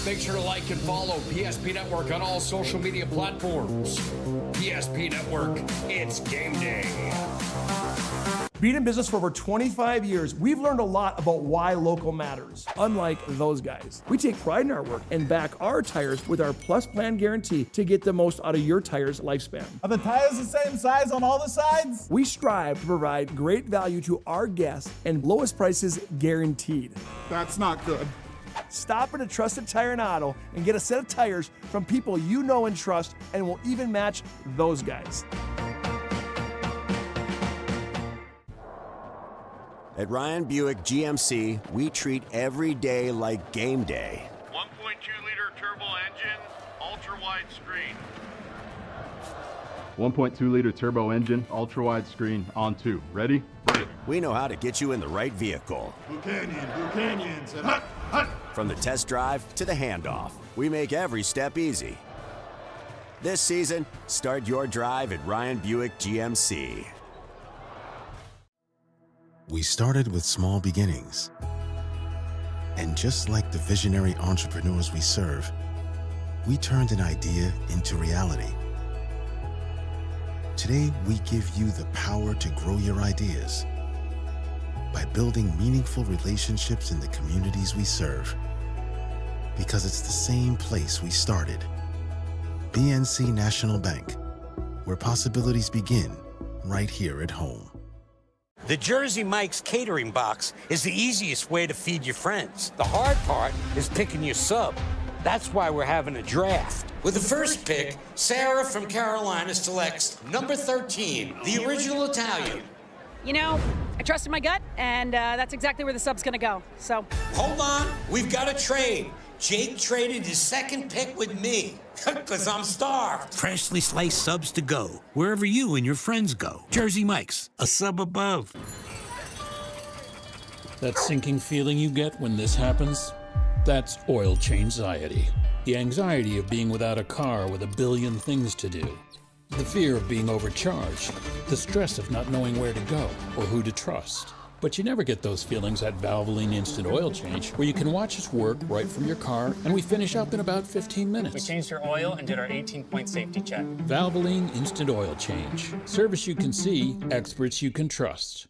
Make sure to like and follow PSP Network on all social media platforms. PSP Network, it's game day. Being in business for over 25 years, we've learned a lot about why local matters. Unlike those guys, we take pride in our work and back our tires with our Plus Plan guarantee to get the most out of your tire's lifespan. Are the tires the same size on all the sides? We strive to provide great value to our guests and lowest prices guaranteed. That's not good. Stop at a trusted tire and auto and get a set of tires from people you know and trust, and will even match those guys. At Ryan Buick GMC, we treat every day like game day. 1.2-liter turbo engine, ultra-wide screen. 1.2-liter turbo engine, ultra-wide screen, on 2. Ready? We know how to get you in the right vehicle. Blue Canyon, said hut, hut. From the test drive to the handoff, we make every step easy. This season, start your drive at Ryan Buick GMC. We started with small beginnings. And just like the visionary entrepreneurs we serve, we turned an idea into reality. Today, we give you the power to grow your ideas by building meaningful relationships in the communities we serve. Because it's the same place we started. BNC National Bank, where possibilities begin right here at home. The Jersey Mike's catering box is the easiest way to feed your friends. The hard part is picking your sub. That's why we're having a draft. With the first pick, Sarah from Carolina selects number 13, the original Italian. You know, I trusted my gut, and that's exactly where the sub's gonna go, so. Hold on, we've got a trade. Jake traded his second pick with me, because I'm starved. Freshly sliced subs to go, wherever you and your friends go. Jersey Mike's, a sub above. That sinking feeling you get when this happens? That's oil change-anxiety. The anxiety of being without a car with a billion things to do. The fear of being overcharged. The stress of not knowing where to go or who to trust. But you never get those feelings at Valvoline Instant Oil Change, where you can watch us work right from your car, and we finish up in about 15 minutes. We changed your oil and did our 18-point safety check. Valvoline Instant Oil Change. Service you can see, experts you can trust.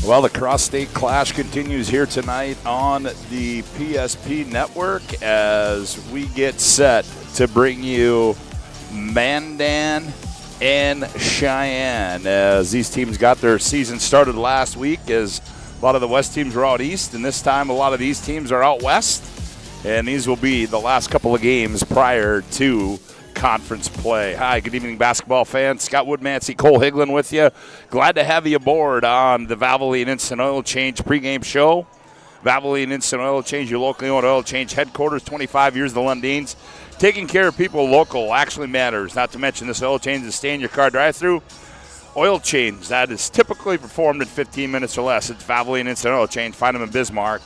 Well, the cross-state clash continues here tonight on the PSP Network as we get set to bring you Mandan and Cheyenne, as these teams got their season started last week, as a lot of the West teams were out east, and this time a lot of these teams are out west, and these will be the last couple of games prior to conference play. Hi, good evening, basketball fans. Scott Woodmansey, Cole Higlin with you. Glad to have you aboard on the Valvoline Instant Oil Change pregame show. Valvoline Instant Oil Change, your locally owned oil change headquarters, 25 years, the Lundins. Taking care of people local actually matters, not to mention this oil change is stay in your car drive-through. Oil change that is typically performed in 15 minutes or less. It's Valvoline Instant Oil Change. Find them in Bismarck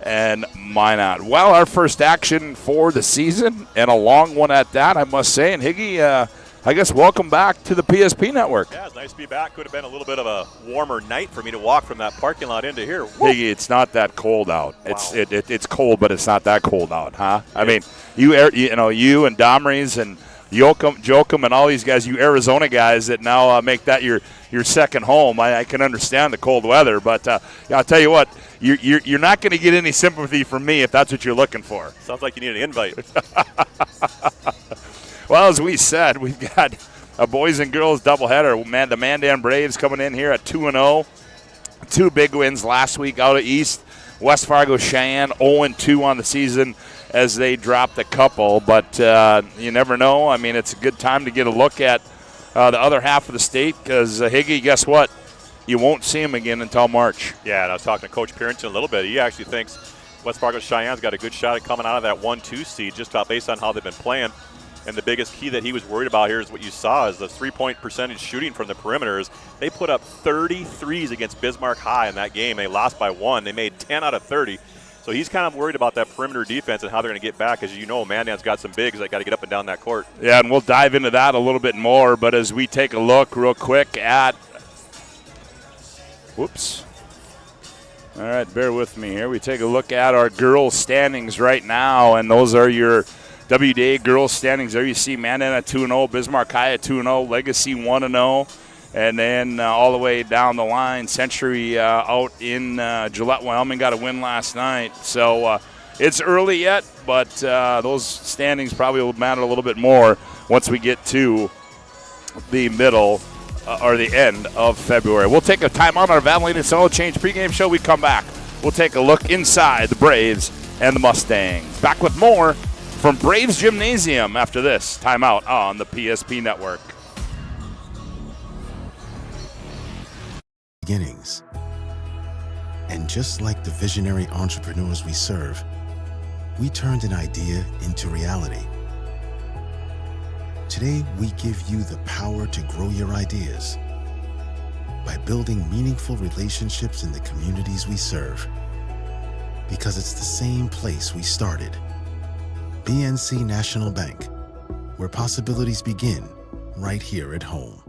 and Minot. Well, our first action for the season, and a long one at that, I must say. And Higgy, I guess welcome back to the PSP Network. Yeah, it's nice to be back. Could have been a little bit of a warmer night for me to walk from that parking lot into here. Hey, it's not that cold out. Wow. It's cold, but it's not that cold out, huh? I mean, you and Domries and Jokum and all these guys, you Arizona guys that now make that your second home. I can understand the cold weather, but I'll tell you what, you're not going to get any sympathy from me if that's what you're looking for. Sounds like you need an invite. Well, as we said, we've got a boys and girls doubleheader. The Mandan Braves coming in here at 2-0. 2 big wins last week out of East. West Fargo Cheyenne 0-2 on the season as they dropped a couple. But you never know. I mean, it's a good time to get a look at the other half of the state because, Higgy, guess what? You won't see him again until March. Yeah, and I was talking to Coach Pearrington a little bit. He actually thinks West Fargo Cheyenne's got a good shot at coming out of that 1-2 seed just based on how they've been playing. And the biggest key that he was worried about here is what you saw is the 3-point percentage shooting from the perimeters. They put up 33s against Bismarck High in that game. They lost by 1. They made 10 out of 30. So he's kind of worried about that perimeter defense and how they're going to get back. As you know, Mandan's got some bigs that got to get up and down that court. Yeah, and we'll dive into that a little bit more. But as we take a look real quick at – whoops. All right, bear with me here. We take a look at our girls' standings right now, and those are your – WDA girls standings. There you see Mandan at 2-0, Bismarck High at 2-0, Legacy 1-0, and then all the way down the line, Century out in Gillette, Wyoming got a win last night. So it's early yet, but those standings probably will matter a little bit more once we get to the middle or the end of February. We'll take a time out on our Valvoline Oil Change pregame show. We come back. We'll take a look inside the Braves and the Mustangs. Back with more from Braves Gymnasium after this timeout on the PSP Network. Beginnings. And just like the visionary entrepreneurs we serve, we turned an idea into reality. Today, we give you the power to grow your ideas by building meaningful relationships in the communities we serve. Because it's the same place we started. BNC National Bank, where possibilities begin right here at home.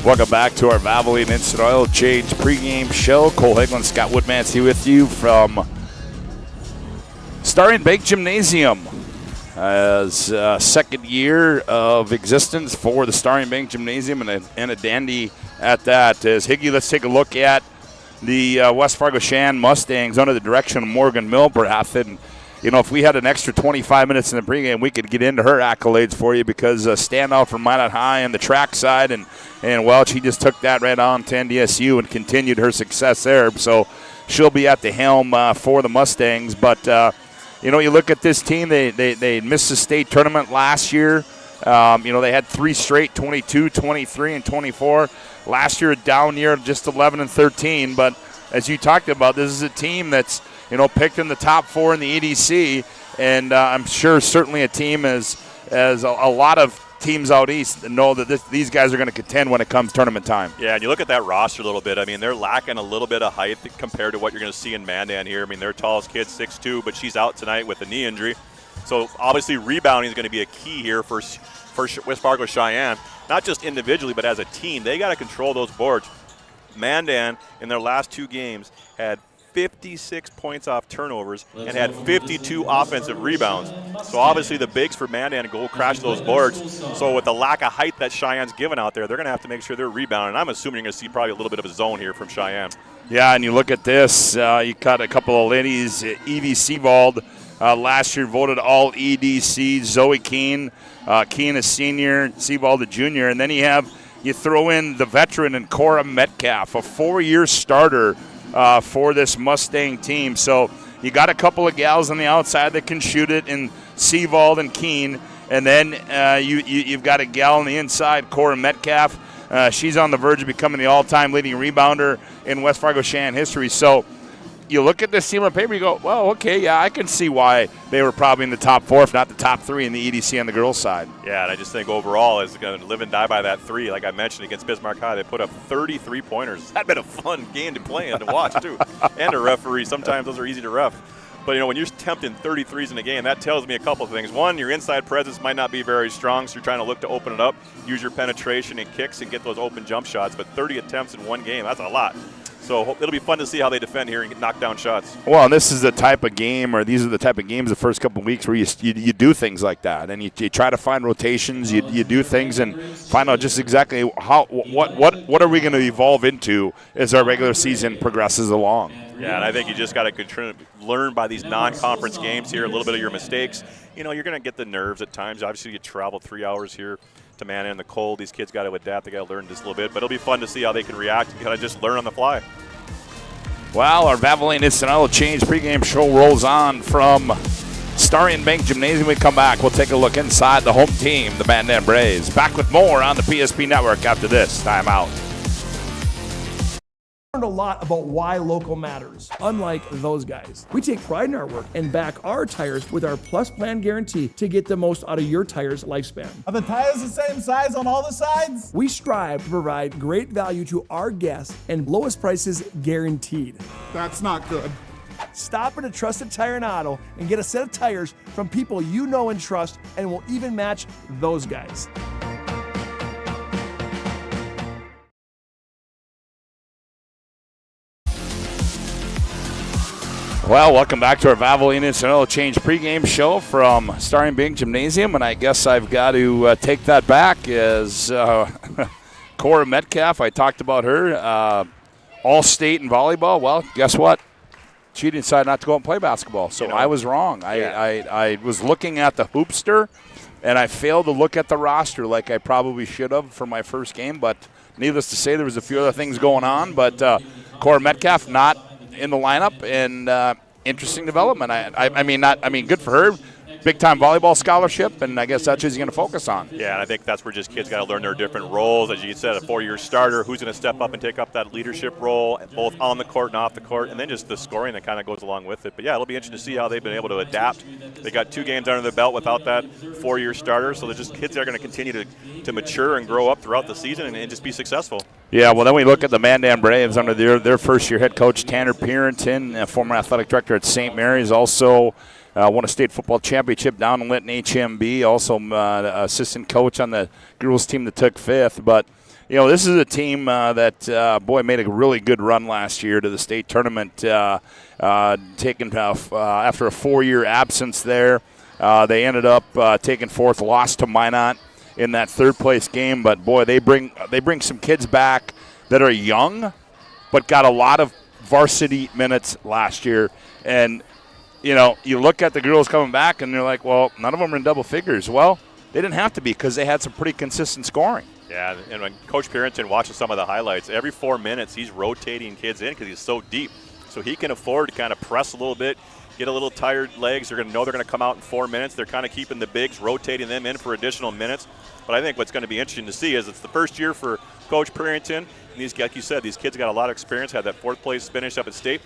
Welcome back to our Valvoline Instant Oil Change pregame show. Cole Hegland, Scott Woodmansey with you from Starry & Bank Gymnasium. As second year of existence for the Starry & Bank Gymnasium and a dandy at that. As Higgy, let's take a look at the West Fargo Cheyenne Mustangs under the direction of Morgan Milbrath. And, if we had an extra 25 minutes in the pregame, we could get into her accolades for you because standout from Minot High on the track side. And Welch, he just took that right on to NDSU and continued her success there. So she'll be at the helm for the Mustangs. But, you look at this team, they missed the state tournament last year. They had 3 straight, 22, 23, and 24. Last year, a down year, just 11 and 13. But as you talked about, this is a team that's, picked in the top 4 in the EDC. And I'm sure certainly a team as a lot of teams out east know that these guys are going to contend when it comes tournament time. Yeah, and you look at that roster a little bit. I mean, they're lacking a little bit of height compared to what you're going to see in Mandan here. I mean, their tallest kid's 6'2", but she's out tonight with a knee injury. So obviously rebounding is going to be a key here for West Fargo Cheyenne. Not just individually, but as a team. They got to control those boards. Mandan, in their last 2 games, had 56 points off turnovers and had 52 offensive rebounds. So obviously the bigs for Mandan go crash those boards. So with the lack of height that Cheyenne's given out there, they're going to have to make sure they're rebounding. I'm assuming you're going to see probably a little bit of a zone here from Cheyenne. Yeah, and you look at this, you got a couple of ladies, Evie Seavald, last year voted all EDC, Zoe Keene, Keene a senior, Seavald a junior, and then you throw in the veteran and Cora Metcalf, a 4-year starter for this Mustang team. So you got a couple of gals on the outside that can shoot it in Seavald and Keene, and then you've got a gal on the inside, Cora Metcalf. She's on the verge of becoming the all-time leading rebounder in West Fargo Cheyenne history. So you look at this team on paper, you go, well, okay, yeah, I can see why they were probably in the top 4, if not the top 3 in the EDC on the girls' side. Yeah, and I just think overall is going to live and die by that 3. Like I mentioned against Bismarck High, they put up 33 pointers. That'd been a fun game to play and to watch too, and a referee. Sometimes those are easy to ref. But, when you're attempting 33s in a game, that tells me a couple of things. One, your inside presence might not be very strong, so you're trying to look to open it up, use your penetration and kicks and get those open jump shots. But 30 attempts in one game, that's a lot. So it'll be fun to see how they defend here and get knock down shots. Well, this is the type of game, or these are the type of games the first couple of weeks where you do things like that, and you try to find rotations, you do things, and find out just exactly what are we going to evolve into as our regular season progresses along. Yeah, and I think you just got to learn by these non-conference games here, a little bit of your mistakes. You're going to get the nerves at times. Obviously, you travel 3 hours here to Mandan in the cold. These kids got to adapt. They got to learn just a little bit. But it'll be fun to see how they can react and kind of just learn on the fly. Well, our Valvoline Instant Oil Change pregame show rolls on from Cheyenne Bank Gymnasium. We come back. We'll take a look inside the home team, the Mandan Braves. Back with more on the PSP Network after this timeout. Learned a lot about why local matters. Unlike those guys, we take pride in our work and back our tires with our Plus Plan guarantee to get the most out of your tire's lifespan. Are the tires the same size on all the sides? We strive to provide great value to our guests and lowest prices guaranteed. That's not good. Stop at a trusted tire and auto and get a set of tires from people you know and trust, and will even match those guys. Well, welcome back to our Valvoline Instant Oil Change pregame show from Cheyenne Bank Gymnasium, and I guess I've got to take that back as Cora Metcalf. I talked about her, all-state in volleyball. Well, guess what? She decided not to go and play basketball, so I was wrong. I was looking at the hoopster, and I failed to look at the roster like I probably should have for my first game, but needless to say, there was a few other things going on, but Cora Metcalf not in the lineup, and interesting development. I mean, good for her. Big-time volleyball scholarship, and I guess that's what he's going to focus on. Yeah, and I think that's where just kids got to learn their different roles. As you said, a 4-year starter, who's going to step up and take up that leadership role, both on the court and off the court, and then just the scoring that kind of goes along with it. But, yeah, it'll be interesting to see how they've been able to adapt. They got 2 games under the belt without that 4-year starter, so they're just kids that are going to continue to mature and grow up throughout the season and just be successful. Yeah, well, then we look at the Mandan Braves under their first-year head coach, Tanner Pierenton, former athletic director at St. Mary's, also won a state football championship down in Linton HMB, also assistant coach on the girls team that took 5th. But, this is a team that, made a really good run last year to the state tournament, taken after a 4-year absence there. They ended up taking 4th, lost to Minot in that 3rd-place game. But, boy, they bring some kids back that are young but got a lot of varsity minutes last year. And you look at the girls coming back, and they're like, well, none of them are in double figures. Well, they didn't have to be because they had some pretty consistent scoring. Yeah, and when Coach Pierenton watches some of the highlights, every 4 minutes he's rotating kids in because he's so deep. So he can afford to kind of press a little bit, get a little tired legs. They're going to know they're going to come out in 4 minutes. They're kind of keeping the bigs, rotating them in for additional minutes. But I think what's going to be interesting to see is it's the first year for Coach Pierenton. And these, like you said, these kids got a lot of experience, had that 4th-place finish up at state.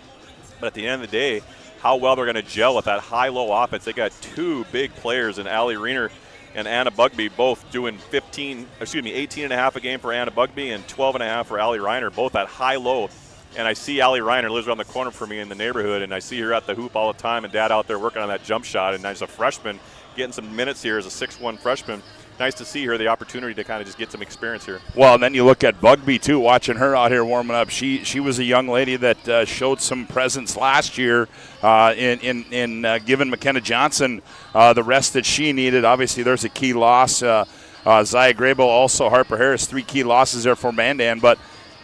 But at the end of the day, how well they're going to gel with that high-low offense. They got 2 big players in Allie Reiner and Anna Bugby, both doing 18 and a half a game for Anna Bugby and 12 and a half for Allie Reiner, both at high-low. And I see Allie Reiner lives around the corner for me in the neighborhood, and I see her at the hoop all the time, and Dad out there working on that jump shot. And as a freshman, getting some minutes here as a 6'1 freshman, nice to see her the opportunity to kind of just get some experience here. Well, and then you look at Bugby, too, watching her out here warming up. She was a young lady that showed some presence last year in giving McKenna Johnson the rest that she needed. Obviously, there's a key loss. Zaya Grable, also Harper Harris, 3 key losses there for Mandan. But,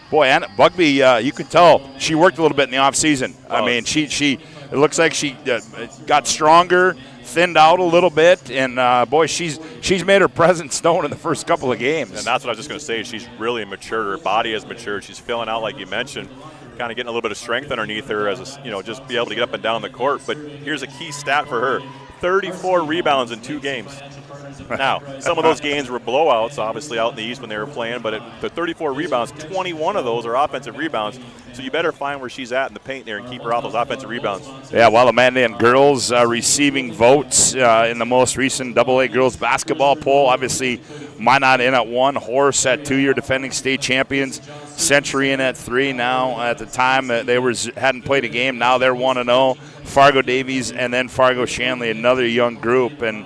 boy, Anna Bugby, you can tell she worked a little bit in the offseason. I mean, it looks like she got stronger, thinned out a little bit, and boy, she's made her presence known in the first couple of games. And that's what I was just going to say. She's really matured. Her body has matured. She's filling out, like you mentioned, kind of getting a little bit of strength underneath her as just be able to get up and down the court. But here's a key stat for her: 34 rebounds in 2 games. Now, some of those games were blowouts, obviously, out in the East when they were playing, but the 34 rebounds, 21 of those are offensive rebounds. So you better find where she's at in the paint there and keep her off those offensive rebounds. Yeah, well, the Mandan girls receiving votes in the most recent AA girls basketball poll. Obviously, Minot in at 1, Horse at 2, your defending state champions. Century in at 3 now. At the time they hadn't played a game, now they're 1-0. Fargo Davies and then Fargo Shanley, another young group. And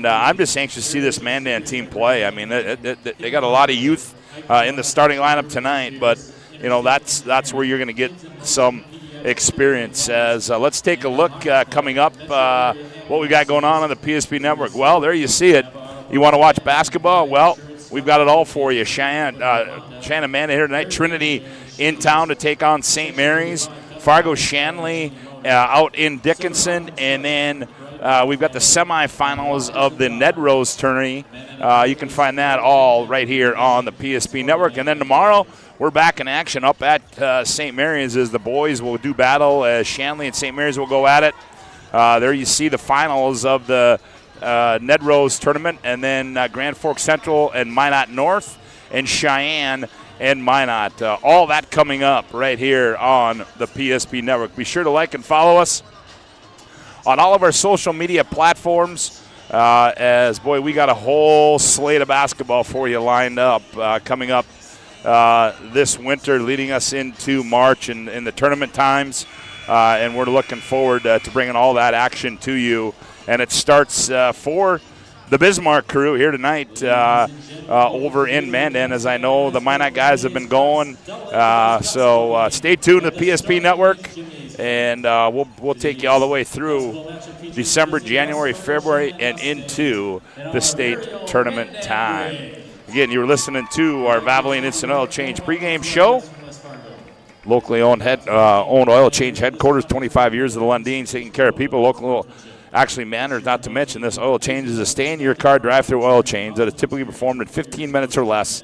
I'm just anxious to see this Mandan team play. I mean, they got a lot of youth in the starting lineup tonight, but that's where you're going to get some experience. As let's take a look coming up what we got going on the PSP Network. Well, there you see it. You want to watch basketball? Well, we've got it all for you. Cheyenne and Mandan here tonight. Trinity in town to take on St. Mary's. Fargo Shanley out in Dickinson, and then we've got the semifinals of the Ned Rose tourney. You can find that all right here on the PSP Network. And then tomorrow, we're back in action up at St. Mary's as the boys will do battle as Shanley and St. Mary's will go at it. There you see the finals of the Ned Rose tournament, and then Grand Forks Central and Minot North, and Cheyenne and Minot. All that coming up right here on the PSP Network. Be sure to like and follow us on all of our social media platforms. As we got a whole slate of basketball for you lined up coming up this winter, leading us into March and in the tournament times. And we're looking forward to bringing all that action to you. And it starts for the Bismarck crew here tonight over in Mandan. As I know, the Minot guys have been going. So stay tuned to the PSP Network, and we'll take you all the way through December, January, February, and into the state tournament time. Again, you're listening to our Valvoline Instant Oil Change pregame show. Locally owned oil change headquarters, 25 years of the Lundins, taking care of people. Local, actually manners, not to mention this oil change is a stay-in-your-car drive-through oil change that is typically performed in 15 minutes or less.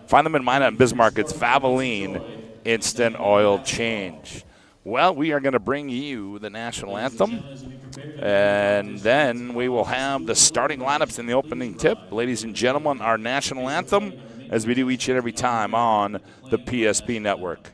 Find them in Minot and Bismarck. It's Valvoline Instant Oil Change. Well, we are going to bring you the national anthem, and then we will have the starting lineups in the opening tip. Ladies and gentlemen, our national anthem, as we do each and every time on the PSP Network.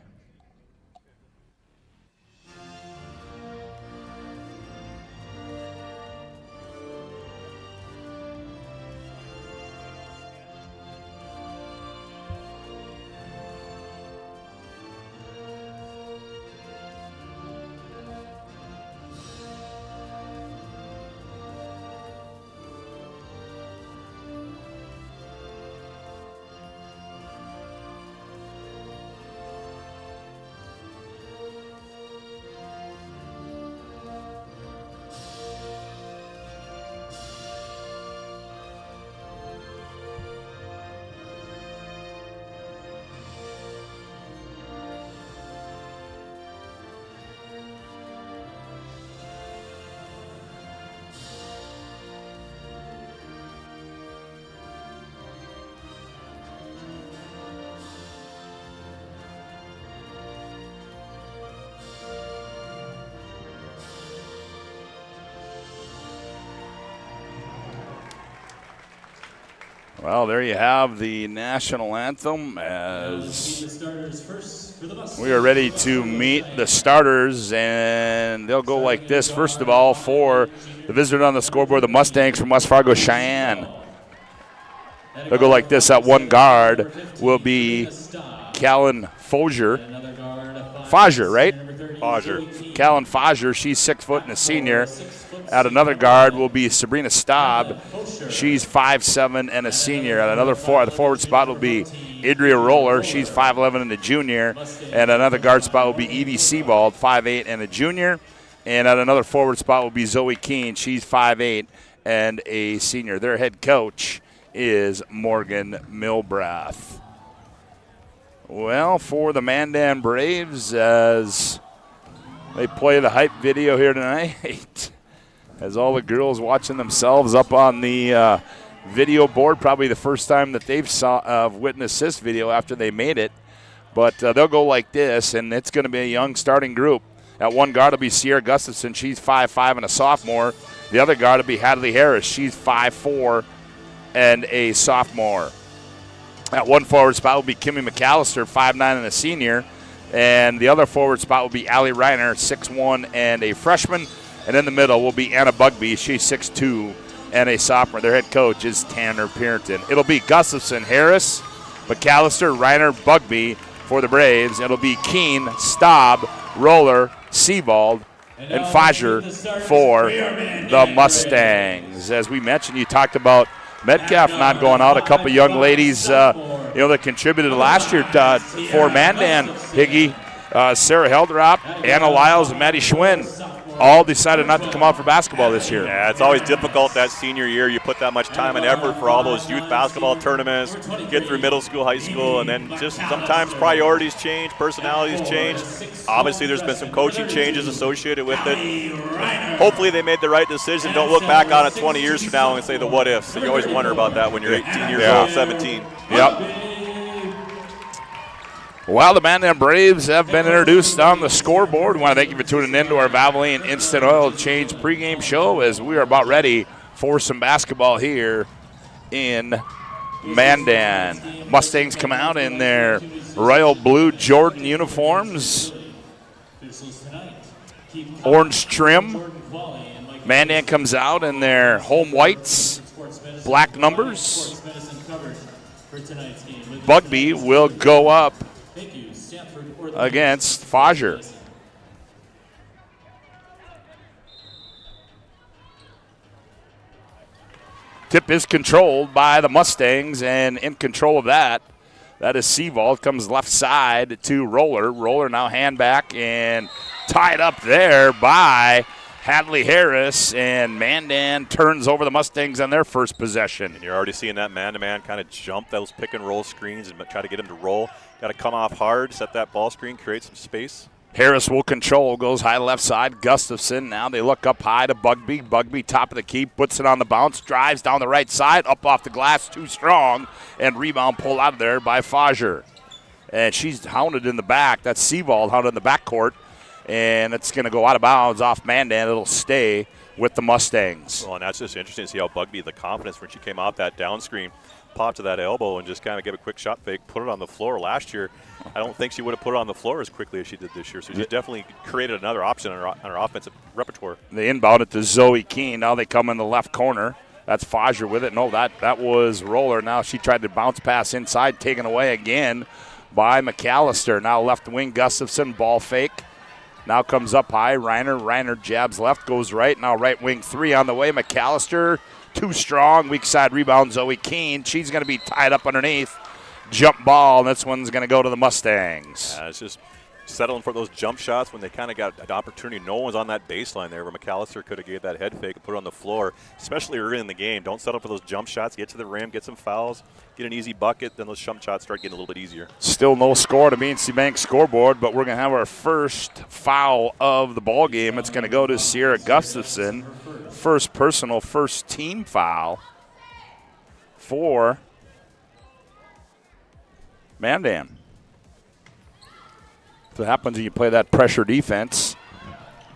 Well, there you have the national anthem as we are ready to meet the starters, and they'll go like this. First of all, for the visitor on the scoreboard, the Mustangs from West Fargo, Cheyenne. They'll go like this. At one guard will be Callan Fager, right? Callan Fager, she's 6 foot and a senior. At another guard will be Sabrina Staub. She's 5'7" and a senior. At the forward spot will be Idria Roller. She's 5'11" and a junior. And another guard spot will be Evie Sebald, 5'8" and a junior. And at another forward spot will be Zoe Keene. She's 5'8" and a senior. Their head coach is Morgan Milbrath. Well, for the Mandan Braves, as they play the hype video here tonight, as all the girls watching themselves up on the video board, probably the first time that they've witnessed this video after they made it. But they'll go like this, and it's going to be a young starting group. At one guard will be Sierra Gustafson. She's 5'5" and a sophomore. The other guard will be Hadley Harris. She's 5'4" and a sophomore. At one forward spot will be Kimmy McAllister, 5'9" and a senior. And the other forward spot will be Allie Reiner, 6'1" and a freshman. And in the middle will be Anna Bugby. She's 6'2" and a sophomore. Their head coach is Tanner Purinton. It'll be Gustafson, Harris, McAllister, Reiner, Bugby for the Braves. It'll be Keene, Staub, Roller, Seavold, and Fager for the Mustangs. As we mentioned, you talked about Metcalf not going out. A couple young ladies, that contributed last year for Mandan, Higgy, Sarah Heldrop, Anna Lyles, and Maddie Schwinn all decided not to come out for basketball this year. Yeah, it's always difficult that senior year. You put that much time and effort for all those youth basketball tournaments, get through middle school, high school, and then just sometimes priorities change, personalities change. Obviously, there's been some coaching changes associated with it. Hopefully, they made the right decision. Don't look back on it 20 years from now and say the what ifs. So you always wonder about that when you're 18 years old, 17. Yep. Well, the Mandan Braves have been introduced on the scoreboard. We want to thank you for tuning in to our Valvoline Instant Oil Change pregame show as we are about ready for some basketball here in Mandan. Mustangs come out in their royal blue Jordan uniforms, orange trim. Mandan comes out in their home whites, black numbers. Bugby will go up against Fager. Tip is controlled by the Mustangs, and in control of that is Seavold. Comes left side to Roller. Roller now hand back and tied up there by Hadley Harris, and Mandan turns over the Mustangs on their first possession. And you're already seeing that man-to-man kind of jump those pick-and-roll screens and try to get him to roll. Got to come off hard, set that ball screen, create some space. Harris will control, goes high left side. Gustafson, now they look up high to Bugby. Bugby, top of the key, puts it on the bounce, drives down the right side, up off the glass, too strong, and rebound pulled out of there by Fager. And she's hounded in the back. That's Seavold hounded in the backcourt. And it's going to go out of bounds off Mandan. It'll stay with the Mustangs. Well, and that's just interesting to see how Bugby, the confidence when she came off that down screen, popped to that elbow and just kind of gave a quick shot fake, put it on the floor. Last year, I don't think she would have put it on the floor as quickly as she did this year. So she's definitely created another option on her offensive repertoire. They inbound it to Zoe Keene. Now they come in the left corner. That's Fager with it. No, that was Roller. Now she tried to bounce pass inside, taken away again by McAllister. Now left wing, Gustafson, ball fake. Now comes up high, Reiner. Reiner jabs left, goes right. Now right wing three on the way. McAllister, too strong. Weak side rebound, Zoe Keene. She's going to be tied up underneath. Jump ball, and this one's going to go to the Mustangs. It's just settling for those jump shots when they kind of got an opportunity. No one's on that baseline there where McAllister could have gave that head fake and put it on the floor, especially early in the game. Don't settle for those jump shots. Get to the rim, get some fouls, get an easy bucket, then those jump shots start getting a little bit easier. Still no score to BNC Bank scoreboard, but we're going to have our first foul of the ball game. It's going to go to Sierra Gustafson. First personal, first team foul for Mandan. If it happens and you play that pressure defense,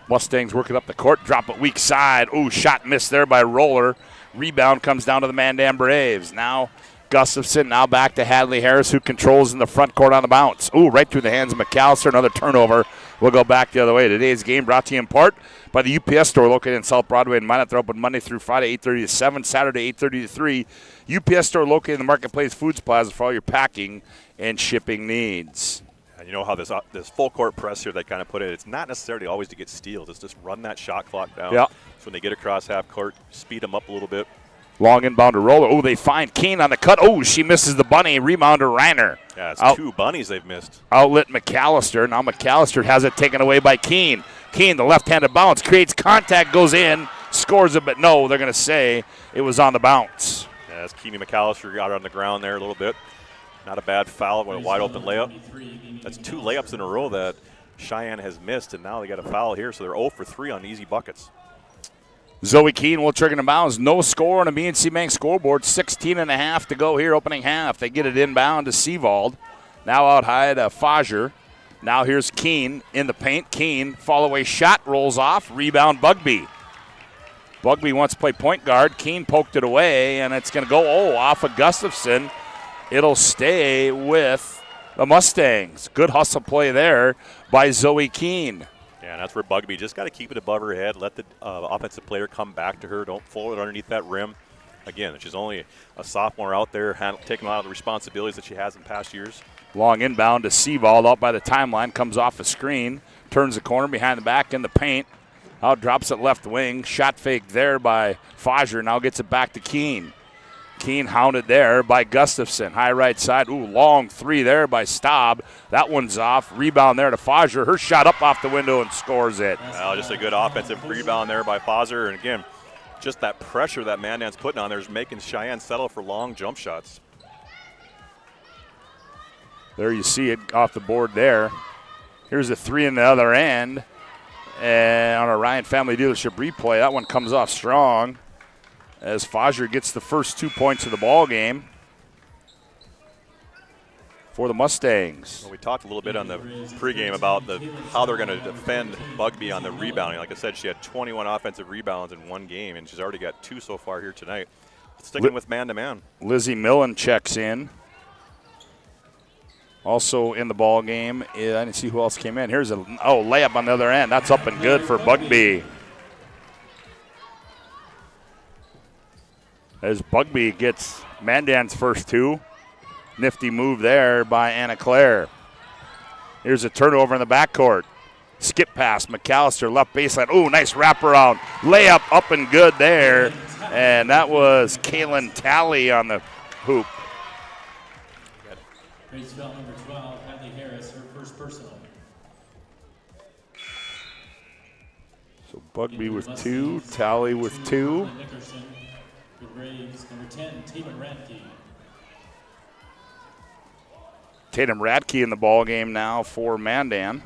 Mustangs working up the court, drop it weak side. Ooh, shot missed there by Roller. Rebound comes down to the Mandan Braves. Now Gustafson, now back to Hadley Harris, who controls in the front court on the bounce. Ooh, right through the hands of McAllister. Another turnover. We'll go back the other way. Today's game brought to you in part by the UPS store located in South Broadway and Minot. They're open Monday through Friday, 8:30 to 7, Saturday, 8:30 to 3. UPS store located in the Marketplace Foods Plaza for all your packing and shipping needs. And you know how this full court press here they kind of put it, it's not necessarily always to get steals. It's just run that shot clock down. Yep. So when they get across half court, speed them up a little bit. Long inbound to Roller. Oh, they find Keene on the cut. Oh, she misses the bunny. Rebound to Reiner. Yeah, it's two bunnies they've missed. Outlet McAllister. Now McAllister has it taken away by Keene. Keene, the left-handed bounce, creates contact, goes in, scores it, but no, they're going to say it was on the bounce. Yeah, as Keene McAllister got her on the ground there a little bit. Not a bad foul, but a wide-open layup. That's two layups in a row that Cheyenne has missed, and now they got a foul here, so they're 0 for 3 on easy buckets. Zoe Keene will trigger the bounds. No score on a BNC Bank scoreboard. 16.5 to go here, opening half. They get it inbound to Seavold. Now out high to Fager. Now here's Keene in the paint. Keene, fall away shot, rolls off. Rebound, Bugby. Bugby wants to play point guard. Keene poked it away, and it's going to go off of Gustafson. It'll stay with the Mustangs. Good hustle play there by Zoe Keene. Yeah, and that's where Bugby just got to keep it above her head, let the offensive player come back to her, don't float it underneath that rim. Again, she's only a sophomore out there, taking a lot of the responsibilities that she has in past years. Long inbound to Seaball, out by the timeline, comes off a screen, turns the corner behind the back in the paint. Out drops it left wing, shot fake there by Fajer, now gets it back to Keene. Keene hounded there by Gustafson. High right side. Ooh, long three there by Staub. That one's off. Rebound there to Fajer. Her shot up off the window and scores it. Well, just a good offensive rebound there by Fajer. And again, just that pressure that Mandan's putting on there is making Cheyenne settle for long jump shots. There you see it off the board there. Here's a three in the other end. And on a Ryan Family Dealership replay, that one comes off strong as Fajer gets the first 2 points of the ball game for the Mustangs. Well, we talked a little bit on the pregame about how they're going to defend Bugby on the rebounding. Like I said, she had 21 offensive rebounds in one game, and she's already got 2 so far here tonight. Sticking with man-to-man. Lizzie Millen checks in. Also in the ball game, I didn't see who else came in. Here's a layup on the other end. That's up and good for Bugby. As Bugby gets Mandan's first 2. Nifty move there by Anna Claire. Here's a turnover in the backcourt. Skip pass, McAllister, left baseline. Oh, nice wraparound. Layup up and good there. And that was Kaylin Talley on the hoop. Race foul number 12, Hadley Harris, her first personal. So Bugby with 2, Talley with 2. The Braves, number 10, Tatum Radke. Tatum Radke in the ball game now for Mandan.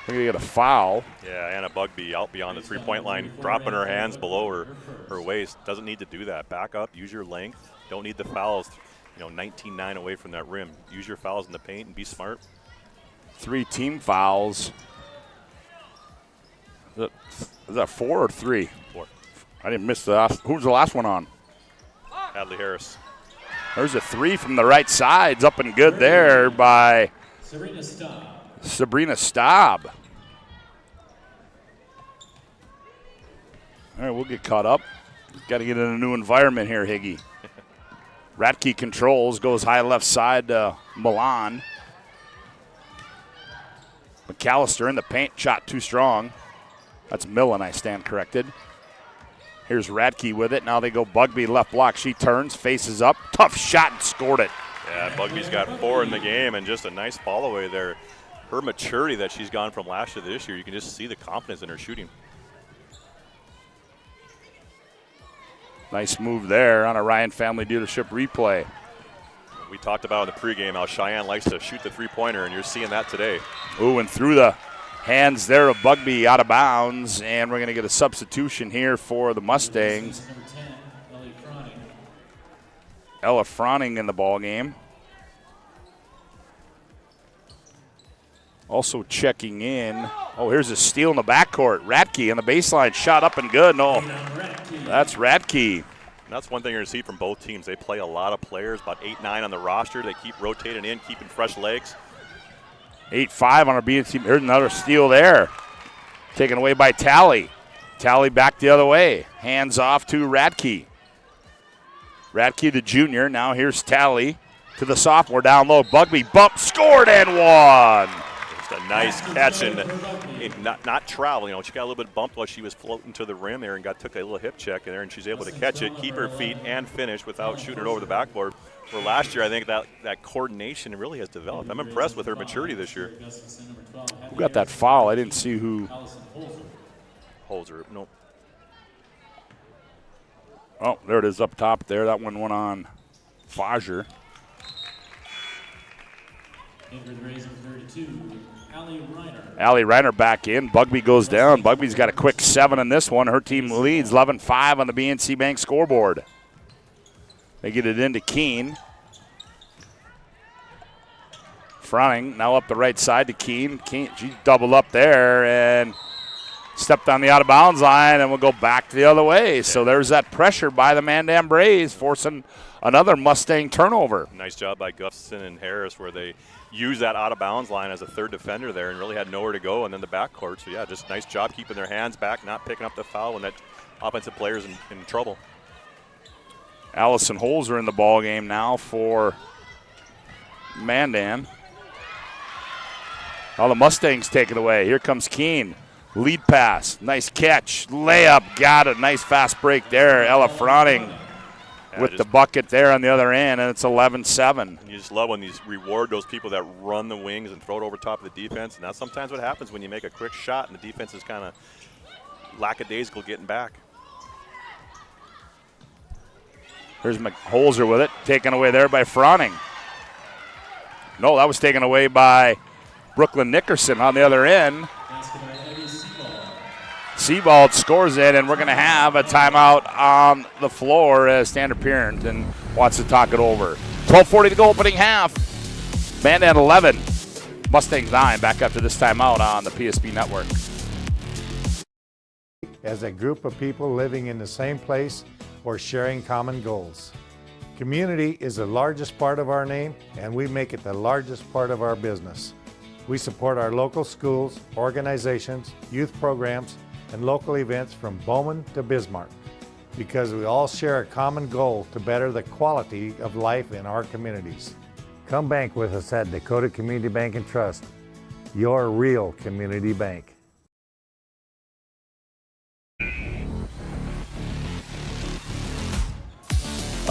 We're going to get a foul. Yeah, Anna Bugby out beyond the three-point line, dropping her hands below her waist. Doesn't need to do that. Back up, use your length. Don't need the fouls, 19-9 away from that rim. Use your fouls in the paint and be smart. 3 team fouls. Is that 4 or 3? 4. I didn't miss the last. Who's the last one on? Hadley Harris. There's a 3 from the right side. It's up and good there by Sabrina Staub. All right, we'll get caught up. Got to get in a new environment here, Higgy. Radke controls, goes high left side to Milan. McAllister in the paint, shot too strong. That's Millen, I stand corrected. Here's Radke with it. Now they go Bugby left block. She turns, faces up. Tough shot and scored it. Yeah, Bugby's got 4 in the game and just a nice fall away there. Her maturity that she's gone from last year to this year, you can just see the confidence in her shooting. Nice move there on a Ryan Family Dealership replay. We talked about in the pregame how Cheyenne likes to shoot the three-pointer, and you're seeing that today. Ooh, and through the hands there of Bugby out of bounds, and we're going to get a substitution here for the Mustangs. Ella Froning in the ball game. Also checking in. Oh, here's a steal in the backcourt. Radke on the baseline, shot up and good. No, that's Radke. And that's one thing you're going to see from both teams. They play a lot of players, about 8-9 on the roster. They keep rotating in, keeping fresh legs. 8-5 on our BNC. Here's another steal there. Taken away by Talley. Talley back the other way. Hands off to Radke. Radke, the junior. Now here's Talley to the sophomore down low. Bugby bump, scored and won. Just a nice catch and not travel. She got a little bit bumped while she was floating to the rim there and took a little hip check in there, and she's able to catch it, keep her feet, and finish without shooting it over the backboard. For last year, I think that coordination really has developed. I'm impressed with her maturity this year. Who got that foul? I didn't see who. Holzer, nope. Oh, there it is up top there. That one went on Fajer. Allie Reiner back in. Bugby goes down. Bugby's got a quick 7 in this one. Her team leads 11-5 on the BNC Bank scoreboard. They get it into Keene. Froning now up the right side to Keene. She doubled up there, and Stepped on the out-of-bounds line, and we'll go back the other way. So there's that pressure by the Mandan Braves, forcing another Mustang turnover. Nice job by Gustafson and Harris where they used that out-of-bounds line as a third defender there and really had nowhere to go, and then the backcourt. So, yeah, just nice job keeping their hands back, not picking up the foul when that offensive player's in trouble. Allison Holzer in the ball game now for Mandan. All the Mustangs take it away. Here comes Keene. Lead pass. Nice catch. Layup. Got it. Nice fast break there. Ella Fronting with the bucket there on the other end, and it's 11-7. You just love when these reward those people that run the wings and throw it over top of the defense, and that's sometimes what happens when you make a quick shot and the defense is kind of lackadaisical getting back. Here's Holzer with it. Taken away there by Fronting. No, that was taken away by Brooklyn Nickerson on the other end. Sebald scores it, and we're going to have a timeout on the floor as Standard Pierington wants to talk it over. 12:40 to go, opening half. Mandan 11, Mustangs 9. Back after this timeout on the PSP Network. As a group of people living in the same place or sharing common goals. Community is the largest part of our name, and we make it the largest part of our business. We support our local schools, organizations, youth programs, and local events from Bowman to Bismarck because we all share a common goal to better the quality of life in our communities. Come bank with us at Dakota Community Bank and Trust, your real community bank.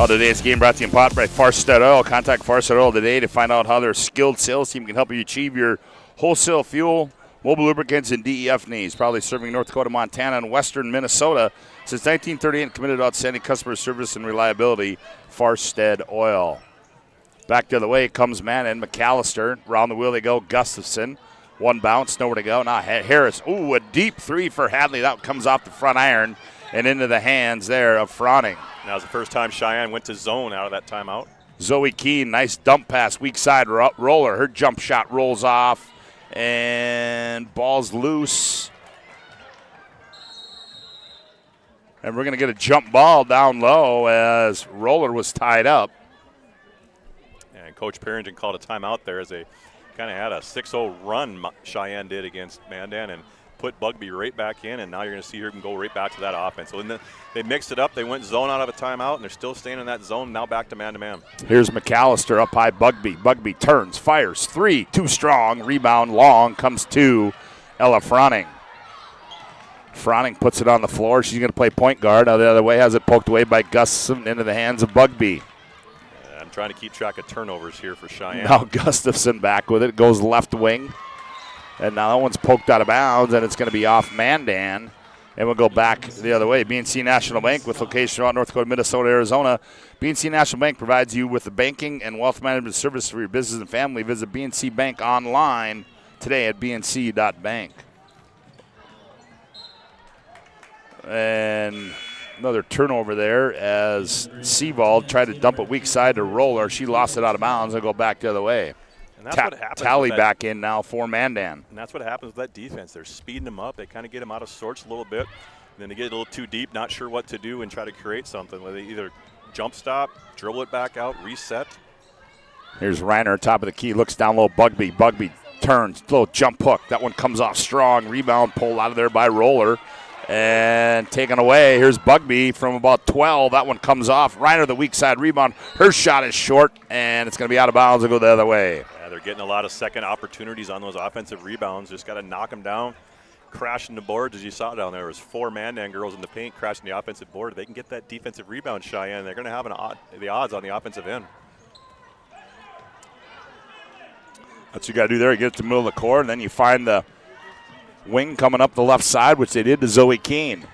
Today's game brought to you in part by Farstead Oil. Contact Farstead Oil today to find out how their skilled sales team can help you achieve your wholesale fuel, mobile lubricants, and DEF needs. Proudly serving North Dakota, Montana, and western Minnesota since 1938 and committed to outstanding customer service and reliability. Farstead Oil. Back the other way comes Mandan. McAllister. Around the wheel they go. Gustafson. One bounce, nowhere to go. Now Harris. Ooh, a deep three for Hadley. That comes off the front iron and into the hands there of Fronting. Now it's the first time Cheyenne went to zone out of that timeout. Zoe Keene, nice dump pass, weak side roller. Her jump shot rolls off, and ball's loose. And we're going to get a jump ball down low as roller was tied up. And Coach Perrington called a timeout there as they kind of had a 6-0 run Cheyenne did against Mandan and put Bugby right back in, and now you're going to see her go right back to that offense. So they mixed it up. They went zone out of a timeout, and they're still staying in that zone, now back to man-to-man. Here's McAllister up high, Bugby. Bugby turns, fires, three, too strong, rebound long, comes to Ella Fronting. Fronting puts it on the floor. She's going to play point guard. Now the other way, has it poked away by Gustafson into the hands of Bugby. I'm trying to keep track of turnovers here for Cheyenne. Now Gustafson back with it, goes left wing. And now that one's poked out of bounds, and it's going to be off Mandan. And we'll go back the other way. BNC National Bank with location throughout North Dakota, Minnesota, Arizona. BNC National Bank provides you with the banking and wealth management service for your business and family. Visit BNC Bank online today at bnc.bank. And another turnover there as Sebald tried to dump it weak side to Roller. She lost it out of bounds and go back the other way. And that's what happens. Tally back in now for Mandan. And that's what happens with that defense. They're speeding them up. They kind of get them out of sorts a little bit. And then they get a little too deep, not sure what to do, and try to create something where they either jump stop, dribble it back out, reset. Here's Reiner, top of the key, looks down low. Bugby. Bugby turns, little jump hook. That one comes off strong. Rebound pulled out of there by Roller. And taken away. Here's Bugby from about 12. That one comes off. Reiner, the weak side rebound. Her shot is short, and it's going to be out of bounds and go the other way. Yeah, they're getting a lot of second opportunities on those offensive rebounds. Just got to knock them down. Crashing the boards, as you saw down there. Was 4 Mandan girls in the paint crashing the offensive board. If they can get that defensive rebound, Cheyenne, they're going to have the odds on the offensive end. That's what you got to do there. You get it to the middle of the court, and then you find the wing coming up the left side, which they did to Zoe Keene.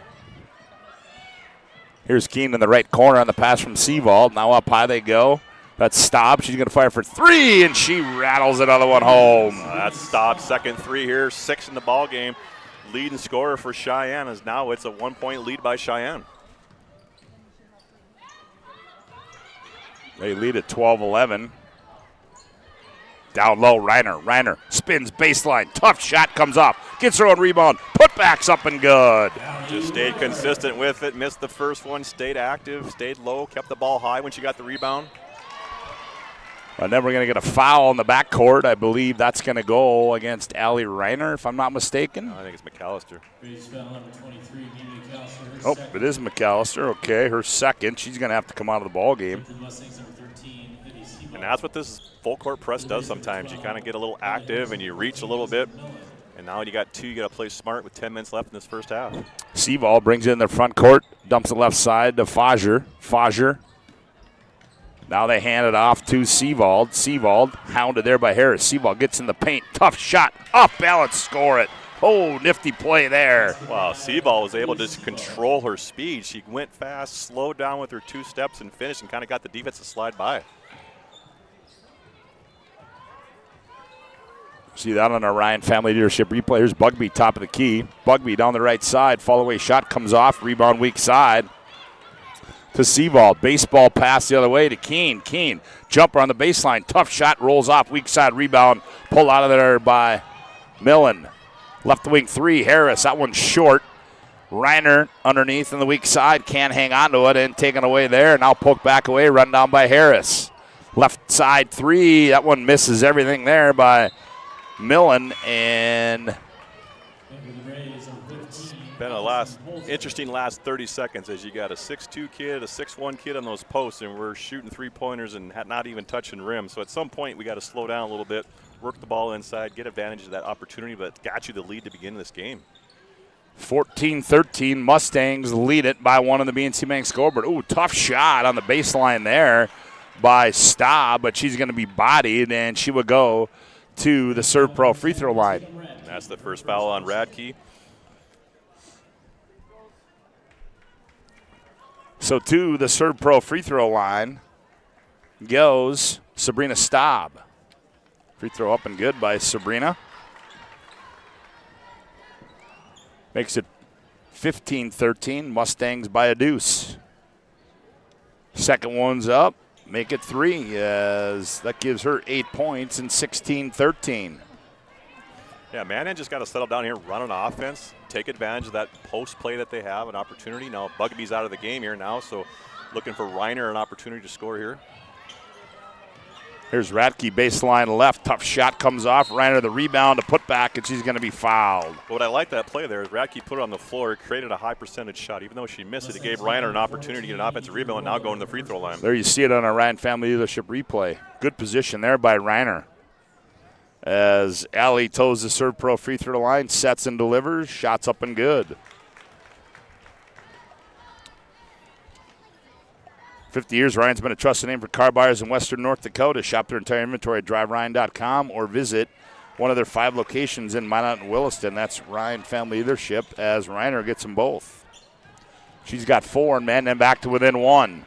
Here's Keene in the right corner on the pass from Sebald. Now up high they go. That's stopped. She's going to fire for 3, and she rattles another one home. That's stopped. Second 3 here, 6 in the ball game. Leading scorer for Cheyenne is now it's a 1-point lead by Cheyenne. They lead at 12-11. Down low, Reiner. Reiner spins baseline. Tough shot comes off. Gets her own rebound. Putback's up and good. Just stayed consistent with it. Missed the first one. Stayed active. Stayed low. Kept the ball high when she got the rebound. And then we're going to get a foul in the backcourt. I believe that's going to go against Allie Reiner, if I'm not mistaken. No, I think it's McAllister. Oh, it is McAllister. Okay, her second. She's going to have to come out of the ball game. And that's what this full court press does sometimes. You kind of get a little active and you reach a little bit. And now you got two. You got to play smart with 10 minutes left in this first half. Seaval brings it in the front court, dumps the left side to Fajer. Now they hand it off to Seavald. Seavald hounded there by Harris. Seavald gets in the paint. Tough shot. Off balance, score it. Oh, nifty play there. Wow, Seavald was able to just control her speed. She went fast, slowed down with her 2 steps and finished and kind of got the defense to slide by. See that on our Ryan Family Leadership replay. Here's Bugby, top of the key. Bugby down the right side. Fall away shot comes off. Rebound weak side to Seavald. Baseball pass the other way to Keene. Keene, jumper on the baseline. Tough shot, rolls off. Weak side rebound. Pulled out of there by Millen. Left wing 3, Harris. That one's short. Reiner underneath on the weak side. Can't hang on to it and taken away there. Now poked back away. Run down by Harris. Left side 3. That one misses everything there by Millen, and it's been a interesting last 30 seconds as you got a 6'2 kid, a 6'1 kid on those posts, and we're shooting 3-pointers and not even touching rim. So at some point we got to slow down a little bit, work the ball inside, get advantage of that opportunity, but got you the lead to begin this game. 14-13, Mustangs lead it by 1 on the BNC Bank scoreboard. Ooh, tough shot on the baseline there by Staub, but she's going to be bodied, and she will go to the Serve Pro free throw line. And that's the first foul on Radke. So to the Serve Pro free throw line goes Sabrina Staub. Free throw up and good by Sabrina. Makes it 15-13, Mustangs by a deuce. Second one's up. Make it 3 as that gives her 8 points and 16-13. Yeah, Mandan just got to settle down here, run an offense, take advantage of that post play that they have, an opportunity. Now Bugby's out of the game here now, so looking for Reiner an opportunity to score here. Here's Radke, baseline left. Tough shot comes off. Reiner the rebound, a putback, and she's going to be fouled. But what I like that play there is Radke put it on the floor, created a high percentage shot. Even though she missed it, it gave Reiner an opportunity to get an offensive rebound and now going to the free throw line. There you see it on our Ryan Family Leadership replay. Good position there by Reiner. As Allie toes the Serve Pro free throw line, sets and delivers, shots up and good. 50 years, Ryan's been a trusted name for car buyers in western North Dakota. Shop their entire inventory at driveryan.com or visit one of their 5 locations in Minot and Williston. That's Ryan Family Leadership as Reiner gets them both. She's got 4, and Mandan back to within 1.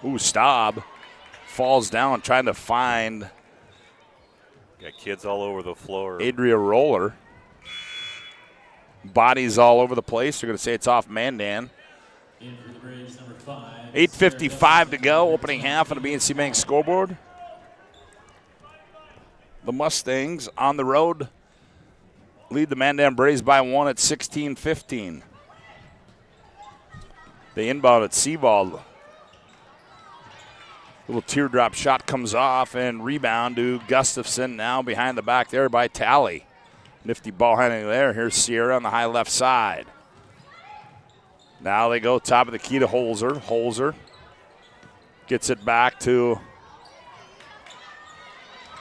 Ooh, Staub falls down trying to find Got kids all over the floor. Adria Roller. Bodies all over the place. They're going to say it's off Mandan. 8:55 to go, opening half on the BNC Bank scoreboard. The Mustangs on the road lead the Mandan Braves by 1 at 16-15. They inbound at Seavald. Little teardrop shot comes off and rebound to Gustafson now behind the back there by Talley. Nifty ball handling there. Here's Sierra on the high left side. Now they go top of the key to Holzer. Holzer gets it back to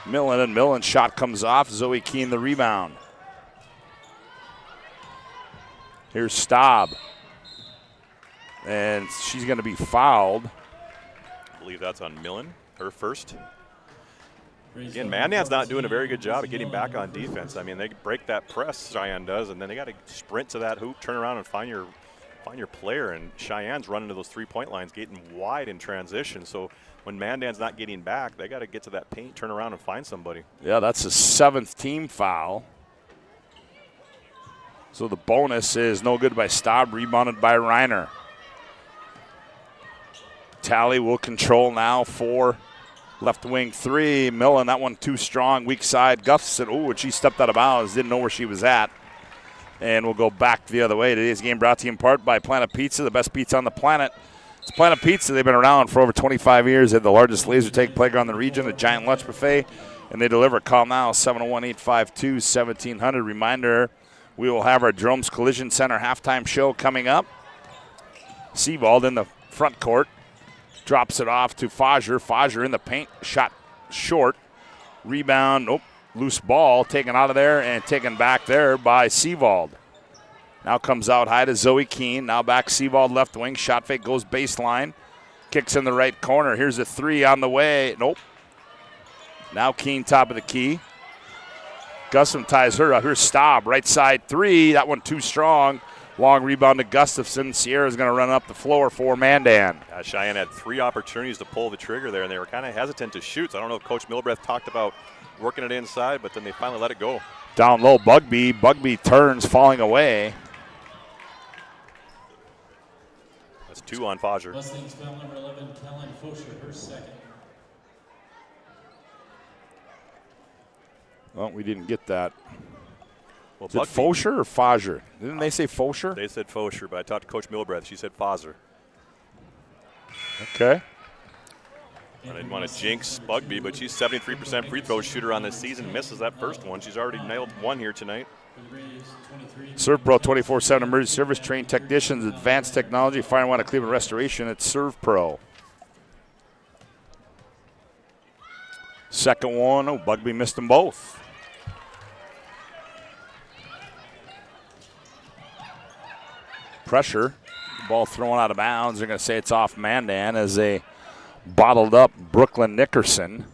Millen, and Millen's shot comes off. Zoe Keene the rebound. Here's Staub. And she's going to be fouled. I believe that's on Millen, her first. Again, Mandan's not doing a very good job of getting back on defense. I mean, they break that press, Cheyenne does, and then they got to sprint to that hoop, turn around and find your player. And Cheyenne's running to those three-point lines, getting wide in transition. So when Mandan's not getting back, they got to get to that paint, turn around and find somebody. Yeah, that's a 7th team foul. So the bonus is no good by Staub, rebounded by Reiner. Tally will control now for Left wing 3, Millen, that one too strong, weak side. Gustafson, and she stepped out of bounds, didn't know where she was at. And we'll go back the other way. Today's game brought to you in part by Planet Pizza, the best pizza on the planet. It's Planet Pizza. They've been around for over 25 years. They have the largest laser tag playground in the region, a giant lunch buffet, and they deliver. Call now, 701-852-1700. Reminder, we will have our Jerome's Collision Center halftime show coming up. Seawald in the front court. Drops it off to Fager. Fager in the paint. Shot short. Rebound. Loose ball taken out of there and taken back there by Seawald. Now comes out high to Zoe Keene. Now back Seawald left wing. Shot fake goes baseline. Kicks in the right corner. Here's a 3 on the way. Now Keene top of the key. Gustafson ties her up. Here's Staub. Right side 3. That one too strong. Long rebound to Gustafson. Sierra's going to run up the floor for Mandan. Cheyenne had 3 opportunities to pull the trigger there, and they were kind of hesitant to shoot. So I don't know if Coach Milbreath talked about working it inside, but then they finally let it go. Down low, Bugby. Bugby turns, falling away. That's 2 on Fager. Mustangs foul number 11, Kellen Fosher, her second. Well, we didn't get that. Well, Is it Fosher or Fager? Didn't they say Fosher? They said Fosher, but I talked to Coach Milbreath. She said Fager. Okay. I didn't want to jinx Bugby, but she's 73% free throw shooter on this season. Misses that first one. She's already nailed 1 here tonight. Serve Pro 24/7 emergency service, trained technicians, advanced technology, Fire and Water Cleveland Restoration at Serve Pro. Second one, Bugby missed them both. Pressure, ball thrown out of bounds. They're going to say it's off Mandan as they bottled up Brooklyn Nickerson.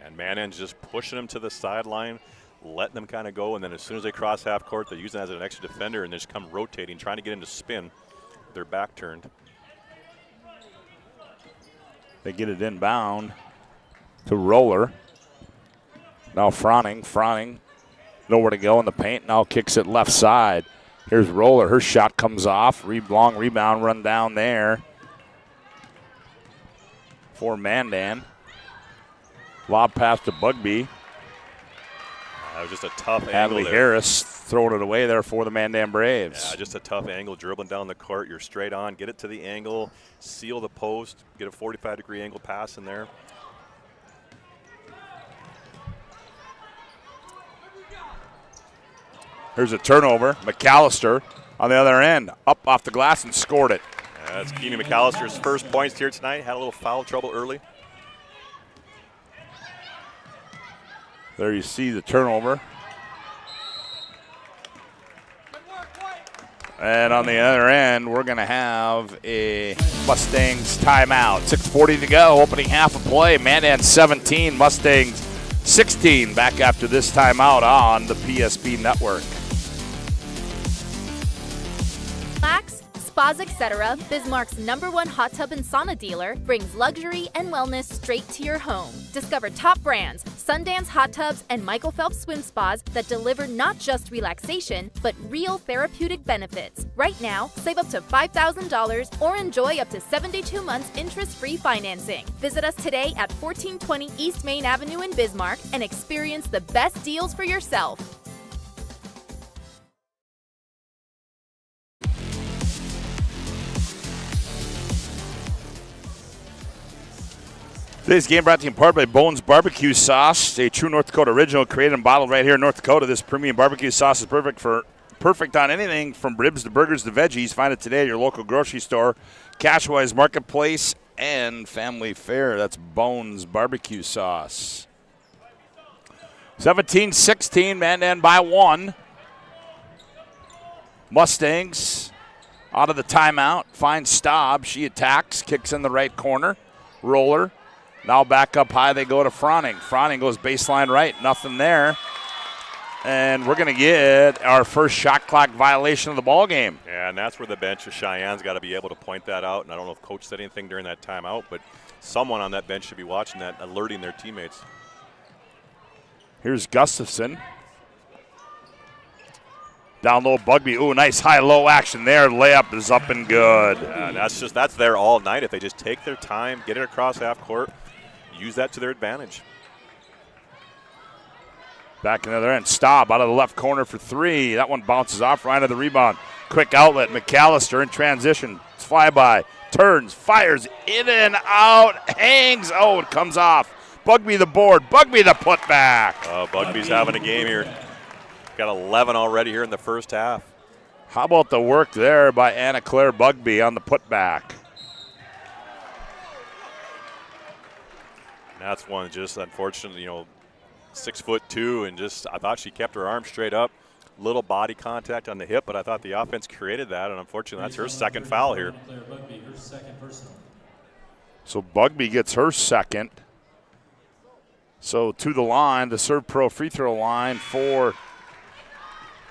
And Mandan's just pushing them to the sideline, letting them kind of go, and then as soon as they cross half court, they're using it as an extra defender, and they just come rotating, trying to get him to spin. Their back turned. They get it inbound to Roller. Now Froning, nowhere to go in the paint, now kicks it left side. Here's Roller, her shot comes off, long rebound run down there for Mandan. Lob pass to Bugby. That was just a tough angle Hadley there. Harris throwing it away there for the Mandan Braves. Yeah, just a tough angle, dribbling down the court. You're straight on, get it to the angle, seal the post, get a 45-degree angle pass in there. Here's a turnover. McAllister on the other end, up off the glass and scored it. That's Keenan McAllister's first points here tonight. Had a little foul trouble early. There you see the turnover. And on the other end, we're going to have a Mustangs timeout. 6:40 to go, opening half of play. Mandan 17, Mustangs 16. Back after this timeout on the PSP Network. Relax, spas, etc. Bismarck's #1 hot tub and sauna dealer brings luxury and wellness straight to your home. Discover top brands, Sundance hot tubs, and Michael Phelps swim spas that deliver not just relaxation, but real therapeutic benefits. Right now, save up to $5,000 or enjoy up to 72 months interest-free financing. Visit us today at 1420 East Main Avenue in Bismarck and experience the best deals for yourself. Today's game brought to you in part by Bones Barbecue Sauce, a true North Dakota original, created and bottled right here in North Dakota. This premium barbecue sauce is perfect on anything from ribs to burgers to veggies. Find it today at your local grocery store, Cashwise Marketplace, and Family Fare. That's Bones Barbecue Sauce. 17-16, Mandan by 1. Mustangs out of the timeout. Finds Staub. She attacks, kicks in the right corner. Roller. Now back up high, they go to Froning. Froning goes baseline right, nothing there. And we're going to get our first shot clock violation of the ball game. Yeah, and that's where the bench of Cheyenne's got to be able to point that out. And I don't know if Coach said anything during that timeout, but someone on that bench should be watching that, alerting their teammates. Here's Gustafson. Down low, Bugby. Ooh, nice high-low action there. Layup is up and good. And that's there all night. If they just take their time, get it across half court, use that to their advantage. Back in the other end. Staub out of the left corner for 3. That one bounces off right of the rebound. Quick outlet. McAllister in transition. Flyby. Turns. Fires. In and out. Hangs. Oh, it comes off. Bugby the board. Bugby the putback. Bugby's having a game here. Got 11 already here in the first half. How about the work there by Anna Claire Bugby on the putback? And that's one just unfortunately, 6'2", and just I thought she kept her arm straight up. Little body contact on the hip, but I thought the offense created that, and unfortunately that's her second foul here. So Bugby gets her second. So to the line, the Serve Pro free throw line for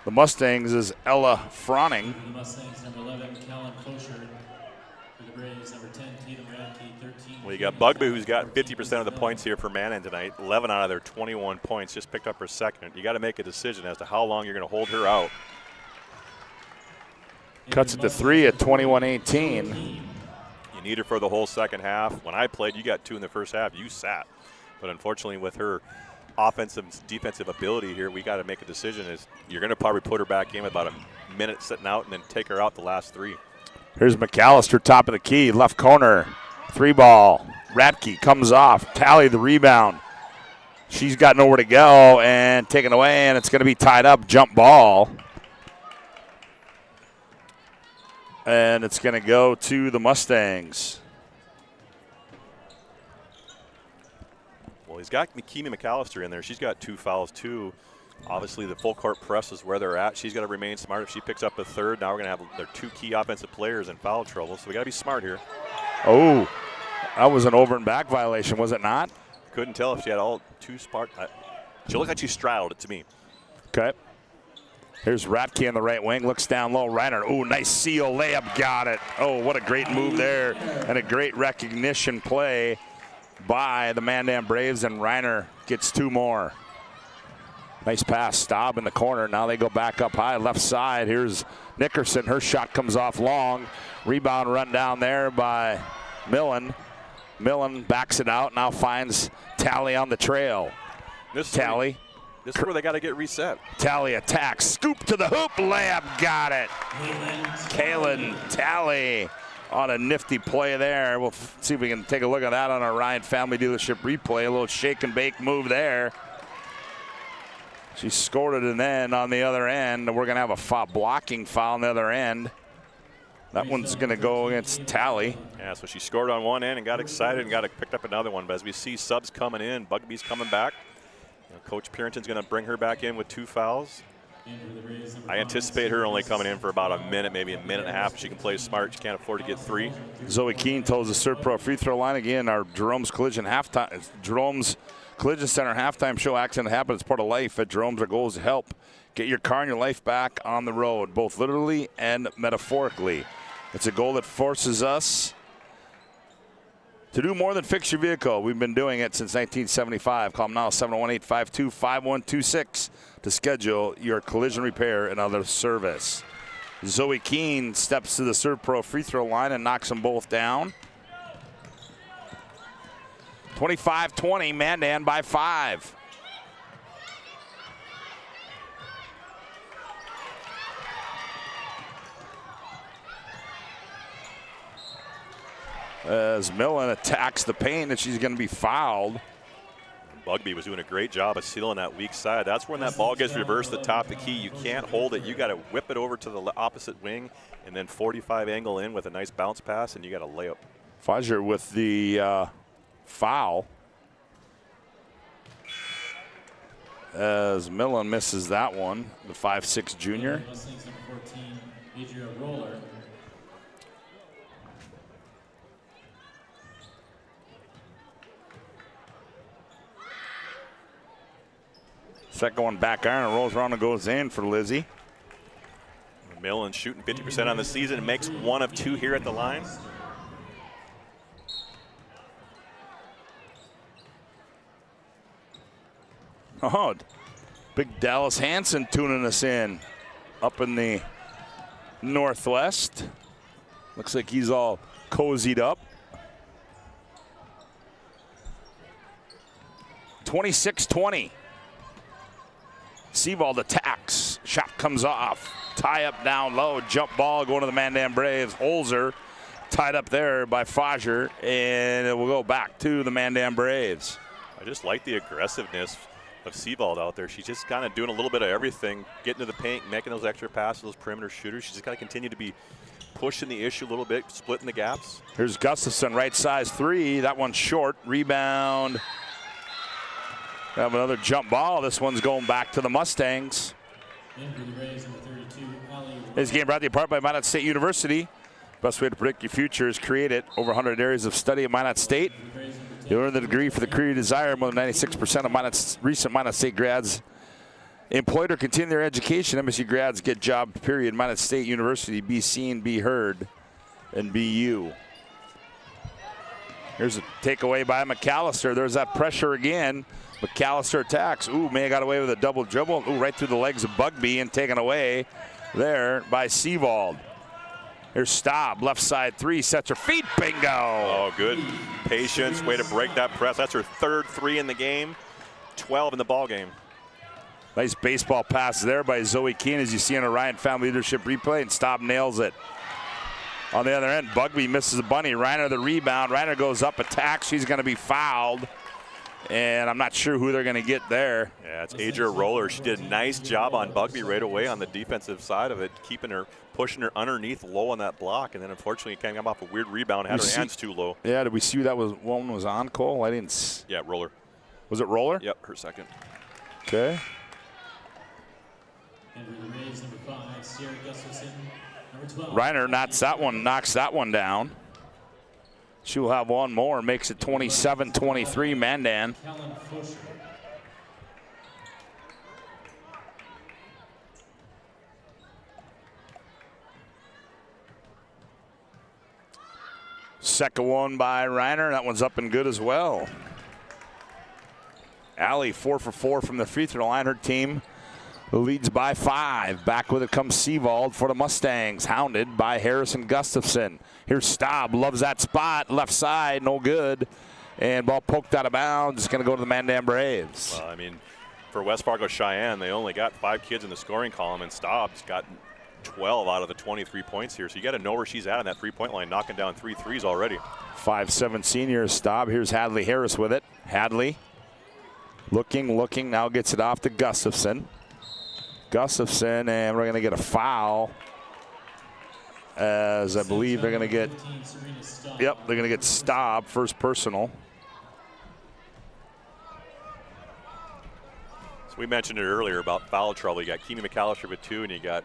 the Mustangs is Ella Froning. The Mustangs, number 11, Callan Kosher. For the Braves, number 10, Tatum Radke, 13. Well, you got Bugby, who's got 50% of the points here for Mandan tonight. 11 out of their 21 points, just picked up her second. You got to make a decision as to how long you're going to hold her out. Cuts it to 3 at 21-18. You need her for the whole second half. When I played, you got 2 in the first half. You sat. But unfortunately, with her offensive and defensive ability here, we got to make a decision. Is you're going to probably put her back in about a minute sitting out and then take her out the last 3. Here's McAllister, top of the key, left corner. 3 ball. Radke comes off. Tally the rebound. She's got nowhere to go and taken away, and it's going to be tied up. Jump ball. And it's going to go to the Mustangs. Well, he's got Makimi McAllister in there. She's got 2 fouls, too. Obviously, the full court press is where they're at. She's got to remain smart. If she picks up a third, now we're going to have their 2 key offensive players in foul trouble. So we got to be smart here. Oh, that was an over and back violation, was it not? Couldn't tell if she had all 2 smart. She looked like she straddled it to me. Okay. Here's Radke on the right wing, looks down low. Reiner, oh, nice seal layup, got it. Oh, what a great move there, and a great recognition play by the Mandan Braves, and Reiner gets 2 more. Nice pass, Staub in the corner. Now they go back up high, left side. Here's Nickerson. Her shot comes off long. Rebound run down there by Millen. Millen backs it out, now finds Tally on the trail. Tally. This is where they got to get reset. Tally attacks, scoop to the hoop, layup, got it. Kaylin Tally on a nifty play there. We'll see if we can take a look at that on our Ryan Family Dealership replay. A little shake and bake move there. She scored it, and then on the other end, we're going to have a blocking foul on the other end. That one's going to go against Tally. Yeah, so she scored on one end and got excited and picked up another one. But as we see subs coming in, Bugby's coming back. Coach Purinton's going to bring her back in with 2 fouls. I anticipate her only coming in for about a minute, maybe a minute and a half. She can play smart. She can't afford to get 3. Zoe Keene tells the Serve Pro free throw line again. Our Jerome's Collision Center halftime show. Accident happened. It's part of life. At Jerome's, our goal is to help get your car and your life back on the road, both literally and metaphorically. It's a goal that forces us to do more than fix your vehicle. We've been doing it since 1975. Call them now, 718-525-5126 to schedule your collision repair and other service. Zoe Keene steps to the Serve Pro free throw line and knocks them both down. 25-20, Mandan by 5. As Millen attacks the paint, and she's going to be fouled. Bugby was doing a great job of sealing that weak side. That's when that ball gets reversed the top of the key. You can't hold it. You got to whip it over to the opposite wing and then 45 angle in with a nice bounce pass, and you got to lay up. Fudger with the foul. As Millen misses that one, the 5'6" junior. Second one back iron and rolls around and goes in for Lizzie. Millen shooting 50% on the season and makes 1 of 2 here at the line. Oh, big Dallas Hansen tuning us in up in the northwest. Looks like he's all cozied up. 26-20. Seavold attacks. Shot comes off. Tie up down low. Jump ball going to the Mandan Braves. Holzer tied up there by Fager, and it will go back to the Mandan Braves. I just like the aggressiveness of Seavold out there. She's just kind of doing a little bit of everything, getting to the paint, making those extra passes, those perimeter shooters. She's just got to continue to be pushing the issue a little bit, splitting the gaps. Here's Gustafson, right size three. That one's short. Rebound. We have another jump ball. This one's going back to the Mustangs. This game brought to you in part by Minot State University. Best way to predict your future is create it. Over 100 areas of study at Minot State. You'll earn the degree for the career you desire. More than 96% of recent Minot State grads employed or continue their education. MSU grads get jobs, period. Minot State University, be seen, be heard, and be you. Here's a takeaway by McAllister. There's that pressure again. McAllister attacks. Ooh, may have got away with a double dribble. Ooh, right through the legs of Bugby and taken away there by Seavold. Here's Staub, left side three, sets her feet, bingo. Oh, good patience, way to break that press. That's her third three in the game, 12 in the ball game. Nice baseball pass there by Zoe Keene, as you see on a Ryan Family Leadership replay, and Staub nails it. On the other end, Bugby misses a bunny. Reiner the rebound. Reiner goes up, attacks. She's going to be fouled. And I'm not sure who they're going to get there. Yeah, it's Adria Roller. She did a nice job on Bugby right away on the defensive side of it, keeping her, pushing her underneath low on that block. And then unfortunately, came off a weird rebound, had her hands too low. Yeah, did we see who that was? One was on, Cole? I didn't. Yeah, Roller. Was it Roller? Yep, her second. Okay. Reiner knocks that one down. She will have one more, makes it 27-23 Mandan. Second one by Reiner. That one's up and good as well. Allie 4 for 4 from the free throw line. Her team leads by 5. Back with it comes Seavold for the Mustangs, hounded by Harrison Gustafson. Here's Staub, loves that spot, left side, no good. And ball poked out of bounds. It's going to go to the Mandan Braves. Well, I mean, for West Fargo Cheyenne, they only got 5 kids in the scoring column, and Staub's got 12 out of the 23 points here. So you got to know where she's at on that three-point line, knocking down 3 threes already. 5'7" senior Staub. Here's Hadley Harris with it. Hadley looking, now gets it off to Gustafson. Gustafson, and we're going to get a foul, as I believe they're going to get, they're going to get Staub, first personal. So we mentioned it earlier about foul trouble. You got Keene McAllister with 2, and you got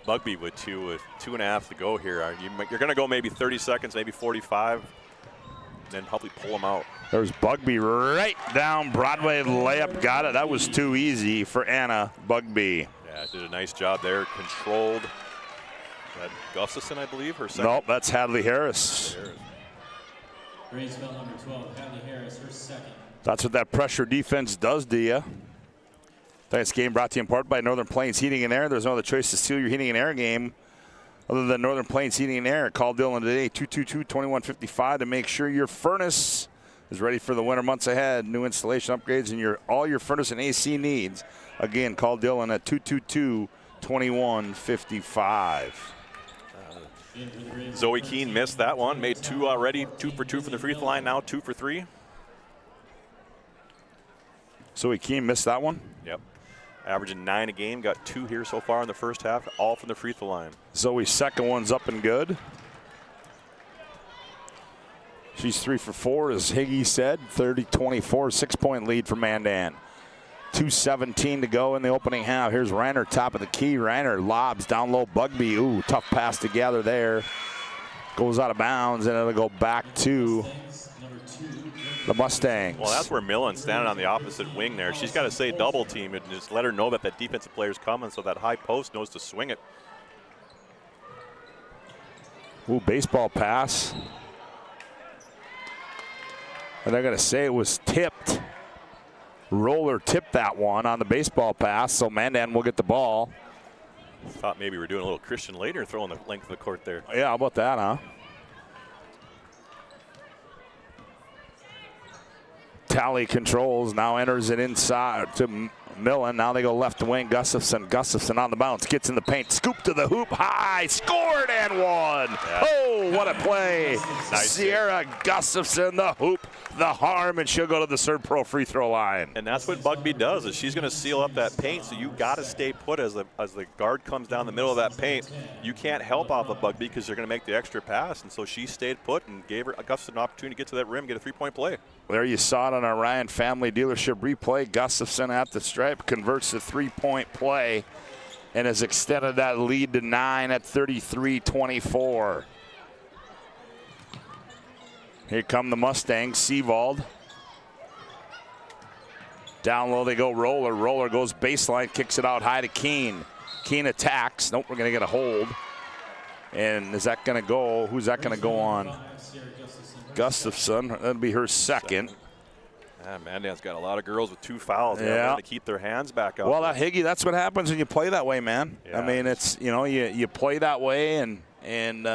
Bugby with 2, with 2.5 to go here. You're going to go maybe 30 seconds, maybe 45, and then probably pull them out. There's Bugby right down Broadway, layup, got it. That was too easy for Anna Bugby. Yeah, did a nice job there, controlled. That Gustafson, I believe, her second. Nope, that's Hadley Harris. Braves foul number 12, Hadley Harris, her second. That's what that pressure defense does to you. Tonight's game brought to you in part by Northern Plains Heating and Air. There's no other choice to steal your heating and air game other than Northern Plains Heating and Air. Call Dylan today, 222-2155, to make sure your furnace is ready for the winter months ahead. New installation upgrades and all your furnace and AC needs. Again, call Dylan at 222-2155. Zoe Keene missed that one, made 2 already, 2 for 2 from the free throw line, now 2 for 3. Zoe Keene missed that one? Yep. Averaging 9 a game, got 2 here so far in the first half, all from the free throw line. Zoe's second one's up and good. She's 3 for 4, as Higgy said. 30-24, 6-point lead for Mandan. 2:17 to go in the opening half. Here's Reiner, top of the key. Reiner lobs down low. Bugby, ooh, tough pass together there. Goes out of bounds, and it'll go back to the Mustangs. Well, that's where Millen's standing on the opposite wing there. She's got to say double team and just let her know that that defensive player's coming, so that high post knows to swing it. Ooh, baseball pass. And they're going to say it was tipped. Roller tipped that one on the baseball pass, so Mandan will get the ball. Thought maybe we're doing a little Christian Laettner throwing the length of the court there. Yeah, how about that, huh? Tally controls, now enters it inside to Millen. Now they go left wing. Gustafson on the bounce, gets in the paint, scoop to the hoop, high, scored and one. Yeah. Oh, what a play. Nice. Sierra Gustafson, the hoop, the harm, and she'll go to the Serve Pro free throw line. And that's what Bugby does, is she's going to seal up that paint, so you got to stay put as the guard comes down the middle of that paint. You can't help off of Bugby because they're going to make the extra pass, and so she stayed put and gave her Gustafson an opportunity to get to that rim, get a three-point play. There you saw it on our Ryan Family Dealership replay. Gustafson at the stripe converts the three-point play and has extended that lead to 9 at 33-24. Here come the Mustangs. Seavold. Down low they go. Roller. Roller goes baseline, kicks it out high to Keene. Keene attacks. Nope, we're going to get a hold. And is that going to go? Who's that going to go on? Gustafson. That'll be her second. Yeah, Mandan's got a lot of girls with 2 fouls. They yeah. to keep their hands back up. Well, that Higgy, that's what happens when you play that way, man. Yeah. I mean, it's, you know, you play that way, and there's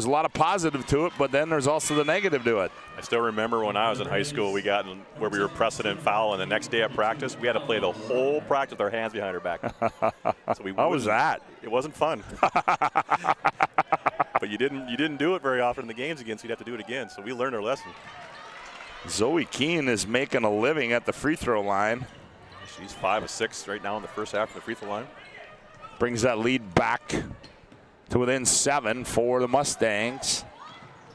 a lot of positive to it, but then there's also the negative to it. I still remember when I was in high school, we got in where we were pressing and foul, and the next day at practice, we had to play the whole practice with our hands behind our back. So How was that? It wasn't fun. But you didn't do it very often in the games again, so you'd have to do it again. So we learned our lesson. Zoe Keene is making a living at the free throw line. She's 5 of 6 right now in the first half of the free throw line. Brings that lead back to within 7 for the Mustangs.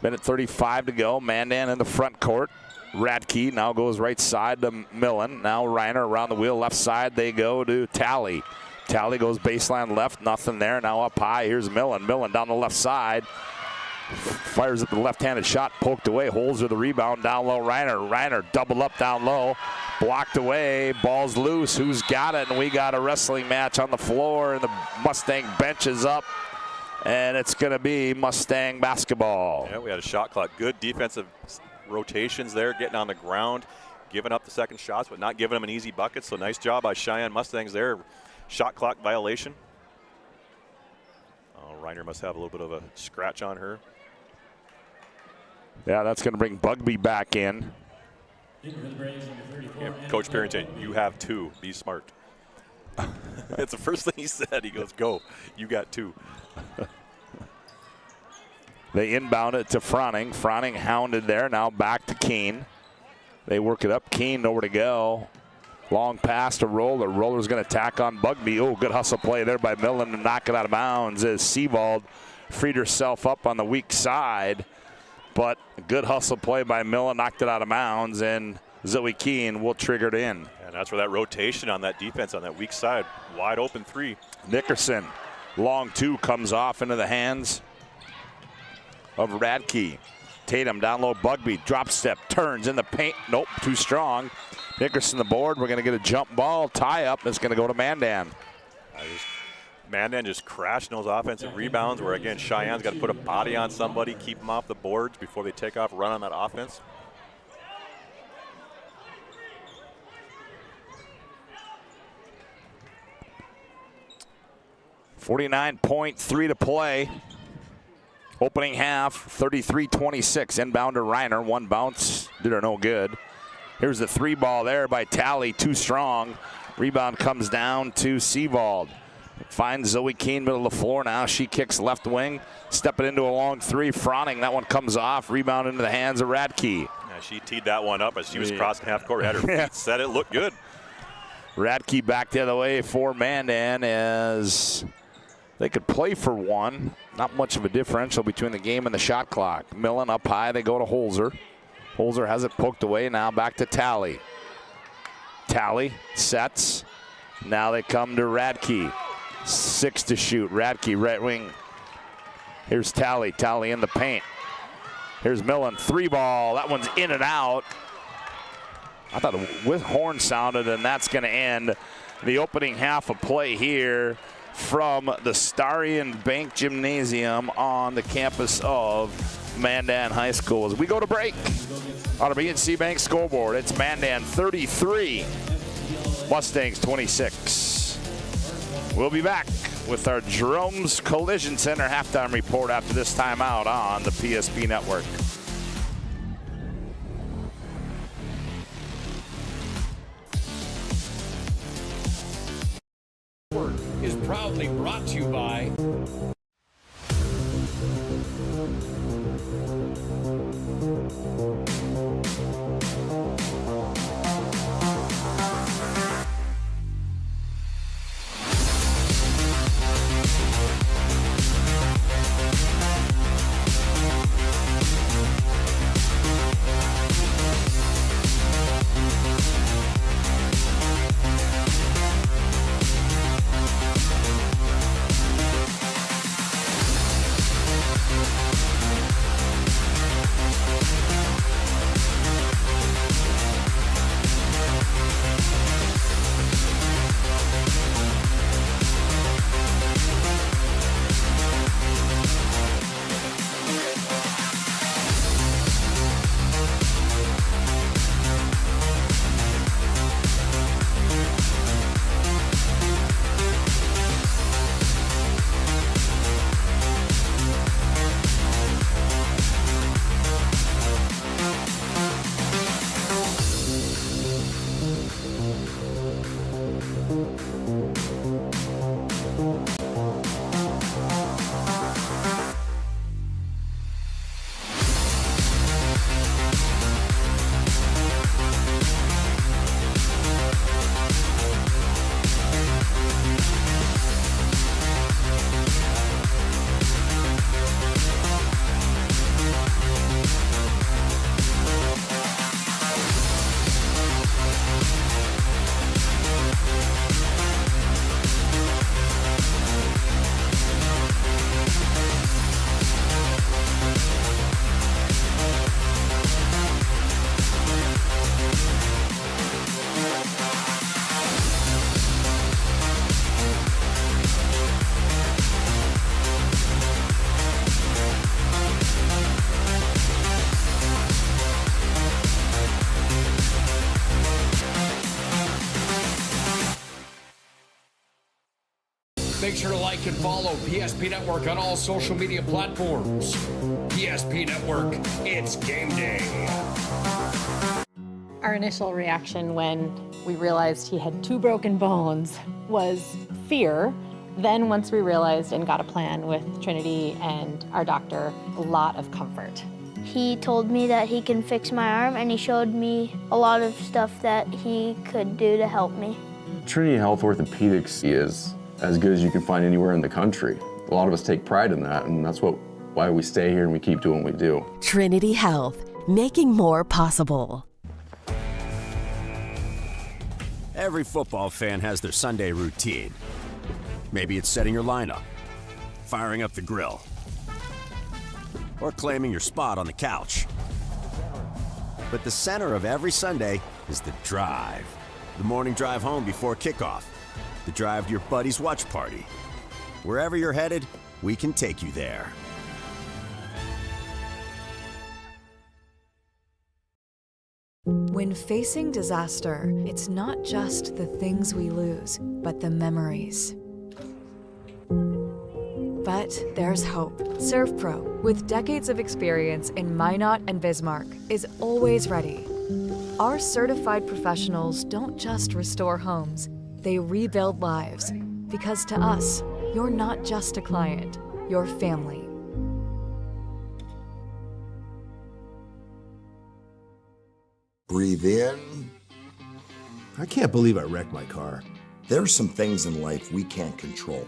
Minute 35 to go. Mandan in the front court. Radke now goes right side to Millen. Now Reiner around the wheel. Left side they go to Tally. Tally goes baseline left. Nothing there. Now up high. Here's Millen. Millen down the left side. Fires at the left-handed shot. Poked away. Holds with the rebound. Down low Reiner. Reiner double up down low. Blocked away. Ball's loose. Who's got it? And we got a wrestling match on the floor. And the Mustang bench is up. And it's going to be Mustang basketball. Yeah, we had a shot clock. Good defensive rotations there, getting on the ground, giving up the second shots, but not giving them an easy bucket. So nice job by Cheyenne Mustangs there. Shot clock violation. Oh, Reiner must have a little bit of a scratch on her. Yeah, that's going to bring Bugby back in. Yeah, Coach Parrington, you have 2. Be smart. That's the first thing he said. He goes, go. You got 2. They inbound it to Froning. Froning hounded there. Now back to Keene. They work it up. Keene nowhere to go. Long pass to Roller. Roller's going to tack on Bugby. Oh, good hustle play there by Millen to knock it out of bounds as Seavold freed herself up on the weak side. But a good hustle play by Millen, knocked it out of bounds, and Zoe Keene will trigger it in. And that's where that rotation on that defense on that weak side. Wide open 3. Nickerson. Long 2 comes off into the hands of Radke. Tatum down low, Bugby, drop step, turns in the paint. Nope, too strong. Nickerson the board. We're going to get a jump ball tie up. It's going to go to Mandan. Mandan just crashing those offensive rebounds where, again, Cheyenne's got to put a body on somebody, keep them off the boards before they take off, run on that offense. .3 to play. Opening half, 33-26. Inbound to Reiner. One bounce, did her no good. Here's the 3 ball there by Tally, too strong. Rebound comes down to Seavold. Finds Zoe Keene, middle of the floor now. She kicks left wing, stepping into a long 3. Froning, that one comes off. Rebound into the hands of Radke. Yeah, she teed that one up as she was crossing half court. Had her feet set, it looked good. Radke back the other way for Mandan as they could play for 1. Not much of a differential between the game and the shot clock. Millen up high, they go to Holzer. Holzer has it poked away, now back to Tally. Tally sets. Now they come to Radke. 6 to shoot. Radke, right wing. Here's Tally. Tally in the paint. Here's Millen. 3 ball. That one's in and out. I thought with horn sounded, and that's going to end the opening half of play here from the Starion Bank Gymnasium on the campus of Mandan High School. As we go to break on our BNC Bank scoreboard, it's Mandan 33, Mustangs 26. We'll be back with our Jerome's Collision Center halftime report after this timeout on the PSP Network. proudly brought to you by Make sure to like and follow PSP Network on all social media platforms. PSP Network, it's game day. Our initial reaction when we realized he had 2 broken bones was fear. Then once we realized and got a plan with Trinity and our doctor, a lot of comfort. He told me that he can fix my arm, and he showed me a lot of stuff that he could do to help me. Trinity Health Orthopedics is as good as you can find anywhere in the country. A lot of us take pride in that, and that's why we stay here and we keep doing what we do. Trinity Health, making more possible. Every football fan has their Sunday routine. Maybe it's setting your lineup, firing up the grill, or claiming your spot on the couch. But the center of every Sunday is the drive. The morning drive home before kickoff. The drive to your buddy's watch party. Wherever you're headed, we can take you there. When facing disaster, it's not just the things we lose, but the memories. But there's hope. ServPro, with decades of experience in Minot and Bismarck, is always ready. Our certified professionals don't just restore homes, they rebuild lives. Because to us, you're not just a client, you're family. Breathe in. I can't believe I wrecked my car. There's some things in life we can't control.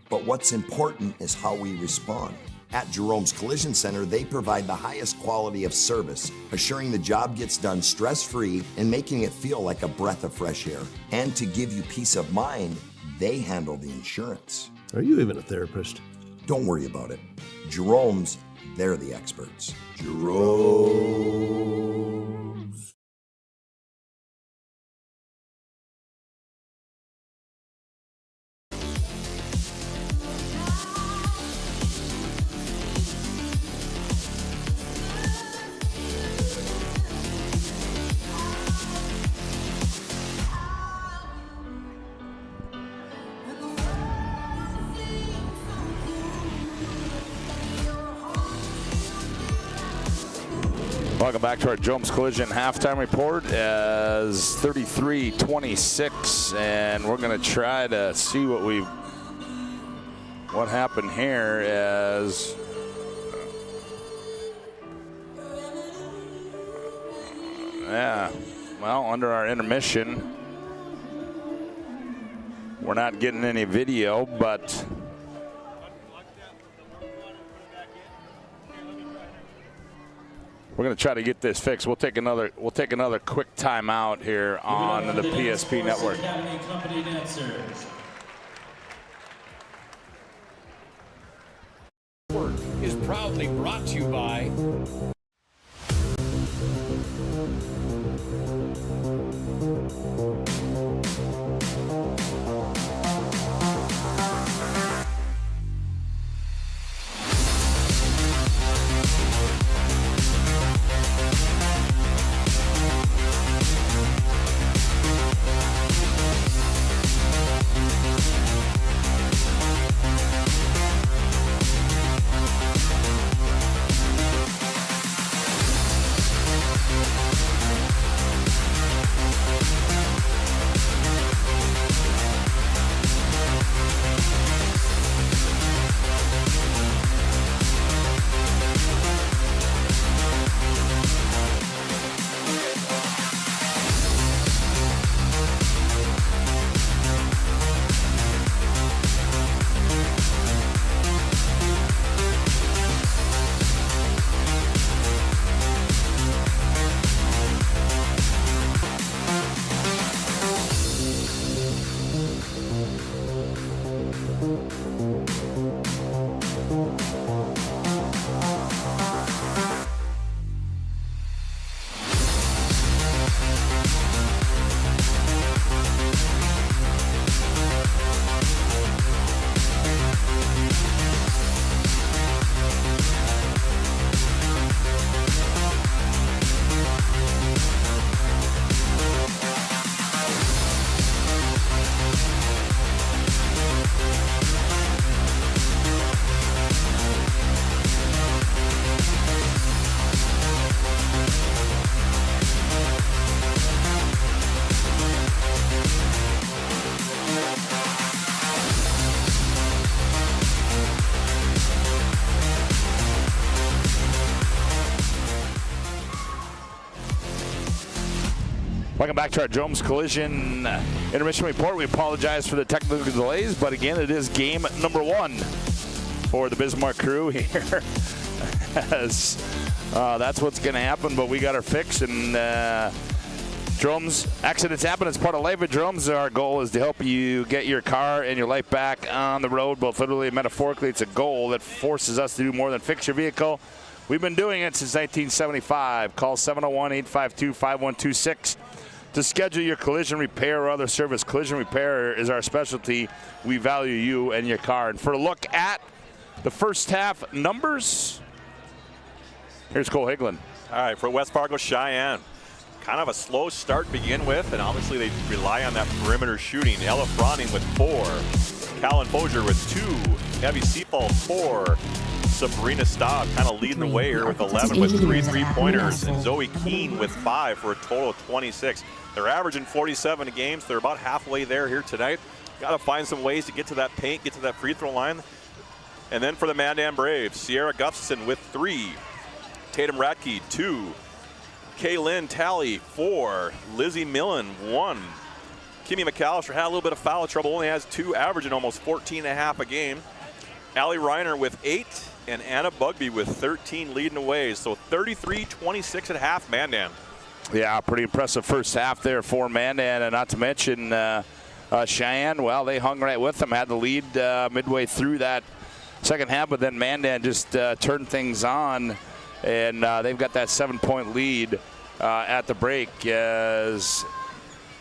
But what's important is how we respond. At Jerome's Collision Center, they provide the highest quality of service, assuring the job gets done stress-free and making it feel like a breath of fresh air. And to give you peace of mind, they handle the insurance. Are you even a therapist? Don't worry about it. Jerome's, they're the experts. Jerome's. Welcome back to our Jones Collision halftime report as 33-26, and we're going to try to see what we've what happened here is under our intermission, we're not getting any video, but we're going to try to get this fixed. We'll take another quick timeout here on the PSP Network. Is proudly brought to you by Welcome back to our Jones Collision intermission report. We apologize for the technical delays, but again, it is game number 1 for the Bismarck crew here. As that's what's going to happen, but we got our fix, and Drums, accidents happen. It's part of life at Drums. Our goal is to help you get your car and your life back on the road, both literally and metaphorically. It's a goal that forces us to do more than fix your vehicle. We've been doing it since 1975. Call 701-852-5126 to schedule your collision repair or other service. Collision repair is our specialty. We value you and your car. And for a look at the first half numbers, here's Cole Higlin. All right, for West Fargo Cheyenne, kind of a slow start to begin with, and obviously they rely on that perimeter shooting. Ella Froning with 4, Callan Bozier with 2, Abby Seafall 4, Sabrina Staub kind of leading the way here with 11 with 3 3-pointers, and Zoe Keene with 5 for a total of 26. They're averaging 47 games. They're about halfway there here tonight. Got to find some ways to get to that paint, get to that free throw line. And then for the Mandan Braves, Sierra Gustafson with 3, Tatum Ratke 2, Kaylin Talley 4, Lizzie Millen 1. Kimmy McAllister had a little bit of foul trouble, only has 2, averaging almost 14 and a half a game. Allie Reiner with 8, and Anna Bugby with 13 leading the way. So 33-26 at half, Mandan. Yeah, pretty impressive first half there for Mandan, and not to mention Cheyenne. Well, they hung right with them, had the lead midway through that second half, but then Mandan just turned things on, and they've got that 7-point lead at the break. As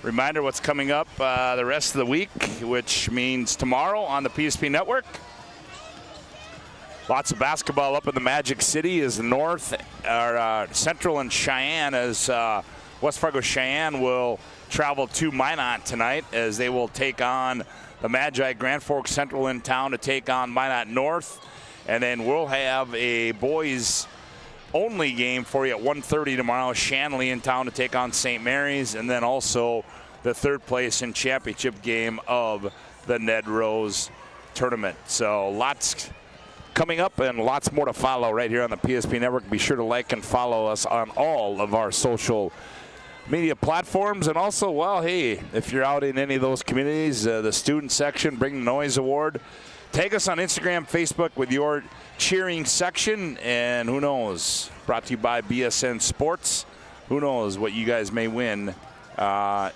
reminder, what's coming up the rest of the week, which means tomorrow on the PSP Network. Lots of basketball up in the Magic City as Central and Cheyenne, as West Fargo Cheyenne will travel to Minot tonight as they will take on the Magi. Grand Forks Central in town to take on Minot North. And then we'll have a boys only game for you at 1:30 tomorrow. Shanley in town to take on St. Mary's. And then also the third place and championship game of the Ned Rose tournament. So lots coming up and lots more to follow right here on the PSP Network. Be sure to like and follow us on all of our social media platforms. And also, well, hey, if you're out in any of those communities, the student section, Bring the Noise Award, tag us on Instagram, Facebook with your cheering section. And who knows, brought to you by BSN Sports, who knows what you guys may win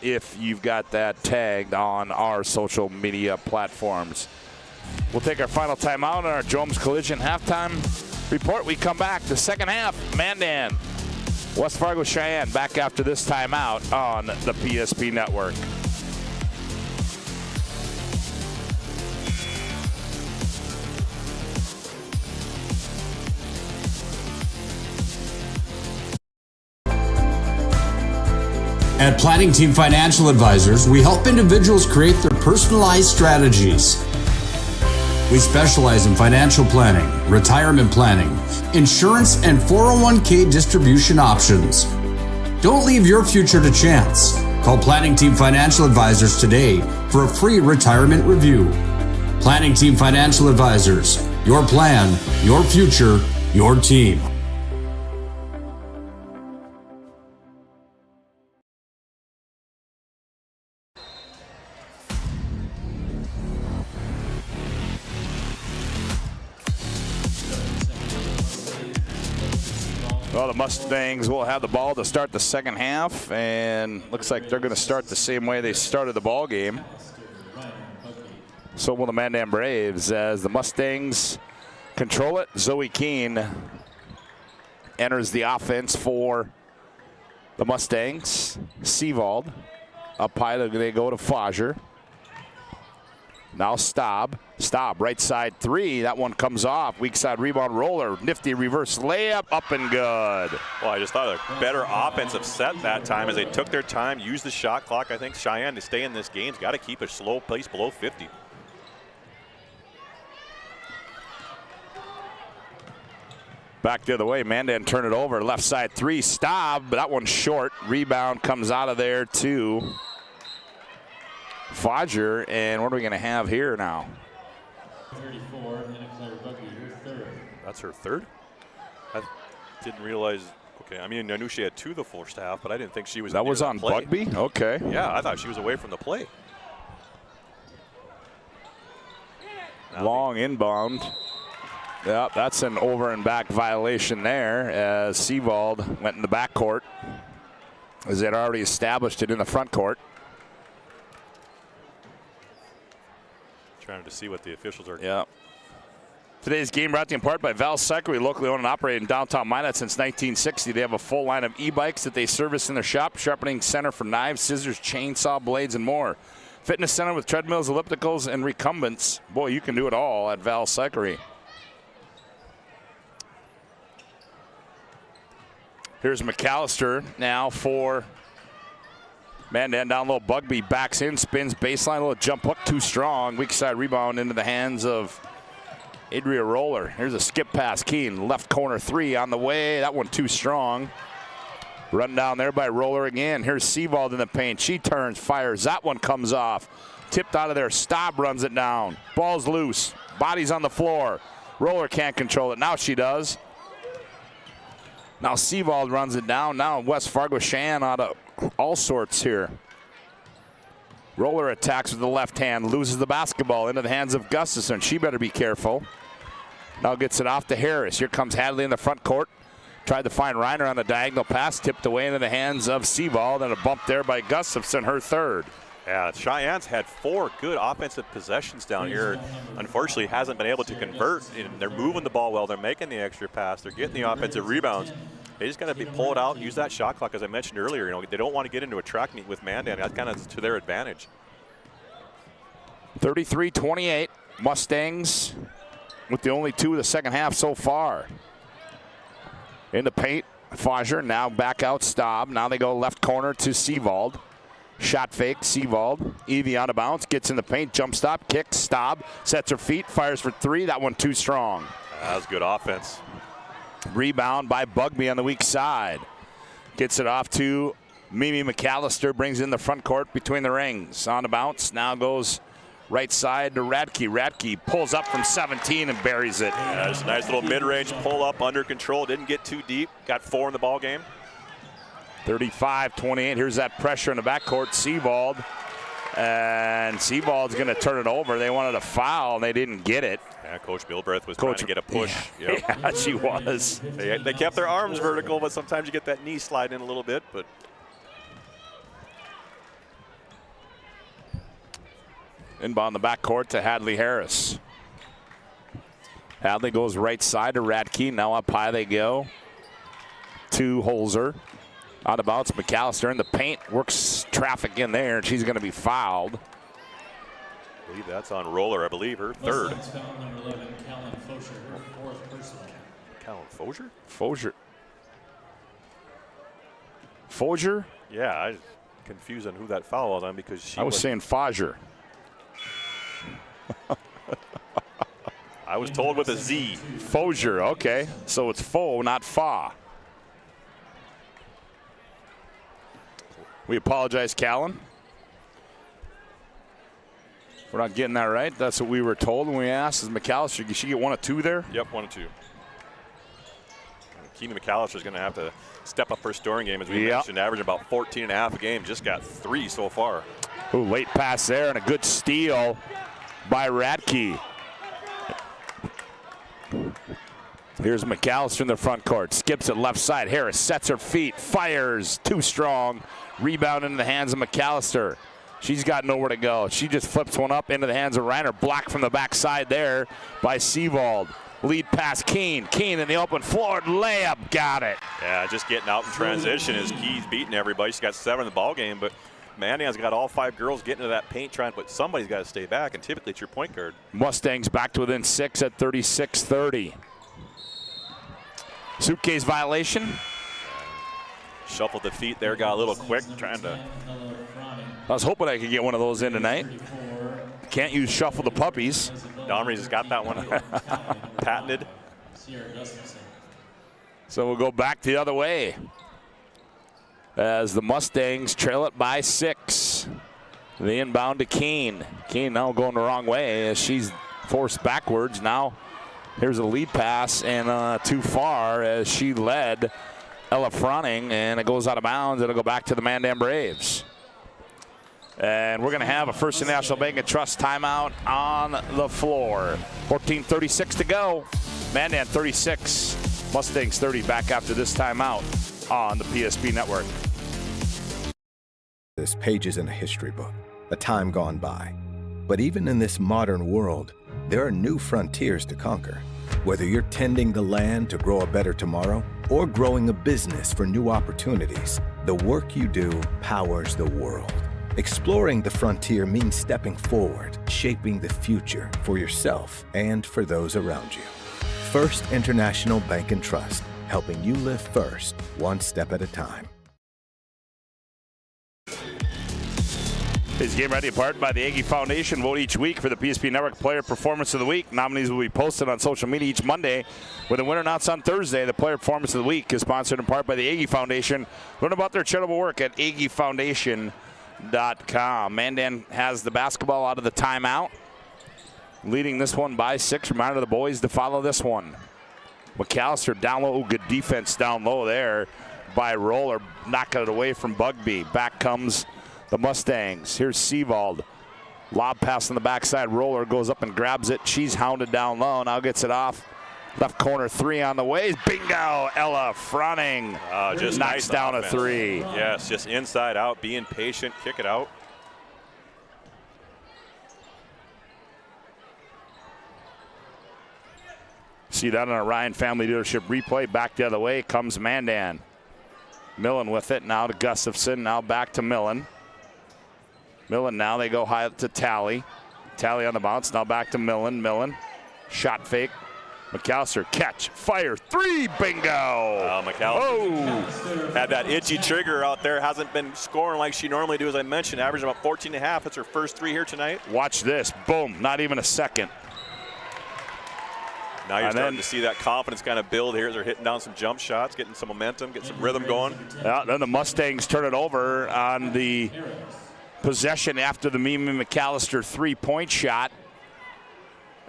if you've got that tagged on our social media platforms. We'll take our final timeout on our Jerome's Collision halftime report. We come back the second half. Mandan, West Fargo, Cheyenne, back after this timeout on the PSP Network. At Planning Team Financial Advisors, we help individuals create their personalized strategies. We specialize in financial planning, retirement planning, insurance, and 401k distribution options. Don't leave your future to chance. Call Planning Team Financial Advisors today for a free retirement review. Planning Team Financial Advisors, your plan, your future, your team. Well, the Mustangs will have the ball to start the second half, and looks like they're going to start the same way they started the ball game. So will the Mandan Braves as the Mustangs control it. Zoe Keene enters the offense for the Mustangs. Seavold up high, they go to Fager. Now Staub, right side three. That one comes off. Weak side rebound, Roller. Nifty reverse layup, up and good. Well, I just thought a better offensive set that time as they took their time, used the shot clock. I think Cheyenne, to stay in this game's got to keep a slow pace below 50. Back the other way, Mandan turn it over. Left side three, Staub, but that one's short. Rebound comes out of there to Fager, and what are we going to have here now? 34, and Claire Bucky, her third. That's her third? I didn't realize. Okay, I mean, I knew she had two the first half, but I didn't think she was. That was on Bugby? Okay. Yeah, I thought she was away from the play. Long inbound. Yep, that's an over and back violation there as Seavold went in the backcourt as they'd already established it in the front court. Trying to see what the officials are. Yeah. Today's game brought to you in part by Val Cyclery, locally owned and operated in downtown Minot since 1960. They have a full line of e-bikes that they service in their shop, sharpening center for knives, scissors, chainsaw blades, and more. Fitness center with treadmills, ellipticals, and recumbents. Boy, you can do it all at Val Cyclery. Here's McAllister now for Mandan. Down low, Bugby backs in, spins baseline, a little jump hook, too strong. Weak side rebound into the hands of Adria Roller. Here's a skip pass, Keene, left corner three on the way. That one too strong. Run down there by Roller again. Here's Seavold in the paint. She turns, fires. That one comes off. Tipped out of there. Staub runs it down. Ball's loose. Body's on the floor. Roller can't control it. Now she does. Now Seavold runs it down. Now West Fargo Cheyenne out of all sorts here. Roller attacks with the left hand, loses the basketball into the hands of Gustafson. She better be careful. Now gets it off to Harris. Here comes Hadley in the front court. Tried to find Reiner on the diagonal pass, tipped away into the hands of Seavold, and a bump there by Gustafson, her third. Yeah, Cheyenne's had 4 good offensive possessions down here. Unfortunately, hasn't been able to convert. They're moving the ball well. They're making the extra pass. They're getting the offensive rebounds. They just got to be pulled out, use that shot clock, as I mentioned earlier. You know, they don't want to get into a track meet with Mandan. That's kind of to their advantage. 33-28, Mustangs with the only 2 of the second half so far. In the paint, Fager now back out Staub. Now they go left corner to Seavold. Shot fake, Seavold. Evie out of bounds, gets in the paint, jump stop, kicks, Staub, sets her feet, fires for 3. That one too strong. That was good offense. Rebound by Bugby on the weak side. Gets it off to Mimi McAllister, brings in the front court between the rings. On the bounce, now goes Right side to Radke. Radke pulls up from 17 and buries it. Yeah, just a nice little mid-range pull-up under control. Didn't get too deep. Got 4 in the ball game. 35-28. Here's that pressure in the backcourt. Seabald. And Seabald's going to turn it over. They wanted a foul, and they didn't get it. Yeah, Coach Bilbreth was trying to get a push. Yeah, Yep. yeah, she was. They kept their arms vertical, but sometimes you get that knee slide in a little bit. But inbound the backcourt to Hadley Harris. Hadley goes right side to Radke. Now up high they go to Holzer. Out of bounds, McAllister in the paint, works traffic in there, and she's going to be fouled. I believe that's on Roller, I believe, her third. Number 11, Callan Fosher, her 4th personal. Callan Fosher? Fosher? Yeah, I was confused on who that foul was on because she I was saying Fosher. I was told with a Z. Fosher, okay. So it's Fo, not Fa. We apologize, Callan. We're not getting that right. That's what we were told when we asked. Is McAllister, did she get 1 of 2 there? Yep, 1 of 2. Keenan McAllister is going to have to step up her scoring game, as we mentioned, averaging about 14.5 a game. Just got 3 so far. Ooh, late pass there and a good steal by Radke. Here's McAllister in the front court. Skips it left side. Harris sets her feet. Fires. Too strong. Rebound into the hands of McAllister. She's got nowhere to go. She just flips one up into the hands of Reiner. Blocked from the backside there by Seawald. Lead pass Keene. Keene in the open floor. Layup. Got it. Yeah, just getting out in transition is Key's beating everybody. She's got 7 in the ball game, but Mandan's got all 5 girls getting into that paint trying, but somebody's got to stay back, and typically it's your point guard. Mustangs back to within 6 at 36-30. Suitcase violation. Shuffled the feet there, got a little quick, trying to. I was hoping I could get one of those in tonight. Can't use shuffle the puppies. Domrey's has got that one patented. So we'll go back the other way as the Mustangs trail it by 6. The inbound to Keene. Keene now going the wrong way as she's forced backwards. Now here's a lead pass and too far as she led Ella Fronning, and it goes out of bounds. It'll go back to the Mandan Braves. And we're going to have a First National Bank and Trust timeout on the floor. 14:36 to go. Mandan 36, Mustangs 30. Back after this timeout on the PSP Network. This page is in a history book, a time gone by. But even in this modern world, there are new frontiers to conquer. Whether you're tending the land to grow a better tomorrow or growing a business for new opportunities, the work you do powers the world. Exploring the frontier means stepping forward, shaping the future for yourself and for those around you. First International Bank and Trust, helping you live first, one step at a time. This game ready apart by the Aggie Foundation. Vote each week for the PSP Network Player Performance of the Week. Nominees will be posted on social media each Monday, with the winner announced on Thursday. The Player Performance of the Week is sponsored in part by the Aggie Foundation. Learn about their charitable work at aggiefoundation.com. Mandan has the basketball out of the timeout, leading this one by 6. Reminder the boys to follow this one. McAllister down low. Good defense down low there by Roller. Knocking it away from Bugby. Back comes the Mustangs. Here's Seawald. Lob pass on the backside. Roller goes up and grabs it. She's hounded down low. Now gets it off. Left corner 3 on the way. Bingo! Ella Fronning just knocks nice down offense. A 3. Yes, just inside out, being patient, kick it out. See that on a Ryan Family Dealership replay. Back the other way comes Mandan. Millen with it. Now to Gustafson. Now back to Millen. Millen now, they go high to Talley. Talley on the bounce. Now back to Millen. Millen. Shot fake. McAllister catch. Fire. 3. Bingo. McAllister had that itchy trigger out there. Hasn't been scoring like she normally do, as I mentioned. Averaging about 14.5. That's her first 3 here tonight. Watch this. Boom. Not even a second. Now you're starting to see that confidence kind of build here as they're hitting down some jump shots, getting some momentum, getting some rhythm going. Yeah, then the Mustangs turn it over on the possession after the Mimi McAllister three-point shot.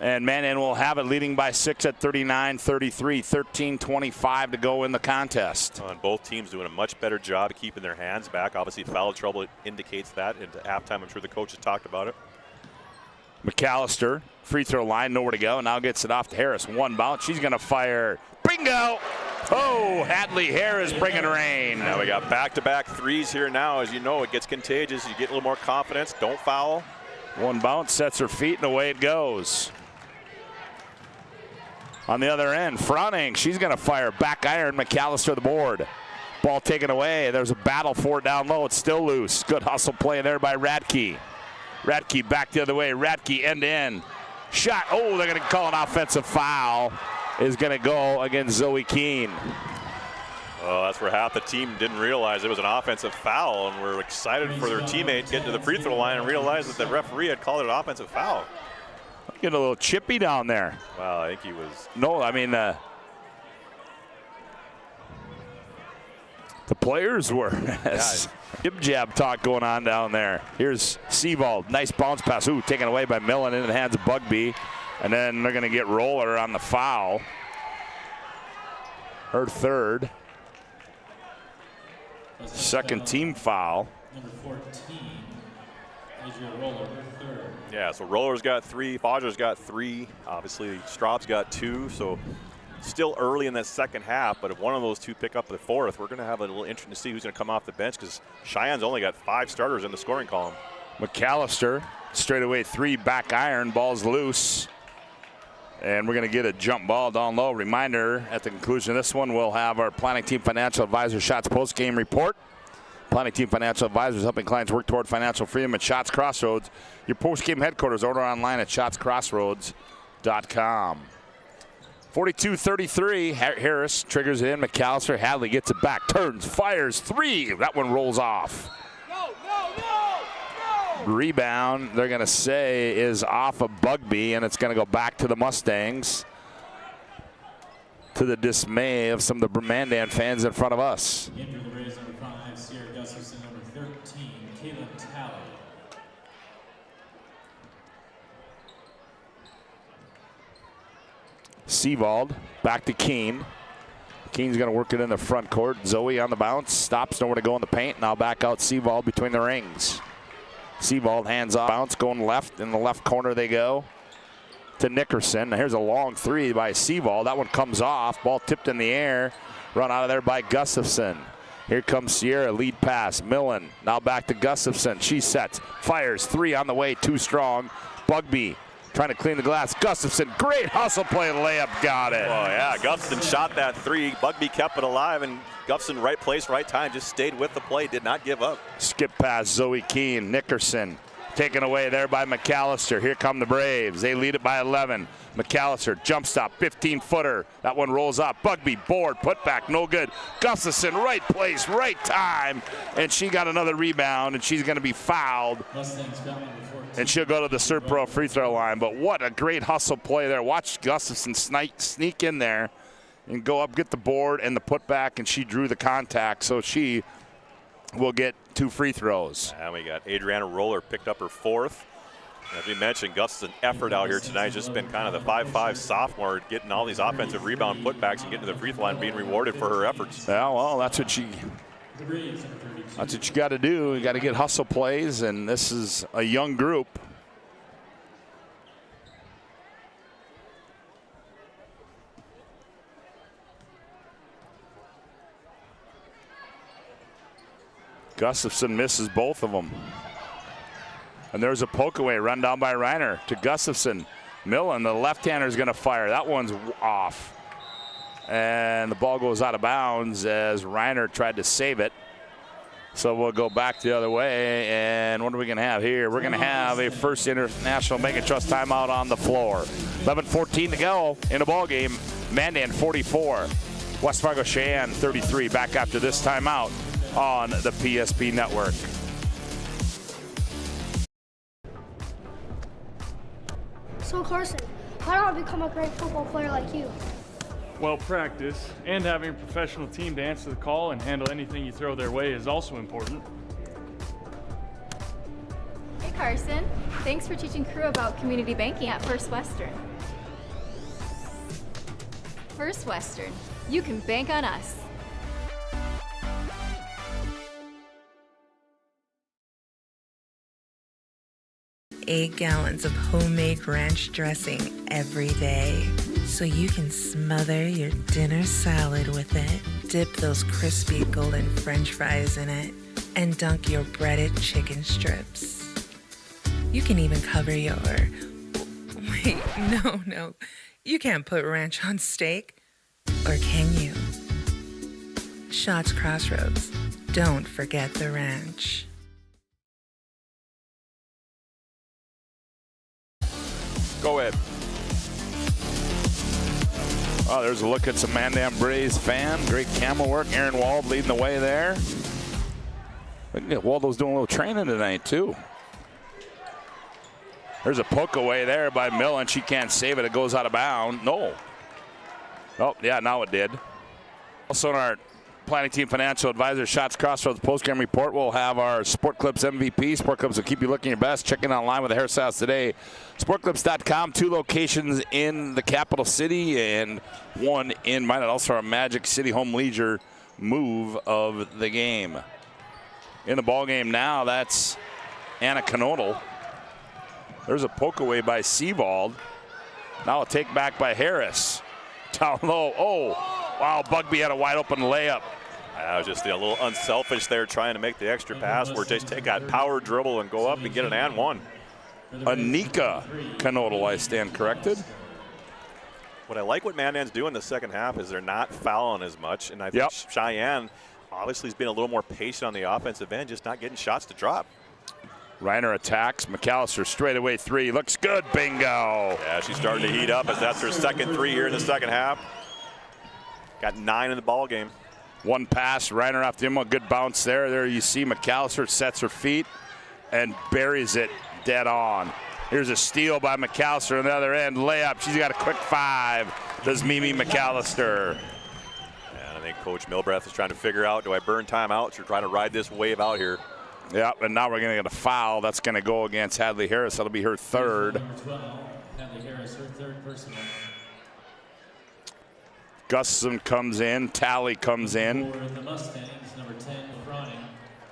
And Mandan will have it, leading by 6 at 39-33, 13-25 to go in the contest. And both teams doing a much better job of keeping their hands back. Obviously, foul trouble indicates that. Into halftime, I'm sure the coaches talked about it. McAllister, free throw line, nowhere to go. Now gets it off to Harris. One bounce. She's going to fire. Bingo! Oh, Hadley Harris bringing rain. Now we got back-to-back threes here now. As you know, it gets contagious. You get a little more confidence. Don't foul. One bounce, sets her feet, and away it goes. On the other end, Frowning, she's going to fire. Back iron, McAllister the board. Ball taken away. There's a battle for it down low. It's still loose. Good hustle play there by Radke. Radke back the other way. Radke end-to-end. Shot. Oh, they're going to call an offensive foul. Is going to go against Zoe Keene. Oh, that's where half the team didn't realize it was an offensive foul, and were excited for their teammate getting to the free throw line and realized that the referee had called it an offensive foul. Get a little chippy down there. Well, I think he was. No, I mean, the players were. Jib jab talk going on down there. Here's Seavold. Nice bounce pass. Ooh, taken away by Millen into the hands of Bugby. And then they're going to get Roller on the foul. Her third. Second team foul. Number 14 is your Roller, third. Yeah, so Roller's got 3, Fodger's got 3. Obviously, Straub's got 2. So still early in that second half, but if one of those two pick up the fourth, we're going to have a little interesting to see who's going to come off the bench, because Cheyenne's only got 5 starters in the scoring column. McAllister, straightaway 3, back iron, ball's loose. And we're going to get a jump ball down low. Reminder, at the conclusion of this one, we'll have our Planning Team Financial Advisor Shots post-game report. Planning Team Financial Advisors helping clients work toward financial freedom at Shots Crossroads. Your post-game headquarters. Order online at shotscrossroads.com. 42-33. Harris triggers it in. McAllister. Hadley gets it back. Turns. Fires. 3. That one rolls off. Rebound, they're going to say, is off of Bugby, and it's going to go back to the Mustangs, to the dismay of some of the Mandan fans in front of us. Enter the Braves, number 5, Sierra Gustafson, number 13, Caleb Talley. Seavold back to Keene. Keene's going to work it in the front court. Zoe on the bounce, stops, nowhere to go in the paint. Now back out Seavold between the rings. Seavold hands off, bounce going left. In the left corner they go to Nickerson. Here's a long 3 by Seavold. That one comes off. Ball tipped in the air. Run out of there by Gustafson. Here comes Sierra, lead pass. Millen now back to Gustafson. She sets, fires. 3 on the way, too strong. Bugby trying to clean the glass. Gustafson, great hustle play, layup, got it. Oh yeah, Gustafson shot that 3. Bugby kept it alive, and Gustafson, right place, right time, just stayed with the play, did not give up. Skip pass, Zoe Keene. Nickerson taken away there by McAllister. Here come the Braves. They lead it by 11. McAllister, jump stop, 15-footer. That one rolls up. Bugby, board, put back, no good. Gustafson, right place, right time. And she got another rebound, and she's going to be fouled. And she'll go to the Serpro free throw line. But what a great hustle play there. Watch Gustafson sneak in there and go up, get the board and the putback, and she drew the contact, so she will get 2 free throws. And we got Adriana Roller picked up her 4th. As we mentioned, Gustafson's effort out here tonight has just been kind of the 5'5" sophomore, getting all these offensive rebound putbacks and getting to the free throw line, being rewarded for her efforts. Yeah, well, that's what you got to do. You got to get hustle plays, and this is a young group. Gustafson misses both of them. And there's a poke away, run down by Reiner to Gustafson. Millen, the left-hander, is going to fire. That one's off. And the ball goes out of bounds as Reiner tried to save it. So we'll go back the other way. And what are we going to have here? We're going to have a First International Mega Trust timeout on the floor. 11:14 to go in the ball game. Mandan 44, West Fargo Cheyenne 33. Back after this timeout on the PSP Network. So Carson, how do I become a great football player like you? Well, practice and having a professional team to answer the call and handle anything you throw their way is also important. Carson. Thanks for teaching crew about community banking at First Western. First Western, you can bank on us. Eight gallons of homemade ranch dressing every day, so you can smother your dinner salad with it, dip those crispy golden French fries in it, and dunk your breaded chicken strips. You can even cover your... Wait, no. You can't put ranch on steak. Or can you? Shots Crossroads. Don't forget the ranch. Go ahead. Oh, there's a look at some Mandan Braves fan. Great camera work. Aaron Wald leading the way there. Waldo's doing a little training tonight, too. There's a poke away there by Millen. She can't save it. It goes out of bounds. No. Oh, yeah, now it did. Also in our Planning Team Financial Advisor Shots Crossroads postgame report, we'll have our Sport Clips MVP. Sport Clips will keep you looking your best. Check in online with the hairstyles today. SportClips.com, 2 locations in the capital city and 1 in Minot. Also our Magic City Home Leisure move of the game. In the ball game now, that's Anna Knodel. There's a poke away by Seavald. Now a take back by Harris. Down low. Oh, wow, Bugby had a wide open layup. I was just a little unselfish there trying to make the extra pass where just take that power dribble and go up and get an and one. Anika Knodel, I stand corrected. What I like what Mandan's doing in the second half is they're not fouling as much. And I think Cheyenne obviously has been a little more patient on the offensive end, just not getting shots to drop. Reiner attacks. McAllister straightaway 3. Looks good. Bingo. Yeah, she's starting to heat up as that's her second 3 here in the second half. Got 9 in the ball game. 1 pass. Reiner off the end. A good bounce there. There you see McAllister sets her feet and buries it dead on. Here's a steal by McAllister on the other end. Layup. She's got a quick 5. Does Mimi McAllister. And I think Coach Milbreath is trying to figure out, do I burn timeouts or try to ride this wave out here? Yep, and now we're going to get a foul. That's going to go against Hadley Harris. That'll be her 3rd. Number 12, Hadley Harris, her 3rd personal. Gustafson comes in. Talley comes in. For the Mustangs, number 10, Froning.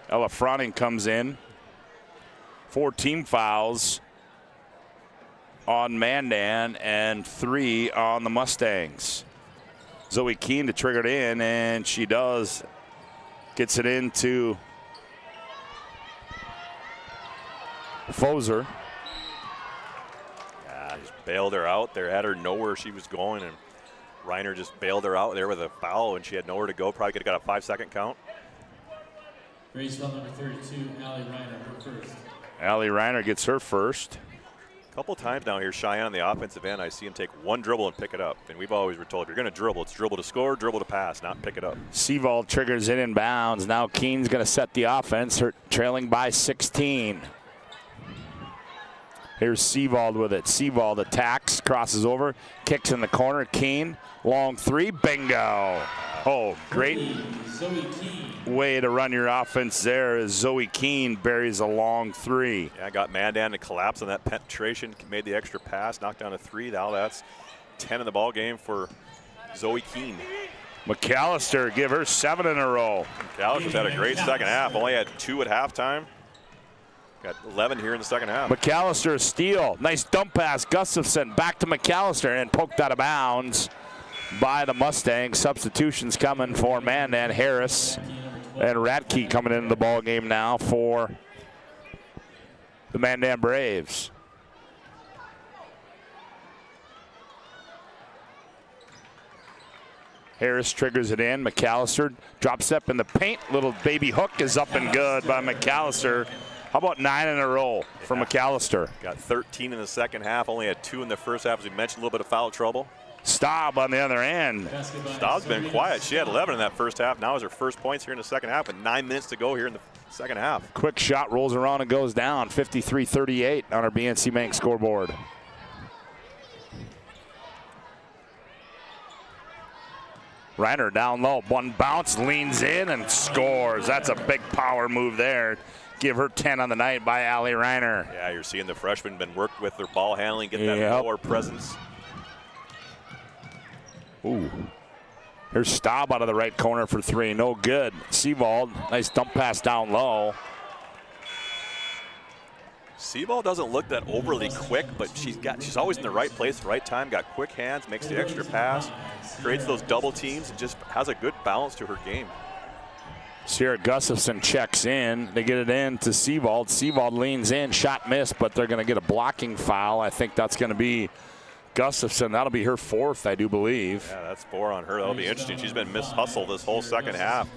Ella Froning comes in. 4 team fouls on Mandan and 3 on the Mustangs. Zoe Keene to trigger it in, and she does. Gets it into Foser. Yeah, just bailed her out there. Had her know where she was going, and Reiner just bailed her out there with a foul, and she had nowhere to go. Probably could have got a 5-second count. Graceville, number 32, Allie Reiner, her 1st. Allie Reiner gets her 1st. A couple times down here, Cheyenne on the offensive end, I see him take 1 dribble and pick it up. And we've always been told, if you're going to dribble, it's dribble to score, dribble to pass, not pick it up. Seavald triggers it in bounds. Now Keene's going to set the offense, her trailing by 16. Here's Seavald with it. Seavald attacks, crosses over, kicks in the corner. Keene, long 3, bingo. Oh, great way to run your offense there as Zoe Keene buries a long 3. Yeah, I got Mandan to collapse on that penetration, made the extra pass, knocked down a 3. Now that's 10 in the ball game for Zoe Keene. McAllister, give her 7 in a row. McAllister's had a great second half, only had 2 at halftime. Got 11 here in the second half. McAllister, steal. Nice dump pass. Gustafson back to McAllister and poked out of bounds by the Mustangs. Substitutions coming for Mandan. Harris and Radke coming into the ball game now for the Mandan Braves. Harris triggers it in. McAllister drop step in the paint. Little baby hook is up and good by McAllister. How about 9 in a row for McAllister? Got 13 in the second half, only had 2 in the first half, as we mentioned, a little bit of foul trouble. Staub on the other end. Staub's been quiet. She had 11 in that first half. Now is her first points here in the second half, with 9 minutes to go here in the second half. Quick shot rolls around and goes down. 53-38 on our BNC Bank scoreboard. Reiner down low. 1 bounce, leans in and scores. That's a big power move there. Give her 10 on the night by Allie Reiner. Yeah, you're seeing the freshman been worked with their ball handling, get that lower presence. Ooh. Here's Staub out of the right corner for 3. No good. Seawald, nice dump pass down low. Seawald doesn't look that overly quick, but she's always in the right place, the right time, got quick hands, makes the extra pass, creates those double teams, and just has a good balance to her game. Sierra Gustafson checks in. They get it in to Seawald. Seawald leans in, shot missed, but they're going to get a blocking foul. I think that's going to be Gustafson. That'll be her 4th, I do believe. Yeah, that's 4 on her. That'll be interesting. She's been mis-hustled this whole second half,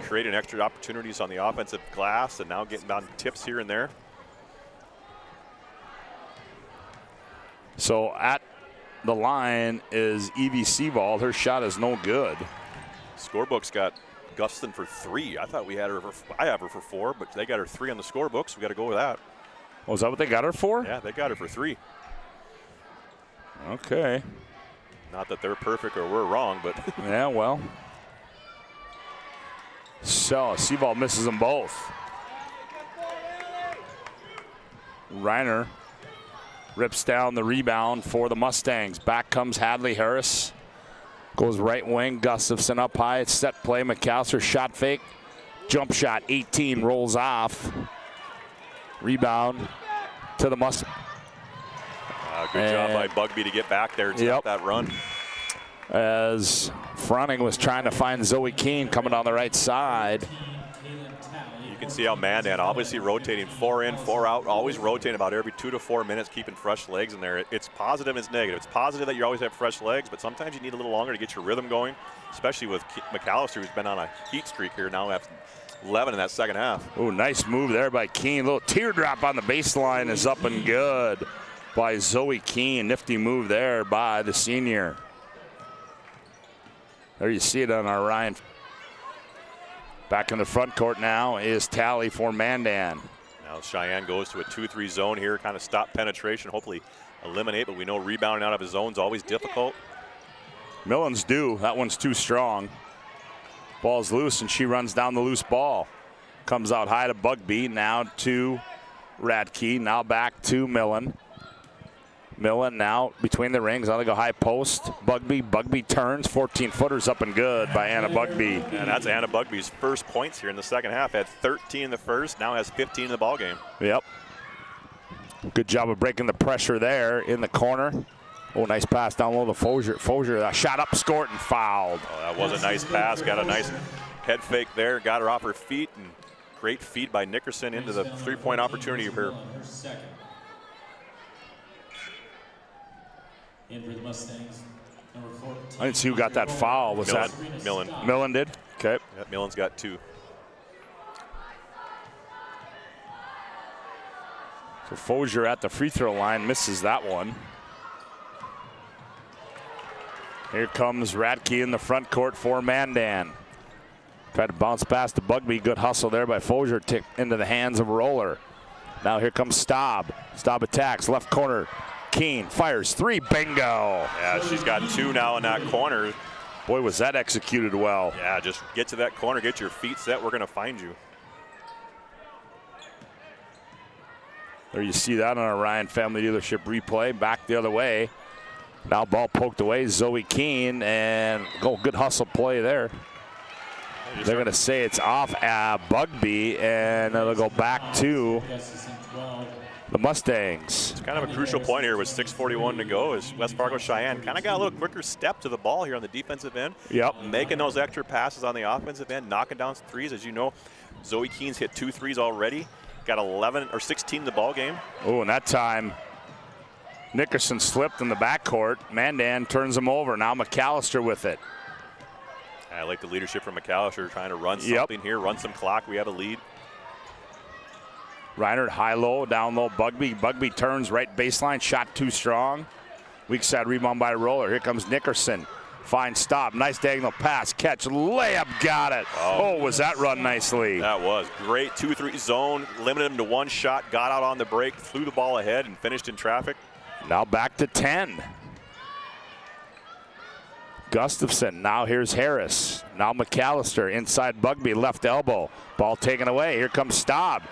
creating extra opportunities on the offensive glass, and now getting on tips here and there. So at the line is Evie Seawald. Her shot is no good. Scorebook's got Gustafson for 3. I thought I have her for 4, but they got her 3 on the scorebook, so we got to go with that. Oh, is that what they got her for? Yeah, they got her for 3. Okay. Not that they're perfect or we're wrong, but. Yeah, well. So, Seawald misses them both. Reiner rips down the rebound for the Mustangs. Back comes Hadley Harris. Goes right wing. Gustafson up high. It's set play. McAllister shot fake. Jump shot. 18 rolls off. Rebound to the Mustangs. Good job by Bugby to get back there and stop that run. As Fronting was trying to find Zoe Keene coming on the right side. You can see how Mandan obviously rotating 4 in, 4 out, always rotating about every 2 to 4 minutes, keeping fresh legs in there. It's positive and it's negative. It's positive that you always have fresh legs, but sometimes you need a little longer to get your rhythm going, especially with McAllister, who's been on a heat streak here now after 11 in that second half. Oh, nice move there by Keene. Little teardrop on the baseline is up and good by Zoe Keene. Nifty move there by the senior. There you see it on our Ryan. Back in the front court now is Tally for Mandan. Now Cheyenne goes to a 2-3 zone here, kind of stop penetration, hopefully eliminate, but we know rebounding out of his zone is always difficult. Millen's due. That one's too strong. Ball's loose, and she runs down the loose ball. Comes out high to Bugby, now to Radke, now back to Millen. Millen now between the rings. Now they go high post. Bugby turns. 14-footers up and good by Anna Bugby. And that's Anna Bugby's first points here in the second half. Had 13 in the first, now has 15 in the ball game. Yep. Good job of breaking the pressure there in the corner. Oh, nice pass down low to Fozier. Fozier shot up, scored, and fouled. Oh, that was a nice pass. Got a nice head fake there. Got her off her feet, and great feed by Nickerson into the three-point opportunity here. In for the Mustangs, number 14. I didn't see who got that foul. Was Millen. that Millen? Millen did? Okay. Yep, Millen's got 2. So Fozier at the free throw line misses that one. Here comes Radke in the front court for Mandan. Tried to bounce past the Bugby. Good hustle there by Fozier. Tick into the hands of Roller. Now here comes Staub. Staub attacks left corner. Keene fires 3, bingo. Yeah, she's got 2 now in that corner. Boy, was that executed well. Yeah, just get to that corner, get your feet set, we're gonna find you. There you see that on our Ryan Family Dealership replay. Back the other way. Now ball poked away, Zoe Keene, and good hustle play there. They're gonna say it's off Bugby, and it'll go back to the Mustangs. It's kind of a crucial point here with 6:41 to go as West Fargo Cheyenne kind of got a little quicker step to the ball here on the defensive end. Yep. Making those extra passes on the offensive end, knocking down threes. As you know, Zoe Keene's hit 2 threes already. Got 11 or 16 in the ball game. Oh, and that time Nickerson slipped in the backcourt. Mandan turns him over. Now McAllister with it. I like the leadership from McAllister trying to run something here, run some clock. We have a lead. Reinert high-low, down-low, Bugby. Bugby turns right baseline, shot too strong. Weak side rebound by Roller. Here comes Nickerson. Fine stop, nice diagonal pass, catch, layup, got it. Oh, was that run nicely. That was great 2-3 zone, limited him to 1 shot, got out on the break, flew the ball ahead, and finished in traffic. Now back to 10. Gustafson, now here's Harris. Now McAllister inside Bugby, left elbow. Ball taken away, here comes Staub.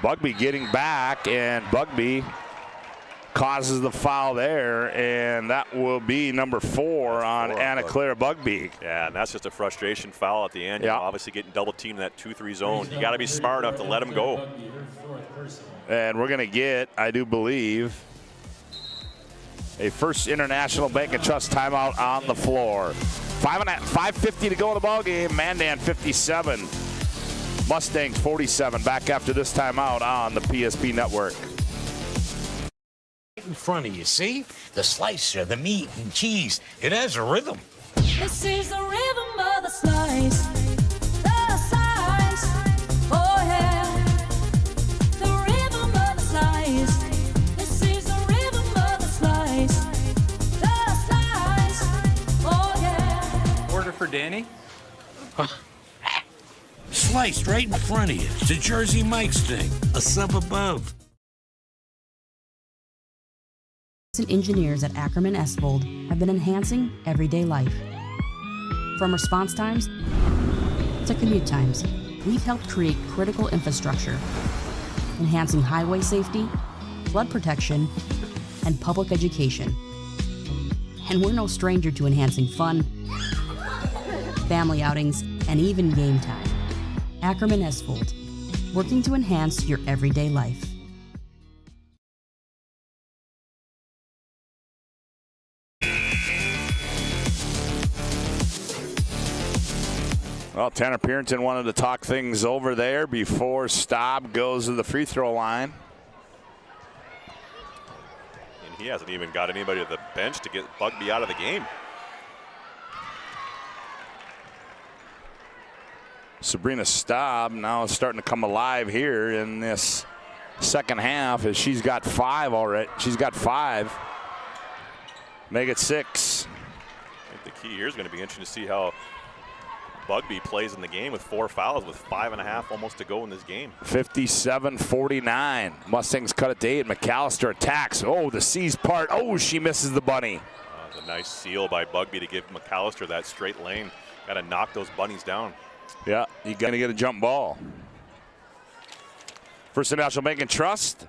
Bugby getting back, and Bugby causes the foul there, and that will be number 4 on Anna Claire Bugby. Yeah, and that's just a frustration foul at the end. Yeah. Obviously getting double teamed in that 2-3 zone. You got to be smart enough to let him go. And we're going to get, I do believe, a First International Bank and Trust timeout on the floor. 5:50 to go in the ball game. Mandan 57, Mustangs 47. Back after this timeout on the PSP Network. In front of you, see? The slicer, the meat and cheese. It has a rhythm. This is the rhythm of the slice. The slice. Oh yeah. The rhythm of the slice. This is the rhythm of the slice. The slice. Oh yeah. Order for Danny? Sliced right in front of you. It's a Jersey Mike's thing. A sub above. Engineers at Ackerman Esvold have been enhancing everyday life. From response times to commute times, we've helped create critical infrastructure, enhancing highway safety, flood protection, and public education. And we're no stranger to enhancing fun, family outings, and even game time. Ackerman Esvold, working to enhance your everyday life. Well, Tanner Purinton wanted to talk things over there before Staub goes to the free throw line. And he hasn't even got anybody at the bench to get Bugby out of the game. Sabrina Staub now is starting to come alive here in this second half as she's got 5 already. She's got 5. Make it 6. I think the key here is going to be interesting to see how Bugby plays in the game with 4 fouls with 5.5 almost to go in this game. 57-49. Mustangs cut it to 8. McAllister attacks. Oh, the C's part. Oh, she misses the bunny. It's a nice seal by Bugby to give McAllister that straight lane. Got to knock those bunnies down. Yeah, you got to get a jump ball. First International Bank and Trust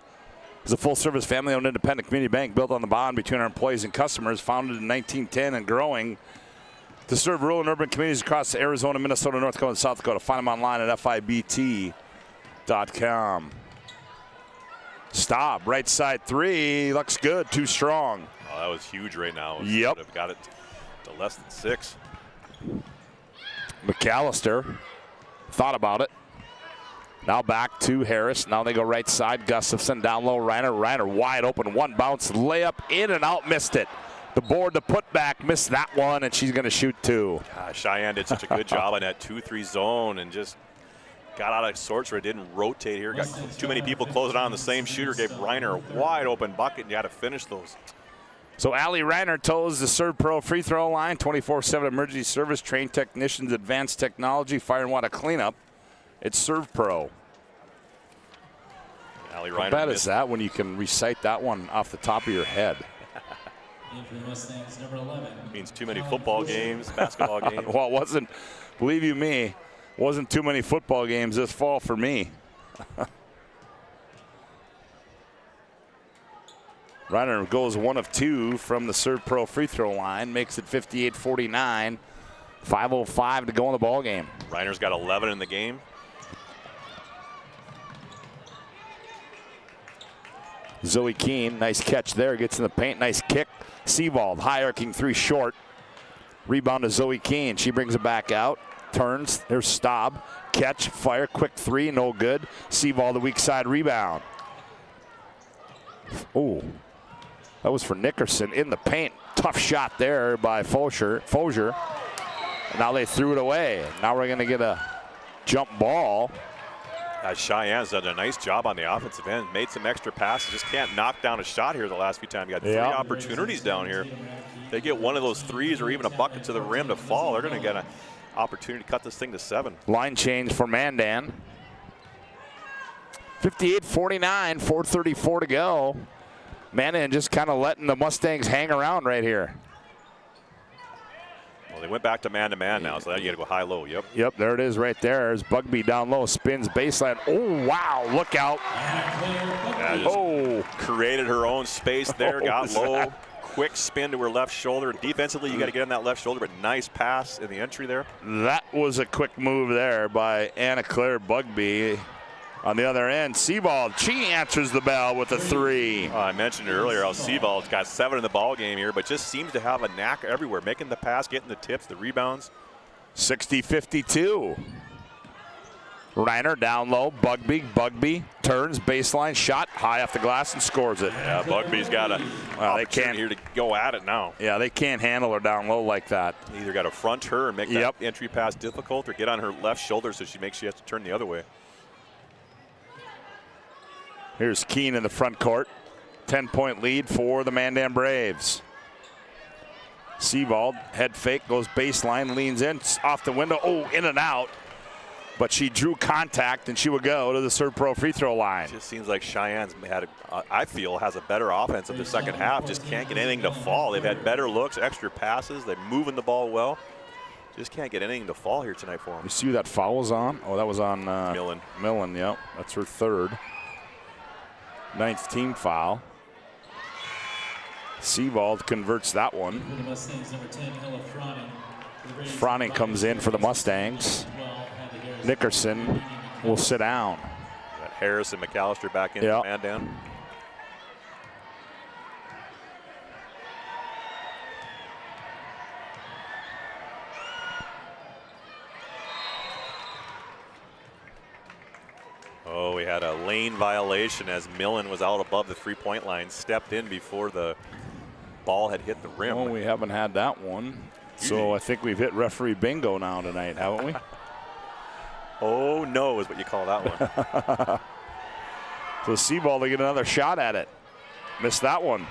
is a full-service, family-owned, independent community bank built on the bond between our employees and customers, founded in 1910 and growing to serve rural and urban communities across Arizona, Minnesota, North Dakota, and South Dakota. Find them online at FIBT.com. Stop. Right side 3. Looks good. Too strong. Oh, that was huge right now. Yep. Would have got it to less than 6. McAllister thought about it. Now back to Harris. Now they go right side. Gustafson down low. Reiner wide open. One bounce. Layup in and out. Missed it. The board, the putback, missed that one, and she's going to shoot 2. Cheyenne did such a good job in that 2-3 zone and just got out of sorts where it didn't rotate here. Got too many people closing on the same shooter. Gave Reiner a wide open bucket, and you got to finish those. So Allie Reiner toes the Serve Pro free throw line. 24/7 emergency service, trained technicians, advanced technology, fire and water cleanup. It's Serve Pro. Allie How Reiner bad is that when you can recite that one off the top of your head? For the Mustangs, number 11. Means too many football games, basketball games. Well, it wasn't, believe you me, wasn't too many football games this fall for me. Reiner goes 1 of 2 from the Serve Pro free throw line, makes it 58-49. 5:05 to go in the ball game. Reiner's got 11 in the game. Zoe Keene, nice catch there, gets in the paint, nice kick. Seawald, high arcing 3 short. Rebound to Zoe Keene. She brings it back out, turns. There's Staub. Catch, fire, quick 3, no good. Seawald, the weak side rebound. Oh, that was for Nickerson in the paint. Tough shot there by Fosier. And now they threw it away. Now we're going to get a jump ball. Cheyenne's done a nice job on the offensive end. Made some extra passes. Just can't knock down a shot here the last few times. You got 3 opportunities down here. They get one of those 3s or even a bucket to the rim to fall. They're going to get an opportunity to cut this thing to 7. Line change for Mandan. 58-49, 4:34 to go. Mandan just kind of letting the Mustangs hang around right here. Well, they went back to man now, so now you got to go high-low. Yep. Yep, there it is right there. There's Bugby down low, spins baseline. Oh, wow, look out. Yeah, created her own space there, got low. Quick spin to her left shoulder. Defensively, you got to get on that left shoulder, but nice pass in the entry there. That was a quick move there by Anna Claire Bugby. On the other end, Sebald, she answers the bell with a 3. I mentioned earlier how Sebald's got 7 in the ball game here, but just seems to have a knack everywhere, making the pass, getting the tips, the rebounds. 60-52. Reiner down low, Bugby turns, baseline shot, high off the glass and scores it. Yeah, Bugby's got a opportunity here to go at it now. Yeah, they can't handle her down low like that. Either got to front her and make that entry pass difficult, or get on her left shoulder so she has to turn the other way. Here's Keene in the front court. 10-point lead for the Mandan Braves. Sebald, head fake, goes baseline, leans in, off the window. Oh, in and out. But she drew contact, and she would go to the Serve Pro free throw line. It just seems like Cheyenne's had, I feel, has a better offense in the second half. Just can't get anything to fall. They've had better looks, extra passes. They're moving the ball well. Just can't get anything to fall here tonight for them. You see who that foul was on? Oh, that was on Millen. Millen, yep. That's her 3rd. 9th team foul. Sebald converts that one. Froning comes in for the Mustangs. Nickerson will sit down. Got Harris and McAllister back in for Mandan. Oh, we had a lane violation as Millen was out above the three-point line, stepped in before the ball had hit the rim. Oh, we haven't had that one. So I think we've hit referee bingo now tonight, haven't we? Oh, no is what you call that one. So Sebald to get another shot at it. Missed that one.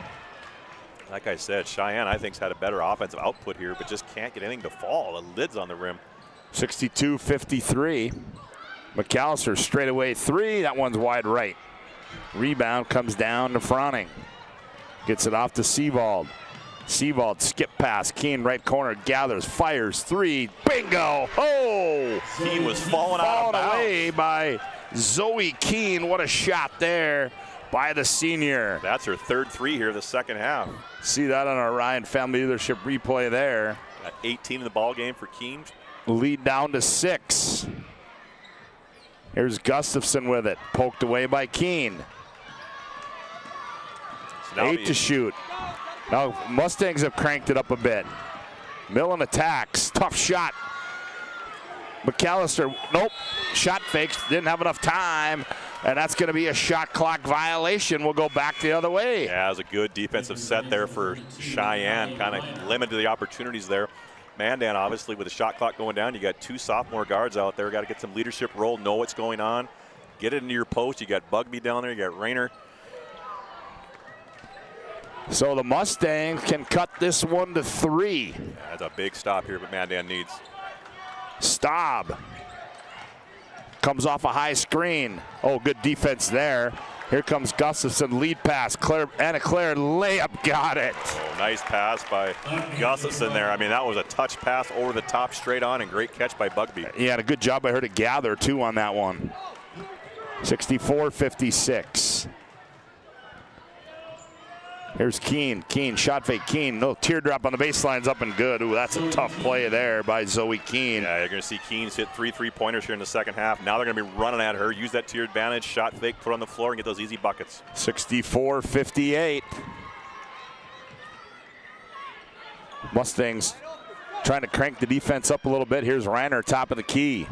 Like I said, Cheyenne, I think, has had a better offensive output here, but just can't get anything to fall. The lid's on the rim. 62-53. McAllister straightaway 3. That one's wide right. Rebound comes down to Froning. Gets it off to Sebald. Sebald skip pass. Keene right corner gathers, fires 3. Bingo! Oh! Keene was falling out of bounds. Away by Zoe Keene. What a shot there by the senior. That's her 3rd 3 here the second half. See that on our Ryan Family Leadership replay there. Got 18 in the ball game for Keene. Lead down to 6. Here's Gustafson with it. Poked away by Keene. 8 to shoot. Now Mustangs have cranked it up a bit. Millen attacks. Tough shot. McAllister, nope. Shot fakes. Didn't have enough time. And that's going to be a shot clock violation. We'll go back the other way. Yeah, it was a good defensive set there for Cheyenne. Kind of limited the opportunities there. Mandan, obviously, with the shot clock going down, you got 2 sophomore guards out there. Got to get some leadership role, know what's going on. Get it into your post. You got Bugby down there. You got Rayner. So the Mustangs can cut this one to 3. Yeah, that's a big stop here, but Mandan needs. Staub comes off a high screen. Oh, good defense there. Here comes Gustafson, lead pass. Anna Claire layup, got it. Oh, nice pass by Gustafson there. I mean, that was a touch pass over the top, straight on, and great catch by Bugby. Yeah, and a good job by her to gather, too, on that one. 64-56. Here's Keene. Keene, shot fake. Keene, no teardrop on the baseline's up and good. Ooh, that's a tough play there by Zoe Keene. Yeah, you're going to see Keene's hit 3 3-pointers here in the second half. Now they're going to be running at her. Use that to your advantage. Shot fake, put on the floor, and get those easy buckets. 64-58. Mustangs trying to crank the defense up a little bit. Here's Reiner, top of the key.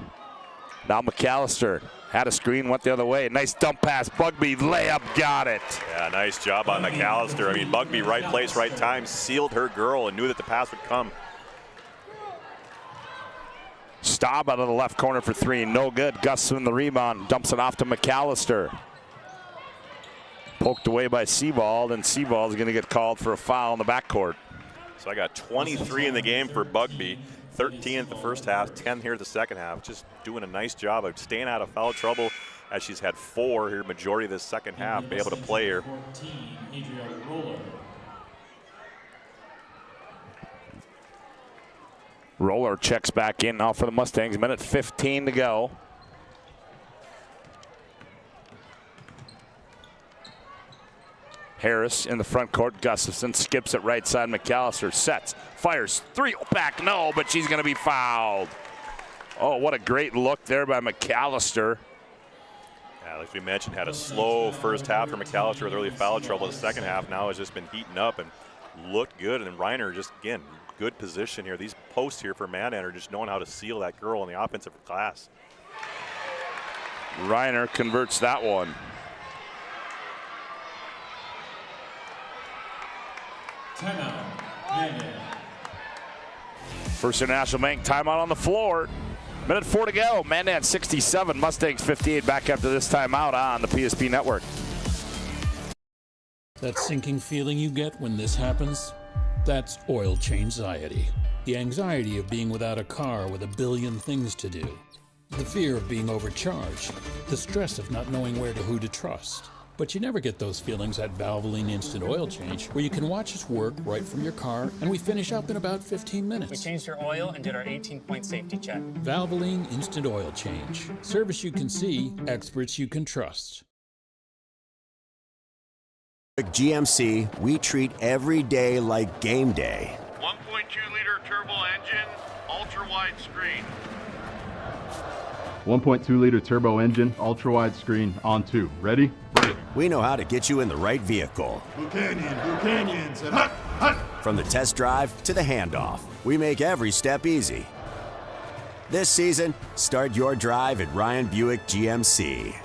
Now McAllister. Had a screen, went the other way. Nice dump pass. Bugby, layup, got it. Yeah, nice job on McAllister. I mean, Bugby, right place, right time, sealed her girl and knew that the pass would come. Staub out of the left corner for 3. No good. Gustafson the rebound. Dumps it off to McAllister. Poked away by Sebald, and Sebald's going to get called for a foul in the backcourt. So I got 23 in the game for Bugby. 13 in the first half, 10 here in the second half. Just doing a nice job of staying out of foul trouble as she's had 4 here majority of this second half, be able to play here. Roller checks back in now for the Mustangs. Minute 15 to go. Harris in the front court. Gustafson skips it right side. McAllister sets, fires, three back, no, but she's going to be fouled. Oh, what a great look there by McAllister. Yeah, like we mentioned, had a slow first half for McAllister with early foul trouble. The second half now has just been heating up and looked good. And Reiner just, again, good position here. These posts here for Mandan are just knowing how to seal that girl in the offensive glass. Reiner converts that one. Timeout. Mandan. First International Bank timeout on the floor. Minute 4 to go. Mandan 67, Mustangs 58. Back after this timeout on the PSP Network. That sinking feeling you get when this happens? That's oil change anxiety. The anxiety of being without a car with a billion things to do. The fear of being overcharged. The stress of not knowing who to trust. But you never get those feelings at Valvoline Instant Oil Change, where you can watch us work right from your car, and we finish up in about 15 minutes. We changed your oil and did our 18-point safety check. Valvoline Instant Oil Change. Service you can see, experts you can trust. At GMC, we treat every day like game day. 1.2-liter turbo engine, ultra-wide screen. 1.2-liter turbo engine, ultra-wide screen, on 2. Ready? Ready. We know how to get you in the right vehicle. Blue Canyons, and hut, hut. From the test drive to the handoff, we make every step easy. This season, start your drive at Ryan Buick GMC.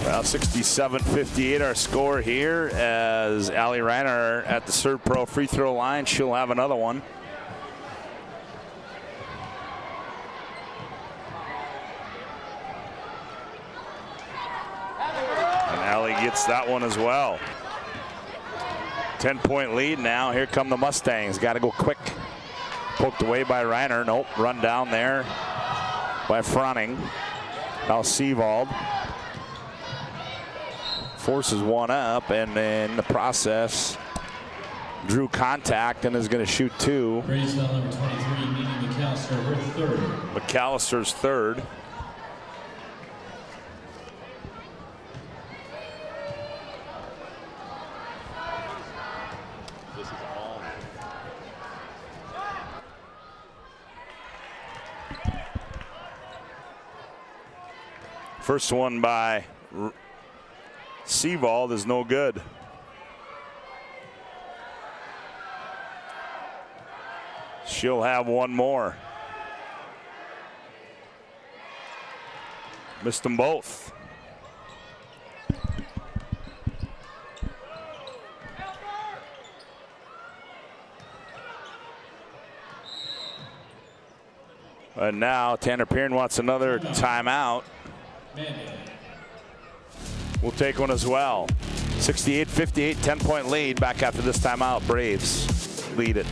Well, 67-58 our score here as Allie Reiner at the Serve Pro free throw line. She'll have another one. And Allie gets that one as well. 10-point lead now. Here come the Mustangs. Got to go quick. Poked away by Reiner. Nope, run down there by Froning. Now Seavold forces one up, and in the process drew contact and is going to shoot 2. Braves foul number 23, meeting McAllister, her third. McAllister's third. This is all. First one by Seavold is no good. She'll have one more. Missed them both. And now Tanner Pearn wants another timeout. We'll take one as well. 68-58, 10-point lead. Back after this timeout, Braves lead it.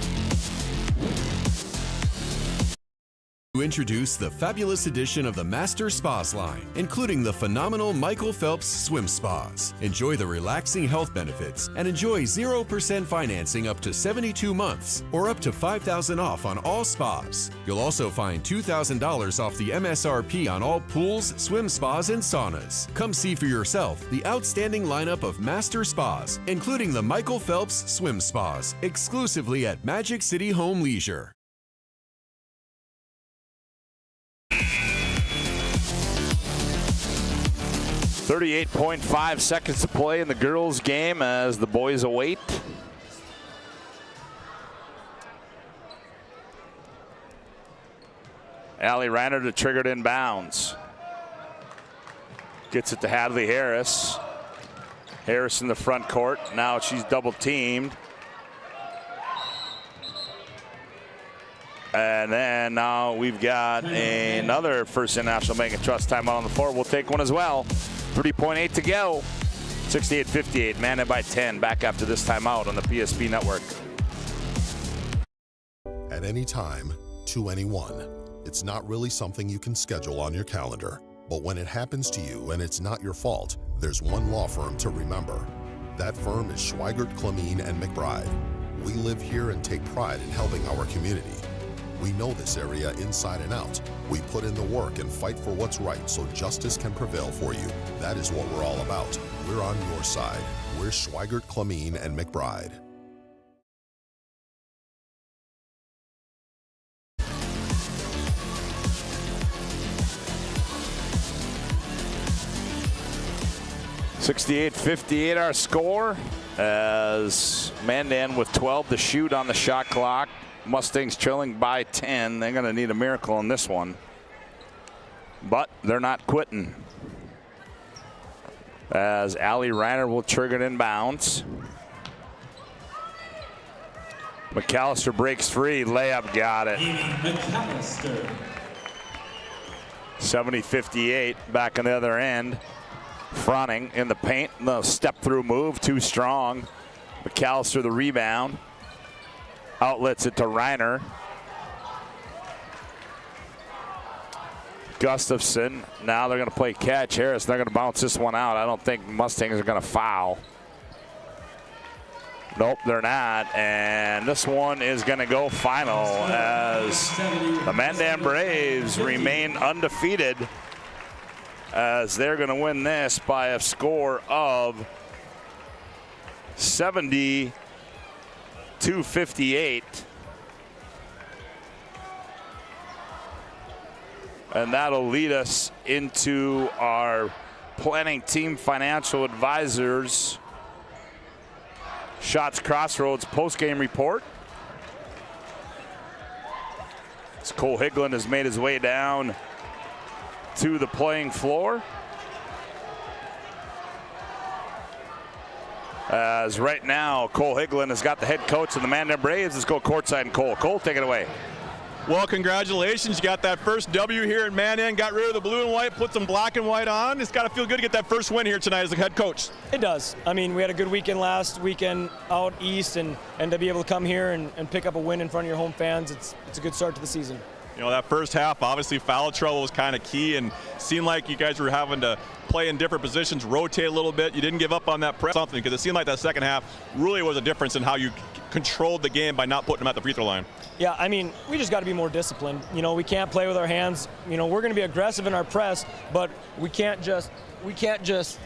To introduce the fabulous edition of the Master Spas line, including the phenomenal Michael Phelps Swim Spas. Enjoy the relaxing health benefits and enjoy 0% financing up to 72 months or up to $5,000 off on all spas. You'll also find $2,000 off the MSRP on all pools, swim spas, and saunas. Come see for yourself the outstanding lineup of Master Spas, including the Michael Phelps Swim Spas, exclusively at Magic City Home Leisure. 38.5 seconds to play in the girls' game as the boys await. Allie Reiner to trigger it inbounds. Gets it to Hadley Harris. Harris in the front court. Now she's double teamed. And then now we've got another First International Bank and Trust timeout on the floor. We'll take one as well. 3.8 to go. 68-58, Mandan by 10. Back after this timeout on the PSP Network. At any time, to anyone. It's not really something you can schedule on your calendar. But when it happens to you and it's not your fault, there's one law firm to remember. That firm is Schweigert, Clemene, and McBride. We live here and take pride in helping our community. We know this area inside and out. We put in the work and fight for what's right so justice can prevail for you. That is what we're all about. We're on your side. We're Schweigert, Clemene, and McBride. (68-58) our score, as Mandan with 12 to shoot on the shot clock. Mustangs trailing by 10. They're going to need a miracle in this one, but they're not quitting, as Allie Reiner will trigger it inbounds. McAllister breaks free. Layup, got it. McAllister. 70-58 back on the other end. Fronting in the paint. No step through move. Too strong. McAllister the rebound. Outlets it to Reiner. Gustafson. Now they're going to play catch. Harris, they're going to bounce this one out. I don't think Mustangs are going to foul. Nope, they're not. And this one is going to go final, as the Mandan Braves remain undefeated, as they're going to win this by a score of 70-58. And that'll lead us into our planning team financial advisors Shots Crossroads post-game report. As Cole Higland has made his way down to the playing floor. As right now, Cole Higland has got the head coach of the Mandan Braves. Let's go courtside and Cole. Cole, take it away. Well, congratulations. You got that first W here in Mandan, got rid of the blue and white, put some black and white on. It's got to feel good to get that first win here tonight as the head coach. It does. I mean, we had a good weekend last weekend out east, and to be able to come here and pick up a win in front of your home fans, it's a good start to the season. You know, that first half, obviously foul trouble was kind of key, and seemed like you guys were having to play in different positions, rotate a little bit. You didn't give up on that press, something, because it seemed like that second half really was a difference in how you controlled the game by not putting them at the free throw line. Yeah, I mean, we just got to be more disciplined. You know, we can't play with our hands. You know, we're going to be aggressive in our press, but we can't just,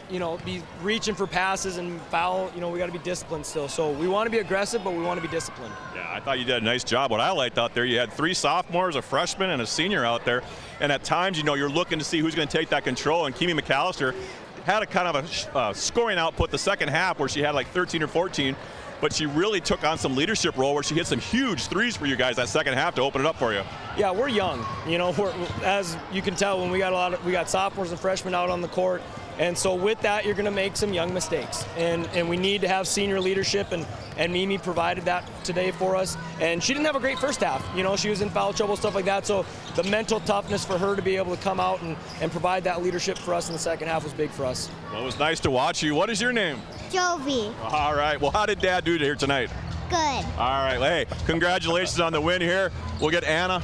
you know, be reaching for passes and foul. You know, we got to be disciplined still. So we want to be aggressive, but we want to be disciplined. Yeah, I thought you did a nice job. What I liked out there, you had 3 sophomores, a freshman, and a senior out there. And at times, you know, you're looking to see who's going to take that control. And Kimi McAllister had a kind of a scoring output the second half where she had like 13 or 14. But she really took on some leadership role where she hit some huge threes for you guys that second half to open it up for you. Yeah, we're young. You know, as you can tell, when we got sophomores and freshmen out on the court. And so with that, you're going to make some young mistakes. And we need to have senior leadership, and Mimi provided that today for us. And she didn't have a great first half. You know, she was in foul trouble, stuff like that. So the mental toughness for her to be able to come out and provide that leadership for us in the second half was big for us. Well, it was nice to watch you. What is your name? Jovi. All right. Well, how did Dad do here tonight? Good. All right. Hey, congratulations on the win here. We'll get Anna.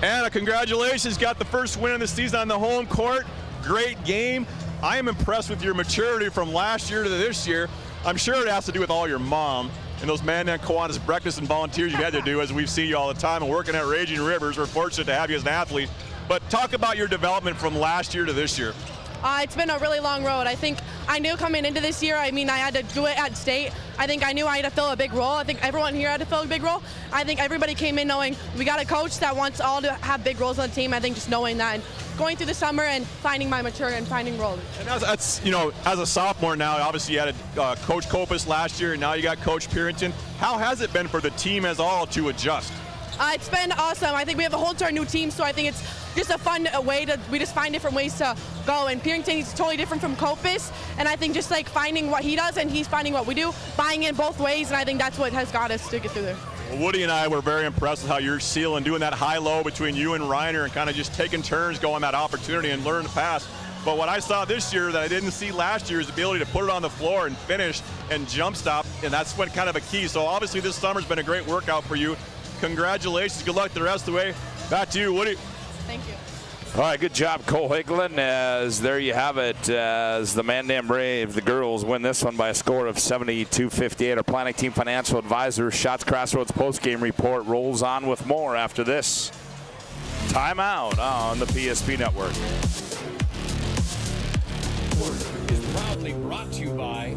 Anna, congratulations. Got the first win of the season on the home court. Great game. I am impressed with your maturity from last year to this year. I'm sure it has to do with all your mom and those Mandan Kiwanis breakfast and volunteers you had to do, as we've seen you all the time, and working at Raging Rivers. We're fortunate to have you as an athlete. But talk about your development from last year to this year. It's been a really long road. I think I knew coming into this year, I mean, I had to do it at state. I think I knew I had to fill a big role. I think everyone here had to fill a big role. I think everybody came in knowing we got a coach that wants all to have big roles on the team. I think just knowing that and going through the summer and finding my maturity and finding roles. And that's, you know, as a sophomore now, obviously you had Coach Kopis last year, and now you got Coach Purington. How has it been for the team as all to adjust? It's been awesome. I think we have a whole entire new team, so I think it's just a fun way we just find different ways to go. And Purington is totally different from Kopis, and I think just like finding what he does and he's finding what we do, buying in both ways, and I think that's what has got us to get through there. Well, Woody and I were very impressed with how you're sealing, doing that high-low between you and Reiner, and kind of just taking turns going that opportunity and learning to pass. But what I saw this year that I didn't see last year is the ability to put it on the floor and finish and jump stop, and that's been kind of a key. So obviously this summer's been a great workout for you. Congratulations. Good luck the rest of the way. Back to you, Woody. Thank you. All right, good job, Cole Higglin, as there you have it, as the Mandan Braves, the girls, win this one by a score of 72-58. Our Planning Team Financial Advisor, Shots Crossroads postgame report rolls on with more after this timeout on the PSP Network. Is proudly brought to you by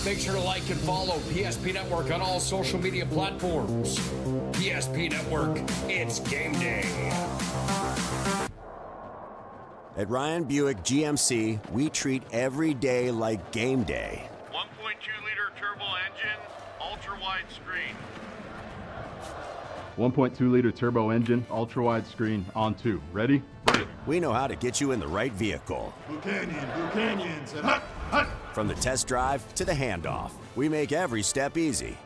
Make sure to like and follow PSP Network on all social media platforms. PSP Network, it's game day. At Ryan Buick GMC, we treat every day like game day. 1.2-liter turbo engine, ultra-wide screen. 1.2-liter turbo engine, ultra-wide screen, on 2. Ready? We know how to get you in the right vehicle. Bucanyons, and hut, hut. From the test drive to the handoff, we make every step easy.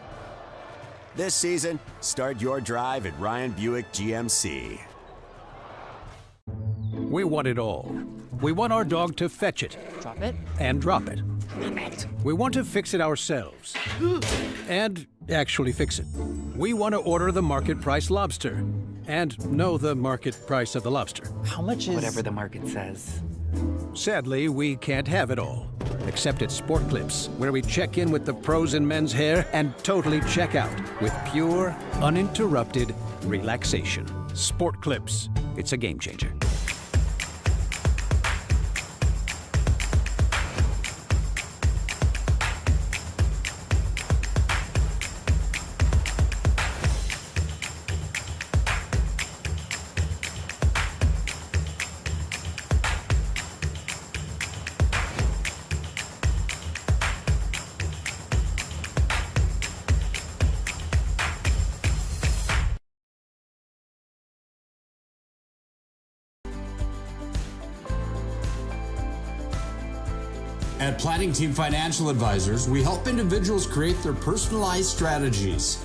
This season, start your drive at Ryan Buick GMC. We want it all. We want our dog to fetch it. Drop it. And drop it. Drop it. We want to fix it ourselves. And actually fix it. We want to order the market price lobster. And know the market price of the lobster. How much is... Whatever the market says. Sadly, we can't have it all. Except at Sport Clips, where we check in with the pros in men's hair and totally check out with pure, uninterrupted relaxation. Sport Clips. It's a game changer. At Planning Team Financial Advisors, we help individuals create their personalized strategies.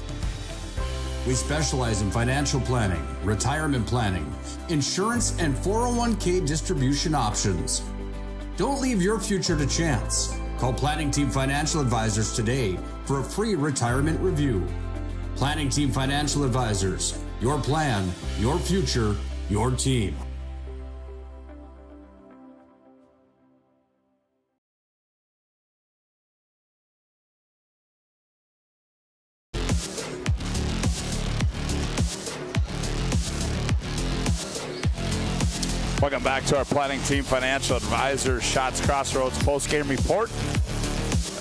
We specialize in financial planning, retirement planning, insurance, and 401k distribution options. Don't leave your future to chance. Call Planning Team Financial Advisors today for a free retirement review. Planning Team Financial Advisors, your plan, your future, your team. Welcome back to our planning team financial advisor Shots Crossroads post-game report.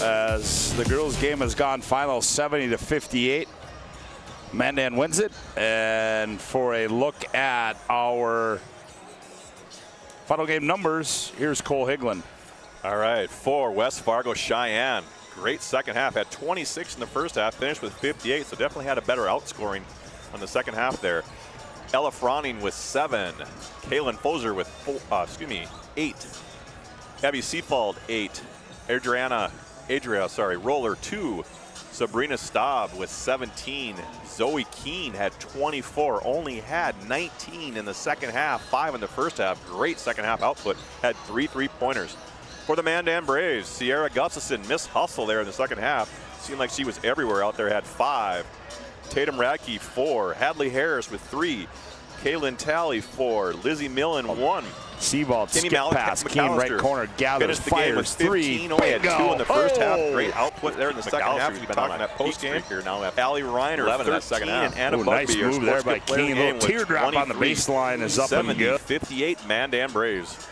As the girls' game has gone final 70-58. Mandan wins it. And for a look at our final game numbers, here's Cole Higlin. All right, for West Fargo Cheyenne. Great second half. Had 26 in the first half, finished with 58, so definitely had a better outscoring on the second half there. Ella Froning with 7. Kaylin Foser with 8. Abby Seefald, 8. Adria, Roller, 2. Sabrina Staub with 17. Zoe Keene had 24, only had 19 in the second half, 5 in the first half. Great second half output, had 3 3-pointers. For the Mandan Braves, Sierra Gustafson, Miss Hustle there in the second half. Seemed like she was everywhere out there, had 5. Tatum Radke, 4. Hadley Harris with 3. Kaylin Talley, 4. Lizzie Millen, 1. Seavald skip pass, Keene right corner, gathers, fires, 3. Only had 2 in the first half. Great output there in the second half. We've been talking about post-game here now. Allie Reiner, 11 in the second half. And Anna nice move there by Keene. Little teardrop on the baseline is up and good. 58 Mandan Braves.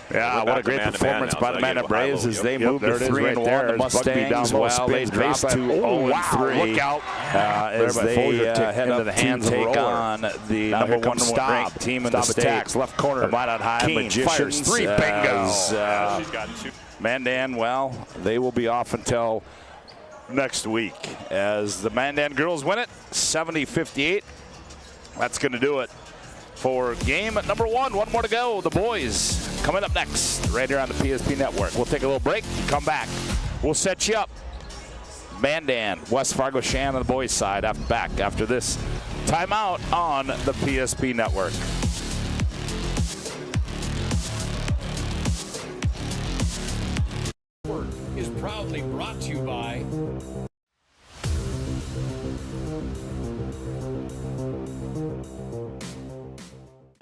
Yeah, what a great performance by the Mandan Braves as they move to 3-1. The Mustangs, well, they drop to 0-3. Look out as they head into the hands take on the number 1 ranked team in the state. Left corner, Minot High Magicians. 3, bingo. Mandan, well, they will be off until next week as the Mandan girls win it 70-58. That's going to do it for game number 1. One more to go. The boys coming up next right here on the PSP Network. We'll take a little break, come back. We'll set you up. Mandan, West Fargo, Cheyenne on the boys' side after this timeout on the PSP Network. Is proudly brought to you by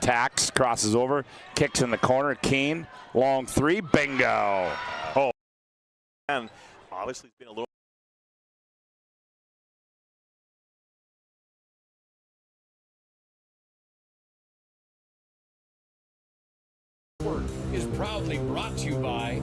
Tax crosses over, kicks in the corner. Keene, long 3, bingo. Oh, and obviously it's been a little. Is proudly brought to you by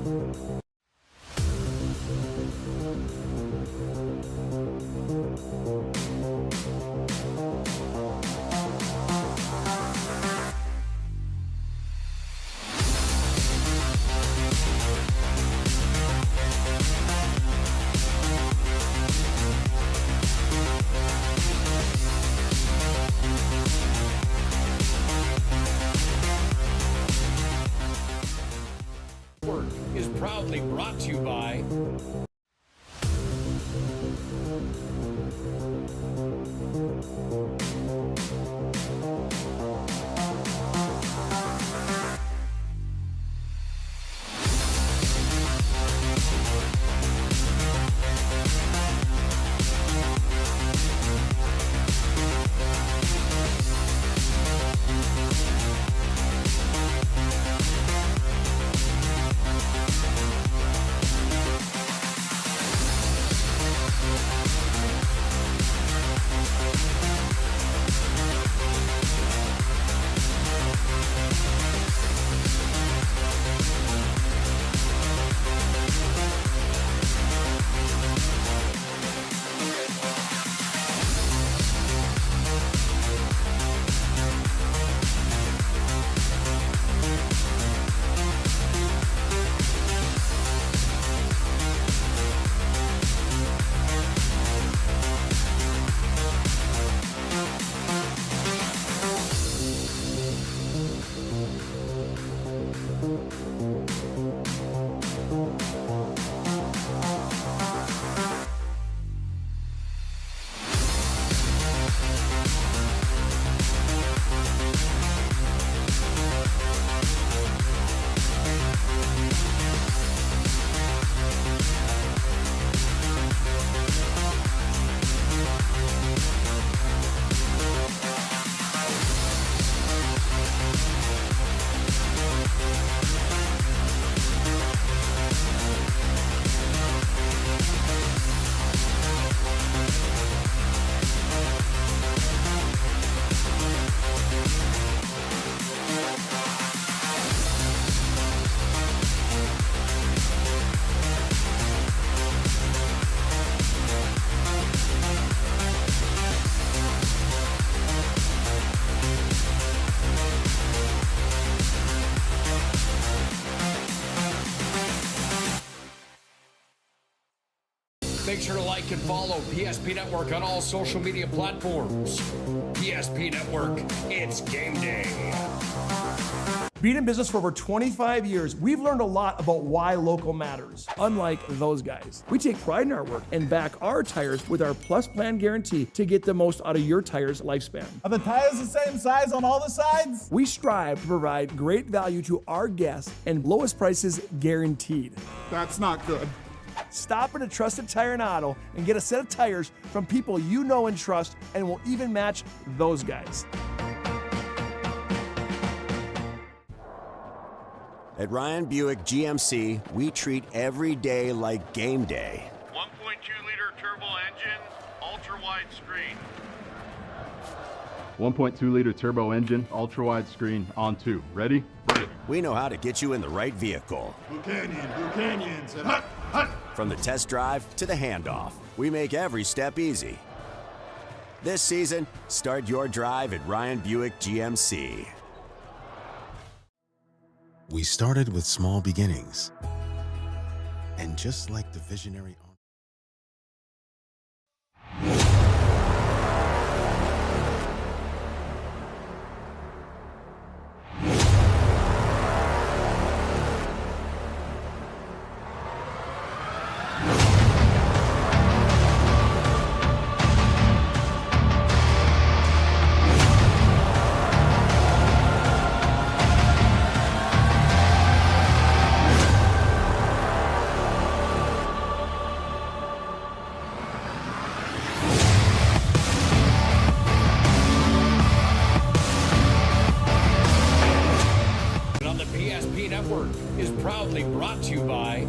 is proudly brought to you by Make sure to like and follow PSP Network on all social media platforms. PSP Network, it's game day. Being in business for over 25 years, we've learned a lot about why local matters, unlike those guys. We take pride in our work and back our tires with our Plus Plan guarantee to get the most out of your tire's lifespan. Are the tires the same size on all the sides? We strive to provide great value to our guests and lowest prices guaranteed. That's not good. Stop at a trusted tire and auto and get a set of tires from people you know and trust, and will even match those guys. At Ryan Buick GMC, we treat every day like game day. 1.2-liter turbo engine, ultra-wide screen. 1.2-liter turbo engine, ultra-wide screen, on 2. Ready? We know how to get you in the right vehicle. Canyons, and hut, hut. From the test drive to the handoff, we make every step easy. This season, start your drive at Ryan Buick GMC. We started with small beginnings. And just like the visionary On the PSP Network is proudly brought to you by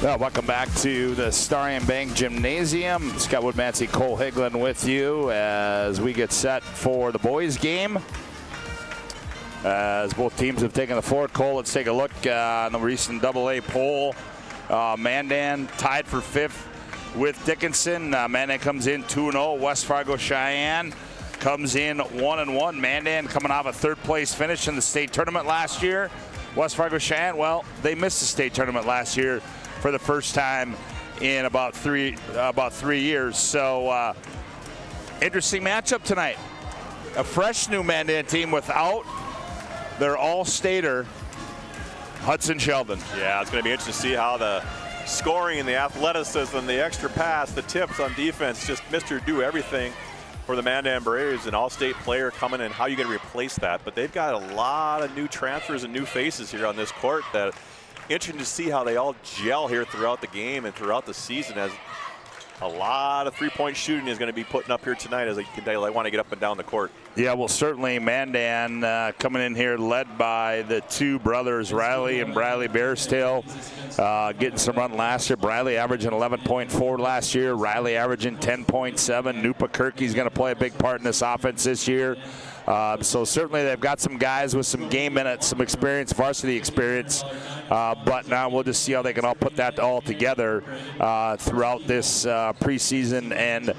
Well, welcome back to the Cheyenne Bank Gymnasium. Scott Woodmansey, Cole Higlin with you as we get set for the boys' game. As both teams have taken the floor. Cole, let's take a look on the recent AA poll. Mandan tied for 5th with Dickinson. Mandan comes in 2-0. West Fargo Cheyenne comes in 1-1. Mandan coming off a 3rd place finish in the state tournament last year. West Fargo Cheyenne, well, they missed the state tournament last year for the first time in about three years. So interesting matchup tonight. A fresh new Mandan team without their all-stater, Hudson Sheldon. Yeah, it's going to be interesting to see how the scoring and the athleticism, the extra pass, the tips on defense, just Mr. Do Everything for the Mandan Braves, an all-state player coming in. How are you going to replace that? But they've got a lot of new transfers and new faces here on this court that interesting to see how they all gel here throughout the game and throughout the season, as a lot of three-point shooting is going to be putting up here tonight as they want to get up and down the court. Yeah, well, certainly Mandan coming in here led by the 2 brothers, Riley and Bradley Bearstail, getting some run last year. Bradley averaging 11.4 last year. Riley averaging 10.7. Nupa Kirky's going to play a big part in this offense this year. So certainly they've got some guys with some game minutes, some experience, varsity experience. But now we'll just see how they can all put that all together throughout this preseason and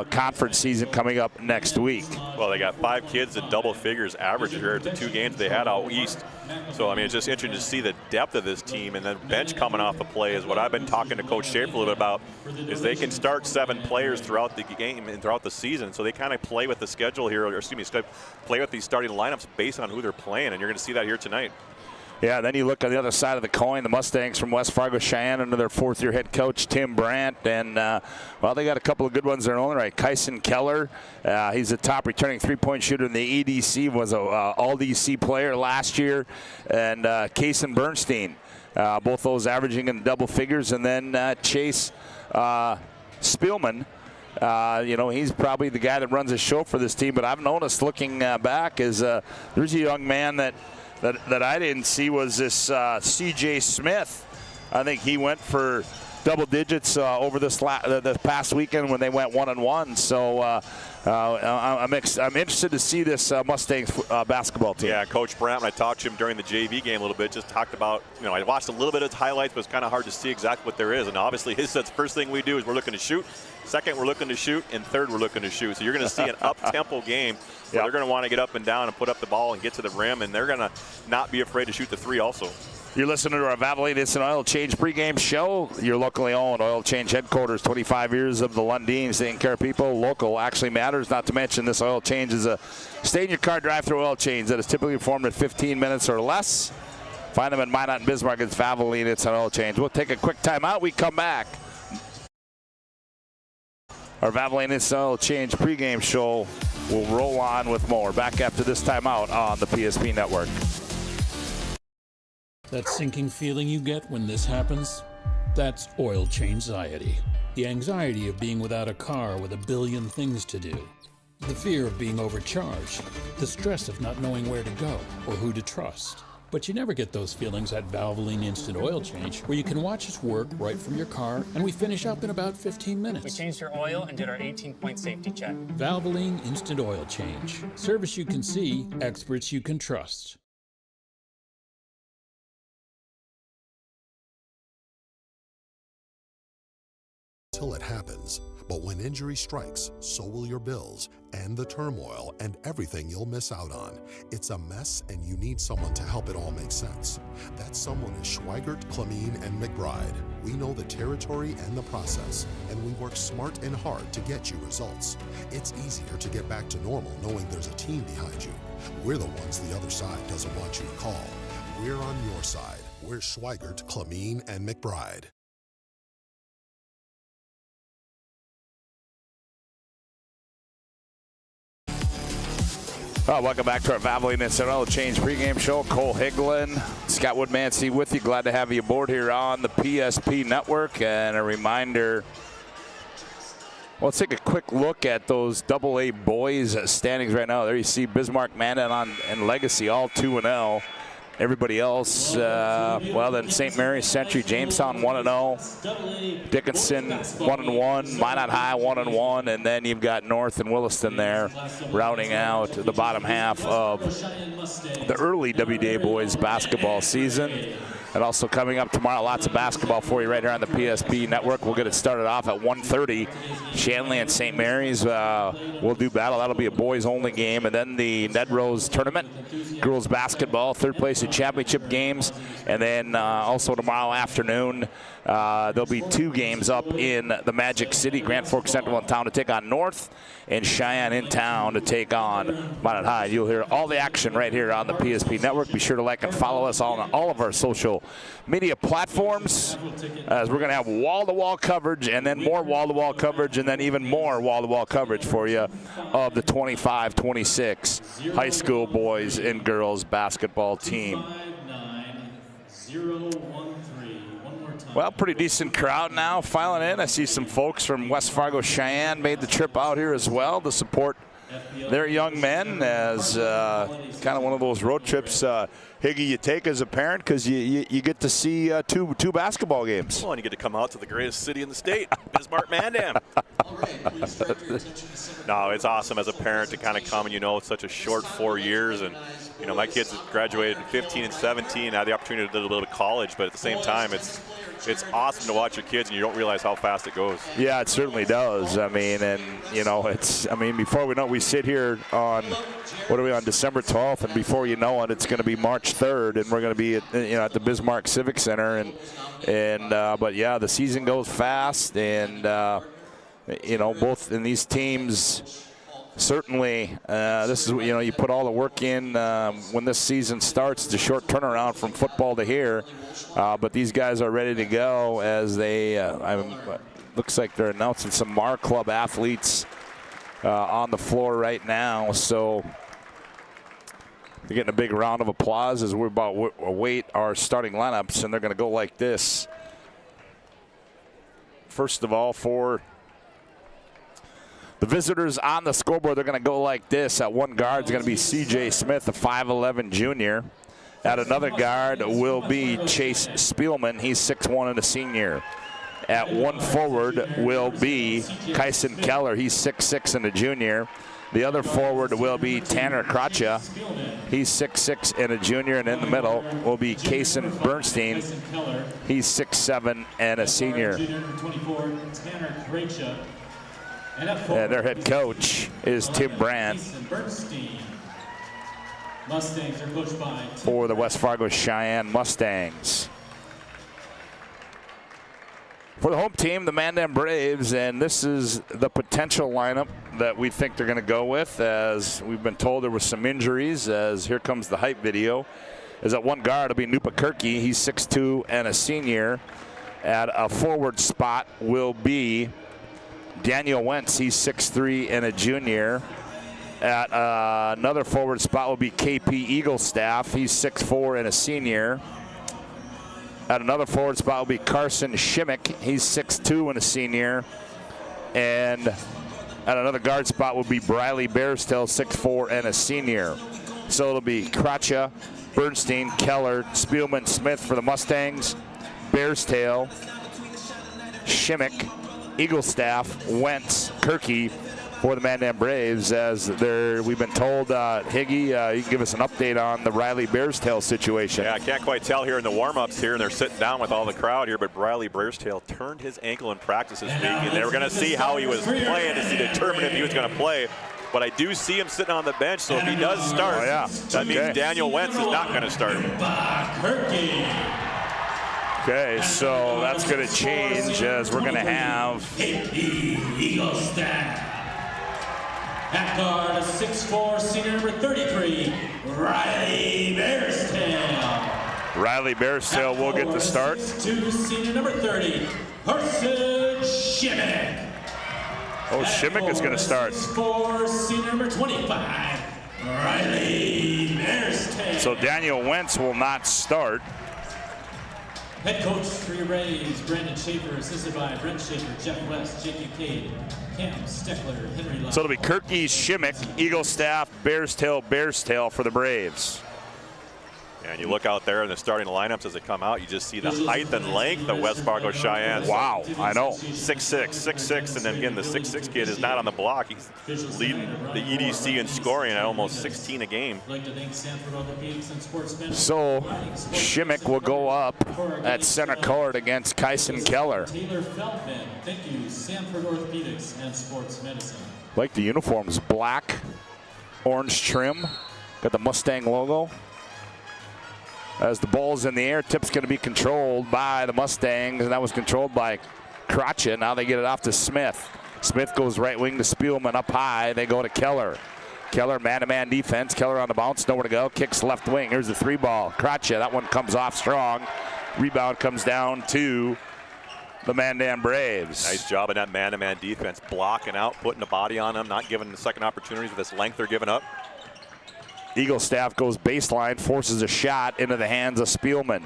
conference season coming up next week. Well, they got 5 kids in double figures average here at the 2 games they had out east. So, I mean, it's just interesting to see the depth of this team, and then bench coming off the play is what I've been talking to Coach Schaefer a little bit about, is they can start 7 players throughout the game and throughout the season. So they kind of play with the schedule here, or excuse me, play with these starting lineups based on who they're playing, and you're going to see that here tonight. Yeah, then you look on the other side of the coin, the Mustangs from West Fargo, Cheyenne, under their fourth-year head coach, Tim Brandt. And, well, they got a couple of good ones in their own right. Kyson Keller, he's the top returning three-point shooter in the EDC, was an all-DC player last year. And Kaysen Bernstein, both those averaging in double figures. And then Chase Spielman. He's probably the guy that runs the show for this team. But I've noticed looking back is there's a young man that I didn't see was this C.J. Smith. I think he went for double digits over the past weekend when they went 1-1. So I'm interested to see this Mustangs basketball team. Yeah, Coach Brandt, when I talked to him during the JV game a little bit, just talked about, I watched a little bit of his highlights, but it's kind of hard to see exactly what there is. And obviously he says first thing we do is we're looking to shoot, second we're looking to shoot, and third we're looking to shoot. So you're going to see an up-tempo game where they're going to want to get up and down and put up the ball and get to the rim, and they're going to not be afraid to shoot the three also. You're listening to our Valvoline Instant Oil Change pregame show. Your locally owned oil change headquarters, 25 years of the Lundins, taking care of people. Local actually matters, not to mention this oil change is a stay-in-your-car drive-through oil change that is typically performed in 15 minutes or less. Find them in Minot and Bismarck. It's Valvoline Instant Oil Change. We'll take a quick timeout. We come back. Our Valvoline Instant Oil Change pregame show will roll on with more. Back after this timeout on the PSP Network. That sinking feeling you get when this happens? That's oil change anxiety. The anxiety of being without a car with a billion things to do. The fear of being overcharged. The stress of not knowing where to go or who to trust. But you never get those feelings at Valvoline Instant Oil Change, where you can watch us work right from your car, and we finish up in about 15 minutes. We changed your oil and did our 18-point safety check. Valvoline Instant Oil Change. Service you can see, experts you can trust. Till it happens. But when injury strikes, so will your bills and the turmoil and everything you'll miss out on. It's a mess, and you need someone to help it all make sense. That someone is Schweigert, Clemeen, and McBride. We know the territory and the process, and we work smart and hard to get you results. It's easier to get back to normal knowing there's a team behind you. We're the ones the other side doesn't want you to call. We're on your side. We're Schweigert, Clemeen, and McBride. Welcome back to our Valvoline Instant Oil Change pregame show. Cole Higlin, Scott Woodmansey with you. Glad to have you aboard here on the PSP Network. And a reminder, well, let's take a quick look at those AA boys standings right now. There you see Bismarck, Mandan, and Legacy all 2-0. Everybody else, well, then St. Mary's, Century, Jamestown 1-0, Dickinson 1-1, Minot High 1-1, and then you've got North and Williston there rounding out the bottom half of the early WDA boys basketball season. And also coming up tomorrow, lots of basketball for you right here on the PSP Network. We'll get it started off at 1:30. Shanley and St. Mary's will do battle. That'll be a boys-only game. And then the Ned Rose Tournament, girls basketball, third place in championship games. And then also tomorrow afternoon, there'll be two games up in the Magic City. Grand Forks Central in town to take on North, and Cheyenne in town to take on Minot High. You'll hear all the action right here on the PSP Network. Be sure to like and follow us on all of our social media platforms, as we're going to have wall-to-wall coverage, and then more wall-to-wall coverage, and then even more wall-to-wall coverage for you of the 25-26 high school boys and girls basketball team. Well, pretty decent crowd now filing in. I see some folks from West Fargo, Cheyenne made the trip out here as well to support their young men, as kind of one of those road trips, Higgy, you take as a parent, because you get to see two basketball games. Well, and you get to come out to the greatest city in the state, Bismarck, Mandan. No, it's awesome as a parent to kind of come, and it's such a short 4 years, and my kids graduated in 15 and 17, had the opportunity to do a little bit of college, but at the same time, it's awesome to watch your kids, and you don't realize how fast it goes. Yeah, it certainly does. I mean, and before we know it, we sit here on, on December 12th, and before you know it, it's going to be March 3rd, and we're going to be at the Bismarck Civic Center, but yeah, the season goes fast, and both in these teams, certainly, this is, you put all the work in when this season starts. It's a short turnaround from football to here, but these guys are ready to go as they, looks like they're announcing some Mar Club athletes on the floor right now. So they're getting a big round of applause as we're about to await our starting lineups, and they're going to go like this. First of all, for the visitors on the scoreboard, they're going to go like this. At one guard is going to be C.J. Smith, a 5'11 junior. At another guard will be Chase Spielman. He's 6'1 and a senior. At one forward will be Kyson Keller. He's 6'6 and a junior. The other forward will be Tanner Kracha. He's 6'6 and a junior. And in the middle will be Kason Bernstein. He's 6'7 and a senior. And their head coach is Tim Brandt for the West Fargo Cheyenne Mustangs. For the home team, the Mandan Braves, and this is the potential lineup that we think they're going to go with, as we've been told there were some injuries, as here comes the hype video. Is at one guard, it'll be Nupa Kirky. He's 6'2 and a senior. At a forward spot will be Daniel Wentz. He's 6'3 and a junior. At another forward spot will be KP Eaglestaff. He's 6'4 and a senior. At another forward spot will be Carson Shimmick. He's 6'2 and a senior. And at another guard spot will be Briley Bearstill, 6'4 and a senior. So it'll be Kracha, Bernstein, Keller, Spielman, Smith for the Mustangs, Bearstail, Shimmick, Eaglestaff, Wentz, Kirky for the Mandan Braves, as we've been told, Higgy, you can give us an update on the Riley Bearstail situation. Yeah, I can't quite tell here in the warm-ups here, and they're sitting down with all the crowd here, but Riley Bearstail turned his ankle in practice this week, and they were going to see how he was playing to determine if he was going to play. But I do see him sitting on the bench, so if he does start, that means Daniel Wentz is not going to start. Okay, so that's going to change, as we're going to have at guard, 6'4", senior number 33, Riley Bearstail. Riley Bearstail will get the start. 6'2", senior number 30, Carson Shimmick. Oh, Shimmick is going to start. 6'4", senior number 25, Riley Bearstail. So Daniel Wentz will not start. Head coach for your Braves, Brandon Schaefer, assisted by Brent Schaefer, Jeff West, Jake Kincaid, Cam Steckler, Henry Love. So it'll be Kirky, Shimmick, Eaglestaff, Bearstail for the Braves. And you look out there in the starting lineups as they come out, you just see the height and length of West Fargo Cheyenne. Wow, I know. 6'6", 6'6", and then again, the 6'6" kid is not on the block. He's leading the EDC in scoring at almost 16 a game. So Shimmick will go up at center court against Kyson Keller. Taylor Feldman, thank you, Sanford Orthopedics and Sports Medicine. Like the uniforms, black, orange trim, got the Mustang logo. As the ball's in the air, tip's going to be controlled by the Mustangs, and that was controlled by Kracha. Now they get it off to Smith. Smith goes right wing to Spielman, up high. They go to Keller. Keller, man-to-man defense. Keller on the bounce, nowhere to go. Kicks left wing. Here's the three ball. Kracha, that one comes off strong. Rebound comes down to the Mandan Braves. Nice job in that man-to-man defense, blocking out, putting the body on them, not giving the second opportunities with this length they're giving up. Eaglestaff goes baseline, forces a shot into the hands of Spielman.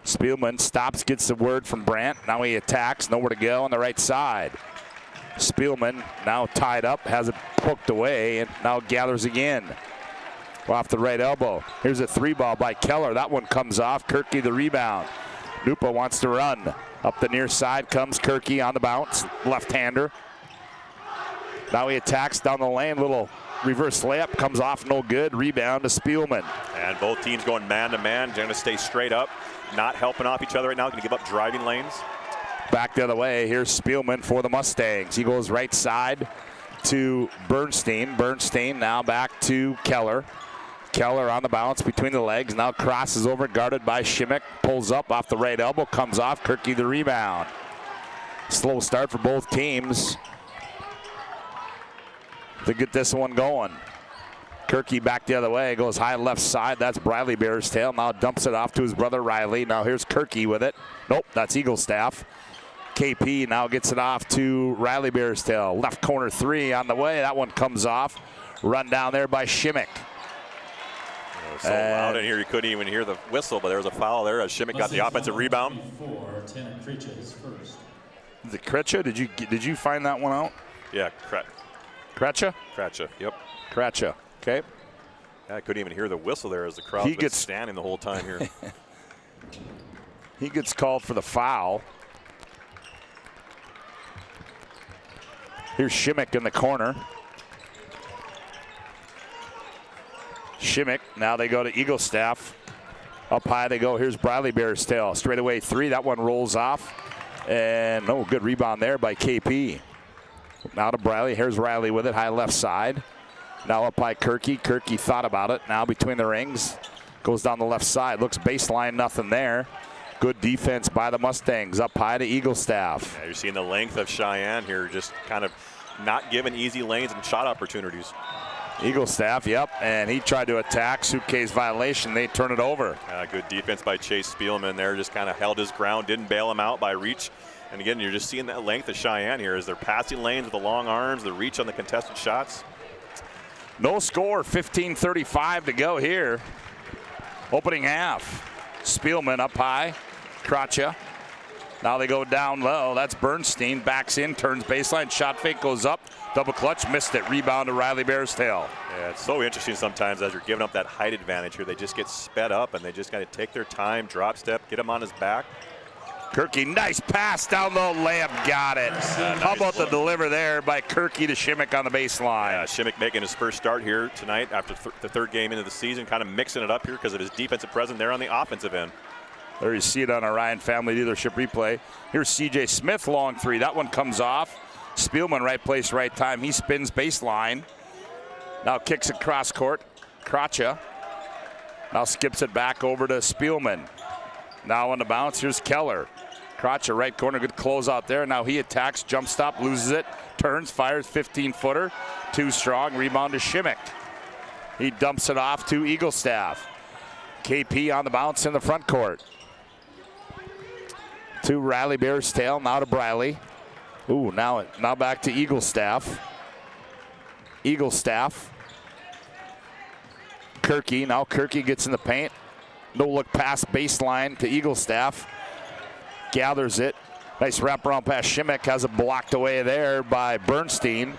Spielman stops, gets the word from Brandt. Now he attacks, nowhere to go on the right side. Spielman now tied up, has it poked away, and now gathers again. Off the right elbow. Here's a three ball by Keller. That one comes off. Kirky the rebound. Nupa wants to run. Up the near side comes Kirky on the bounce, left-hander. Now he attacks down the lane, little reverse layup, comes off, no good. Rebound to Spielman. And both teams going man-to-man. They're going to stay straight up, not helping off each other right now. Going to give up driving lanes. Back the other way. Here's Spielman for the Mustangs. He goes right side to Bernstein. Bernstein now back to Keller. Keller on the bounce between the legs. Now crosses over, guarded by Shimmick. Pulls up off the right elbow, comes off. Kirky the rebound. Slow start for both teams. to get this one going. Kirky back the other way, goes high left side. That's Briley Bearstail. Now dumps it off to his brother Riley. Now here's Kirky with it. Nope, that's Eagle Staff. KP now gets it off to Riley Bearstail. Left corner 3 on the way. That one comes off. Run down there by Shimmick. So loud in here you couldn't even hear the whistle, but there was a foul there as Shimmick got the offensive rebound. The Kretcha, did you find that one out? Yeah, Kretcha? Kretcha, yep. Kretcha. Okay. Yeah, I couldn't even hear the whistle there as the crowd was standing the whole time here. He gets called for the foul. Here's Shimmick in the corner. Shimmick, now they go to Eagle Staff. Up high they go. Here's Briley Bearstail. Straightaway 3. That one rolls off. And good rebound there by KP. Now to Briley. Here's Riley with it. High left side. Now up by Kirky. Kirky thought about it. Now between the rings. Goes down the left side. Looks baseline, nothing there. Good defense by the Mustangs. Up high to Eagle Staff. Yeah, you're seeing the length of Cheyenne here, just kind of not giving easy lanes and shot opportunities. Eagle Staff, yep, and he tried to attack. Suitcase violation. They turn it over. Good defense by Chase Spielman there. Just kind of held his ground, didn't bail him out by reach. And again, you're just seeing that length of Cheyenne here as they're passing lanes with the long arms, the reach on the contested shots. No score, 15:35 to go here. Opening half. Spielman up high. Kratcha. Now they go down low. That's Bernstein. Backs in, turns baseline. Shot fake goes up. Double clutch, missed it. Rebound to Riley Bearstail. Yeah, it's so interesting sometimes as you're giving up that height advantage here. They just get sped up and they just got to take their time, drop step, get him on his back. Kirky, nice pass down low, layup, got it. How about the deliver there by Kirky to Shimmick on the baseline? Yeah, Shimmick making his first start here tonight after the third game into the season, kind of mixing it up here because of his defensive presence there on the offensive end. There you see it on our Ryan Family Dealership replay. Here's CJ Smith, long 3. That one comes off. Spielman, right place, right time. He spins baseline. Now kicks it cross court. Kratcha. Now skips it back over to Spielman. Now on the bounce, here's Keller. Kratcha, right corner, good close out there. Now he attacks, jump stop, loses it, turns, fires, 15-footer. Too strong, rebound to Shimmick. He dumps it off to Eagle Staff. KP on the bounce in the front court. To Riley Bearstail, now to Briley. Ooh, now back to Eagle Staff. Eagle Staff. Kirky, now Kirky gets in the paint. No look pass baseline to Eagle Staff. Gathers it. Nice wraparound pass. Shimmick has it blocked away there by Bernstein.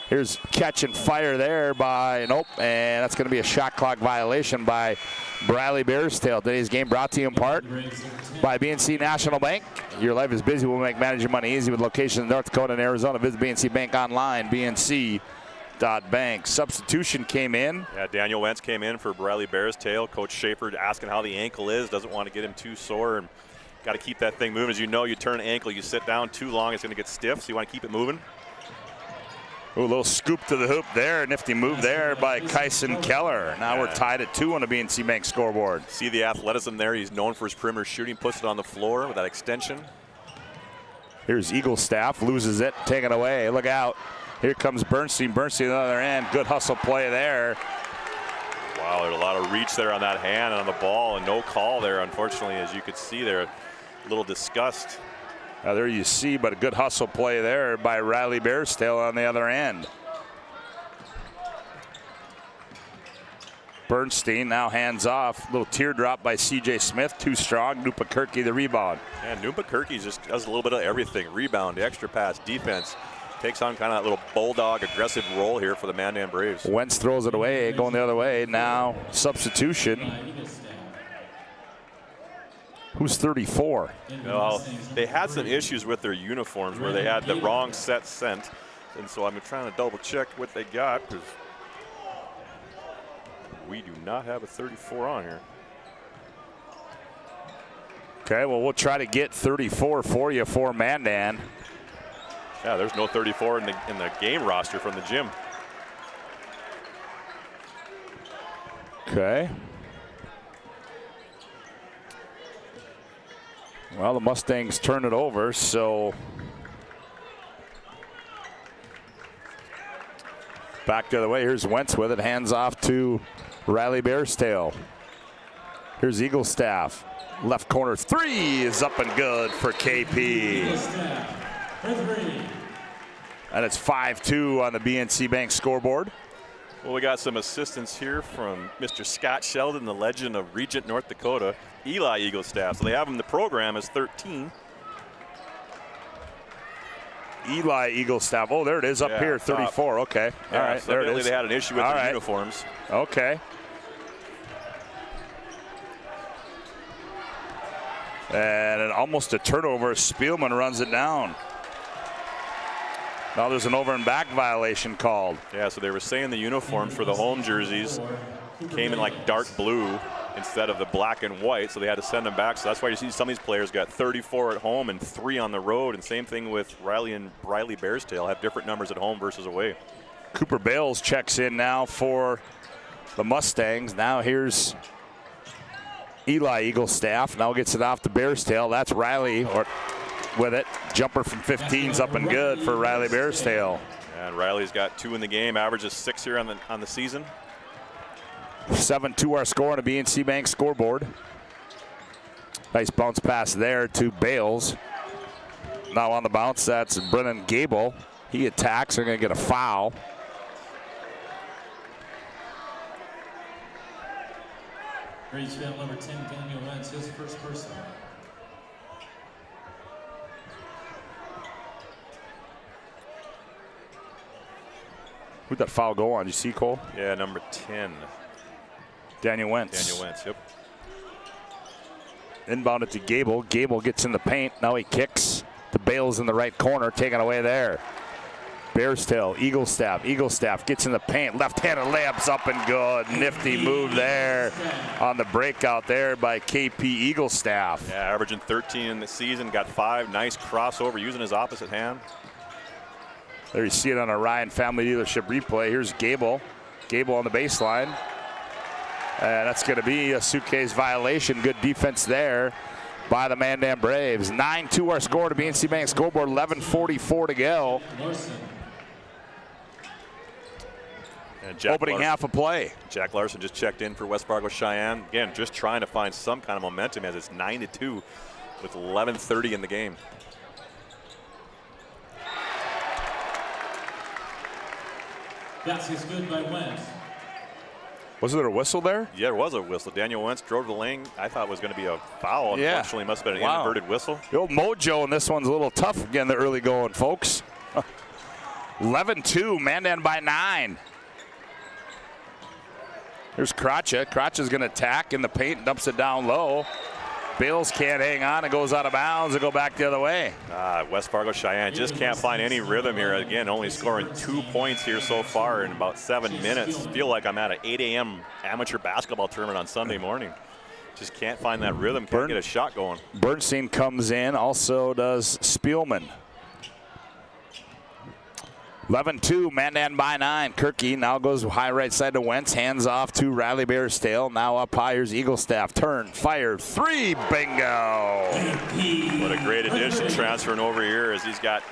Here's catch and fire there by, nope, and that's going to be a shot clock violation by Briley Bearstail. Today's game brought to you in part by BNC National Bank. Your life is busy. We'll make managing money easy with locations in North Dakota and Arizona. Visit BNC Bank online, bnc.bank. Substitution came in. Yeah, Daniel Wentz came in for Briley Bearstail. Coach Schaefer asking how the ankle is. Doesn't want to get him too sore. And got to keep that thing moving. As you know, you turn an ankle, you sit down too long, it's going to get stiff. So you want to keep it moving. Ooh, a little scoop to the hoop there. Nifty move there by Kyson Keller. Now we're tied at 2 on the BNC Bank scoreboard. See the athleticism there. He's known for his perimeter shooting. Puts it on the floor with that extension. Here's Eagle Staff. Loses it. Taken away. Look out. Here comes Bernstein. Bernstein on the other end. Good hustle play there. Wow, there's a lot of reach there on that hand and on the ball. And no call there, unfortunately, as you could see there. A little disgust. There you see, but a good hustle play there by Riley Bearstail on the other end. Bernstein now hands off. Little teardrop by CJ Smith. Too strong. Nupa Kirky the rebound. And Nupa Kirky just does a little bit of everything. Rebound, extra pass, defense. Takes on kind of that little bulldog aggressive role here for the Mandan Braves. Wentz throws it away, going the other way. Now substitution. Who's 34? Well, they had some issues with their uniforms where they had the wrong set sent. And so I'm trying to double check what they got because we do not have a 34 on here. Okay, well, we'll try to get 34 for you for Mandan. Yeah, there's no 34 in the game roster from the gym. Okay. Well, the Mustangs turn it over, so Back the other way. Here's Wentz with it. Hands off to Riley Bearstail. Here's Eaglestaff. Left corner three is up and good for KP. And it's 5-2 on the BNC Bank scoreboard. Well, we got some assistance here from Mr. Scott Sheldon, the legend of Regent, North Dakota. Eli Eaglestaff. So they have him the program as 13. Eli Eaglestaff. Oh, there it is up here, 34. Top. Okay. Yeah, all right, so there it is. They had an issue with the uniforms. Okay. And almost a turnover. Spielman runs it down. Now there's an over and back violation called. Yeah, so they were saying the uniforms for the home jerseys came in like dark blue instead of the black and white, so they had to send them back. So that's why you see some of these players got 34 at home and 3 on the road. And same thing with Riley and Riley Bearstail, have different numbers at home versus away. Cooper Bales checks in now for the Mustangs. Now here's Eli Eaglestaff. Now gets it off to Bearstail. That's Riley with it. Jumper from 15's up and good for Riley Bearstail. And Riley's got 2 in the game, averages 6 here on the season. 7-2 our score on a BNC Bank scoreboard. Nice bounce pass there to Bales. Now on the bounce, that's Brennan Gable. He attacks. They're going to get a foul. Braves fan number 10, Daniel Wentz, his first personal. Who'd that foul go on? Did you see, Cole? Yeah, number 10. Daniel Wentz. Daniel Wentz, yep. Inbound it to Gable. Gable gets in the paint. Now he kicks to Bales in the right corner. Taken away there. Bearstail, Eaglestaff. Eaglestaff gets in the paint. Left-handed layups up and good. Nifty move there on the breakout there by KP Eaglestaff. Yeah, averaging 13 in the season. Got 5. Nice crossover using his opposite hand. There you see it on a Ryan Family Dealership replay. Here's Gable. Gable on the baseline. And that's going to be a suitcase violation. Good defense there by the Mandan Braves. 9-2 our score to BNC Bank scoreboard. 11:44 to go. Opening half of play. Jack Larson just checked in for West Fargo Cheyenne. Again, just trying to find some kind of momentum as it's 9-2 with 11:30 in the game. That's good by Wentz. Wasn't there a whistle there? Yeah, there was a whistle. Daniel Wentz drove the lane. I thought it was going to be a foul. Yeah. Unfortunately, must have been an inverted whistle. The old mojo in this one's a little tough again, the early going, folks. 11-2, Mandan by 9. Here's Kracha. Kracha's going to attack in the paint, dumps it down low. Bales can't hang on. It goes out of bounds and go back the other way. West Fargo Cheyenne just can't find any rhythm here. Again, only scoring 2 points here so far in about 7 minutes. Feel like I'm at an 8 a.m. amateur basketball tournament on Sunday morning. Just can't find that rhythm. Can't get a shot going. Bernstein comes in. Also does Spielman. 11-2, Mandan by 9. Kirky now goes high right side to Wentz. Hands off to Riley Bearstail. Now up high, here's Eaglestaff. Turn, fire, 3, bingo. What a great addition transferring over here as he's got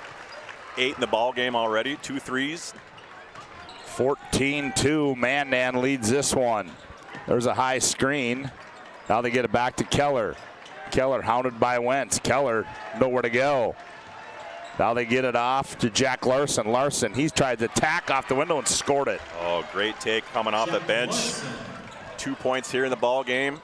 8 in the ball game already, 2 threes. 14-2, Mandan leads this one. There's a high screen. Now they get it back to Keller. Keller hounded by Wentz. Keller nowhere to go. Now they get it off to Jack Larson. Larson, he's tried to tack off the window and scored it. Oh, great take coming off the bench. 2 points here in the ball game.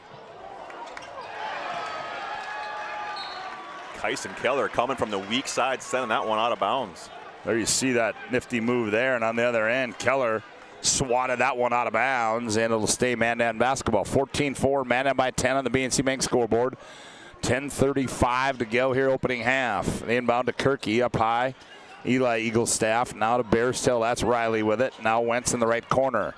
Kyson Keller coming from the weak side, sending that one out of bounds. There you see that nifty move there, and on the other end, Keller swatted that one out of bounds, and it'll stay Mandan basketball. 14-4, Mandan by 10 on the BNC Bank scoreboard. 10:35 to go here, opening half. Inbound to Kirky up high. Eli Eaglestaff now to Bearstail. That's Riley with it. Now Wentz in the right corner.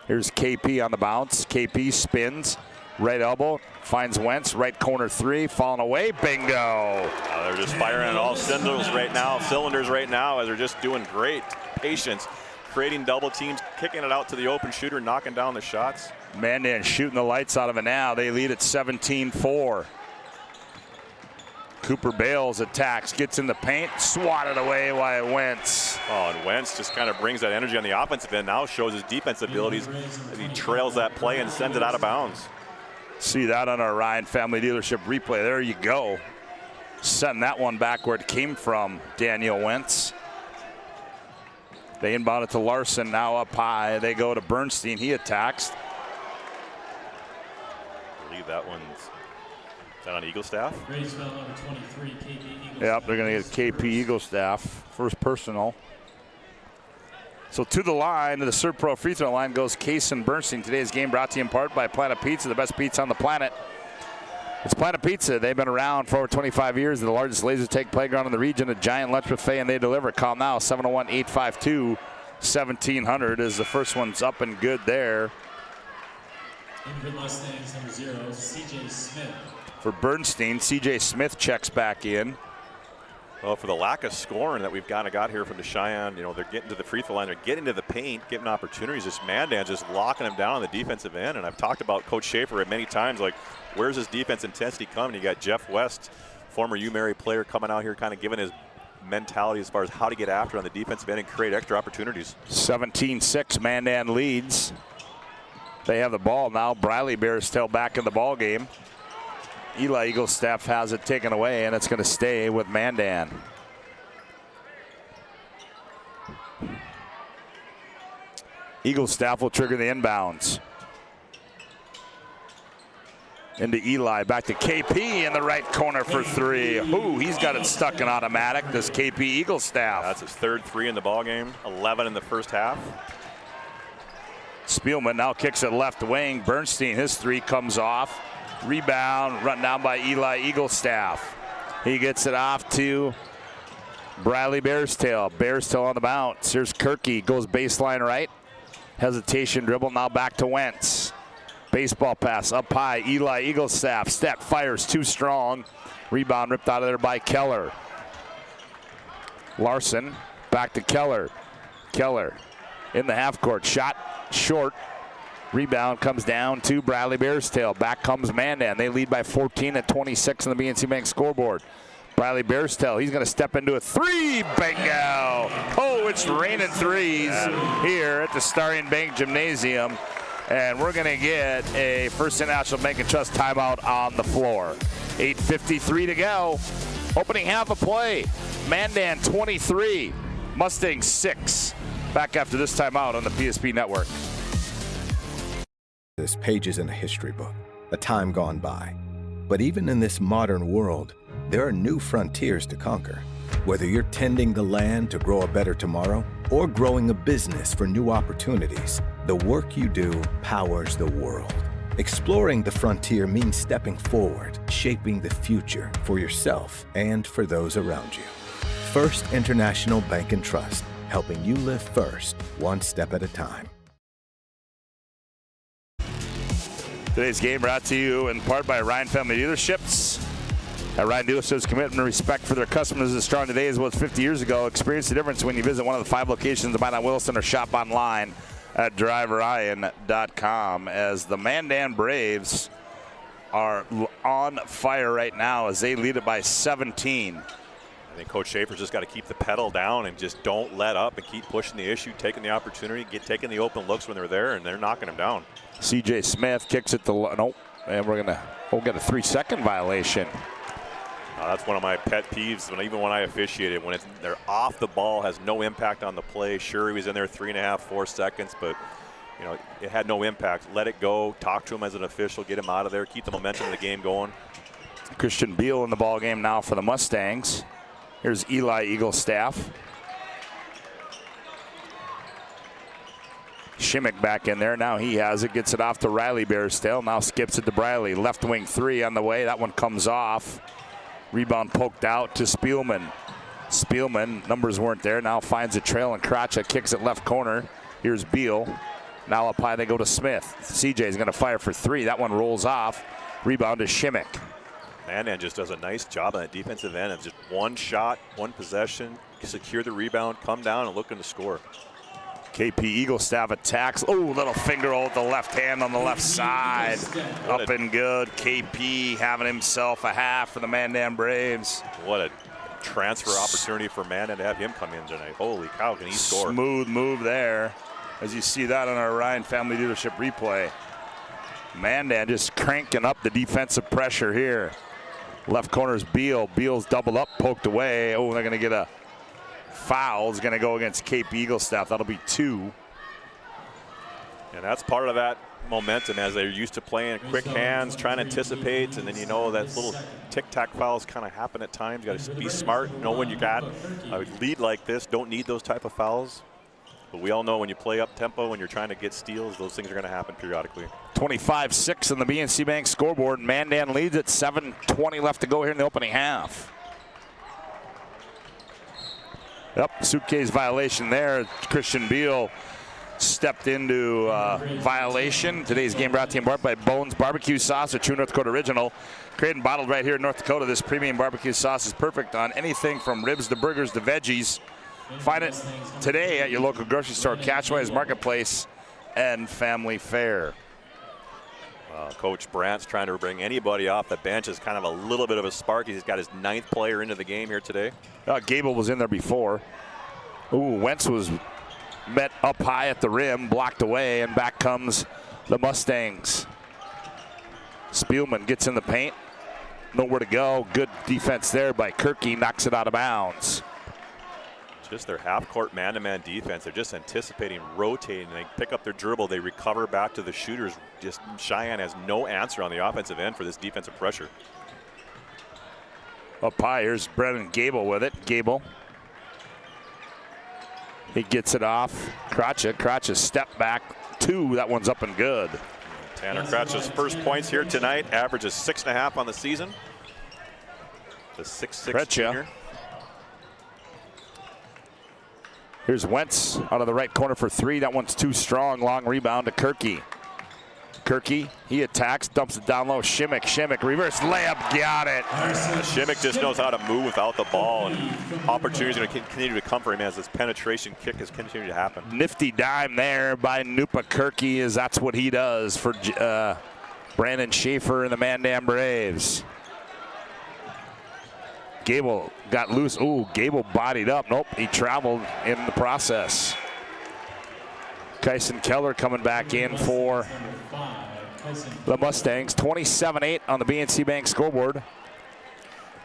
Here's KP on the bounce. KP spins. Right elbow. Finds Wentz. Right corner 3. Falling away. Bingo. They're just firing on all cylinders right now as they're just doing great. Patience. Creating double teams. Kicking it out to the open shooter. Knocking down the shots. Mandan shooting the lights out of it now. They lead at 17-4. Cooper Bales attacks, gets in the paint, swatted away by Wentz. Oh, and Wentz just kind of brings that energy on the offensive end, now shows his defense abilities as he trails that play and sends it out of bounds. See that on our Ryan Family Dealership replay. There you go. Sending that one back where it came from, Daniel Wentz. They inbound it to Larson, now up high. They go to Bernstein, he attacks. I believe that one's, is that on Eagle staff? Braves foul number 23, KP Eagle. Yep, they're going to get KP Eagle staff, first personal. So to the line, to the Serpro free throw line goes Kason Bernstein. Today's game brought to you in part by Planet Pizza, the best pizza on the planet. It's Planet Pizza. They've been around for over 25 years. They're the largest laser tag playground in the region, a giant lunch buffet, and they deliver. Call now, 701-852-1700 as the first one's up and good there. In for Mustangs, number 0, CJ Smith. For Bernstein, CJ Smith checks back in. Well, for the lack of scoring that we've kind of got here from the Cheyenne, you know, they're getting to the free throw line, they're getting to the paint, getting opportunities. This Mandan just locking them down on the defensive end. And I've talked about Coach Schaefer many times, like, where's his defense intensity coming? You got Jeff West, former UMary player, coming out here kind of giving his mentality as far as how to get after on the defensive end and create extra opportunities. 17-6, Mandan leads. They have the ball now. Briley Bears still back in the ball game. Eli Eagle staff has it taken away, and it's going to stay with Mandan. Eagle staff will trigger the inbounds. Into Eli, back to KP in the right corner for three. Ooh, he's got it stuck in automatic, this KP Eagle staff. That's his third three in the ball game, 11 in the first half. Spielman now kicks it left wing. Bernstein, his three comes off. Rebound run down by Eli Eaglestaff. He gets it off to Briley Bearstail. Bearstail on the bounce. Here's Kirky, goes baseline right. Hesitation dribble, now back to Wentz. Baseball pass up high. Eli Eaglestaff step, fires too strong. Rebound ripped out of there by Keller. Larson back to Keller. Keller in the half court, shot short. Rebound comes down to Bradley Bearstail. Back comes Mandan. They lead by 14 at 26 on the BNC Bank scoreboard. Bradley Bearstail, he's going to step into a three. Bingo! Oh, it's raining threes here at the Starring Bank Gymnasium. And we're going to get a First International Bank and Trust timeout on the floor. 8:53 to go. Opening half of play. Mandan 23, Mustangs 6. Back after this timeout on the PSP Network. This pages in a history book, a time gone by. But even in this modern world, there are new frontiers to conquer. Whether you're tending the land to grow a better tomorrow or growing a business for new opportunities, the work you do powers the world. Exploring the frontier means stepping forward, shaping the future for yourself and for those around you. First International Bank and Trust, helping you live first, one step at a time. Today's game brought to you in part by Ryan Family Dealerships. At Ryan Dealerships, commitment and respect for their customers is as strong today as it was 50 years ago. Experience the difference when you visit one of the 5 locations of Mandan Wilson or shop online at driverion.com. As the Mandan Braves are on fire right now as they lead it by 17. I think Coach Schaefer's just got to keep the pedal down and just don't let up and keep pushing the issue, taking the opportunity, taking the open looks when they're there, and they're knocking them down. CJ Smith kicks it to nope, and we'll get a 3-second violation. That's one of my pet peeves even when I officiated, when they're off the ball, has no impact on the play. Sure, he was in there 3.5, 4 seconds, but you know, it had no impact. Let it go, talk to him as an official, get him out of there, keep the momentum of the game going. Christian Beal in the ball game now for the Mustangs. Here's Eli Eaglestaff. Shimmick back in there. Now he has it. Gets it off to Riley Bearstail. Now skips it to Briley. Left wing three on the way. That one comes off. Rebound poked out to Spielman. Spielman, numbers weren't there. Now finds a trail and Kracha kicks it left corner. Here's Beal. Now up high they go to Smith. CJ is going to fire for three. That one rolls off. Rebound to Shimmick. Mandan just does a nice job on that defensive end of just one shot, one possession, secure the rebound, come down and looking to score. KP Eagle Staff attacks. Oh, little finger roll with the left hand on the left side. Up and good. KP having himself a half for the Mandan Braves. What a transfer opportunity for Mandan to have him come in tonight. Holy cow, can he score? Smooth move there. As you see that on our Ryan Family Leadership replay. Mandan just cranking up the defensive pressure here. Left corner's Beal. Beal's doubled up, poked away. Oh, they're going to get a foul. Is going to go against Cape Eaglestaff. That'll be 2. And that's part of that momentum as they're used to playing quick hands, trying to anticipate, and then you know that little tic-tac fouls kind of happen at times. You got to be smart, know when you got a lead like this. Don't need those type of fouls. But we all know when you play up tempo, when you're trying to get steals, those things are going to happen periodically. 25-6 on the BNC Bank scoreboard. Mandan leads at 7:20 left to go here in the opening half. Yep, suitcase violation there. Christian Beal stepped into violation. Today's game brought to you in part by Bones Barbecue Sauce, a true North Dakota original. Created and bottled right here in North Dakota. This premium barbecue sauce is perfect on anything from ribs to burgers to veggies. Find it today at your local grocery store, Catchwise Marketplace, and Family Fare. Coach Brandt's trying to bring anybody off the bench is kind of a little bit of a spark. He's got his 9th player into the game here today. Gable was in there before. Ooh, Wentz was met up high at the rim, blocked away, and back comes the Mustangs. Spielman gets in the paint. Nowhere to go. Good defense there by Kirky. Knocks it out of bounds. Just their half-court man-to-man defense. They're just anticipating, rotating. They pick up their dribble. They recover back to the shooters. Just Cheyenne has no answer on the offensive end for this defensive pressure. Up high, here's Brennan Gable with it. Gable. He gets it off. Kratcha step back. 2. That one's up and good. Tanner Kratcha's first points here tonight. Averages 6.5 on the season. The 6'6" junior. Here's Wentz out of the right corner for 3. That one's too strong. Long rebound to Kirky. Kirky, he attacks, dumps it down low. Shimmick, reverse layup, got it. Shimmick just knows how to move without the ball, and opportunities are going to continue to come for him as this penetration kick has continued to happen. Nifty dime there by Nupa Kirky, as that's what he does for Brandon Schaefer and the Mandan Braves. Gable got loose. Ooh, Gable bodied up. Nope, he traveled in the process. Kyson Keller coming back in for the Mustangs. 27-8 on the BNC Bank scoreboard.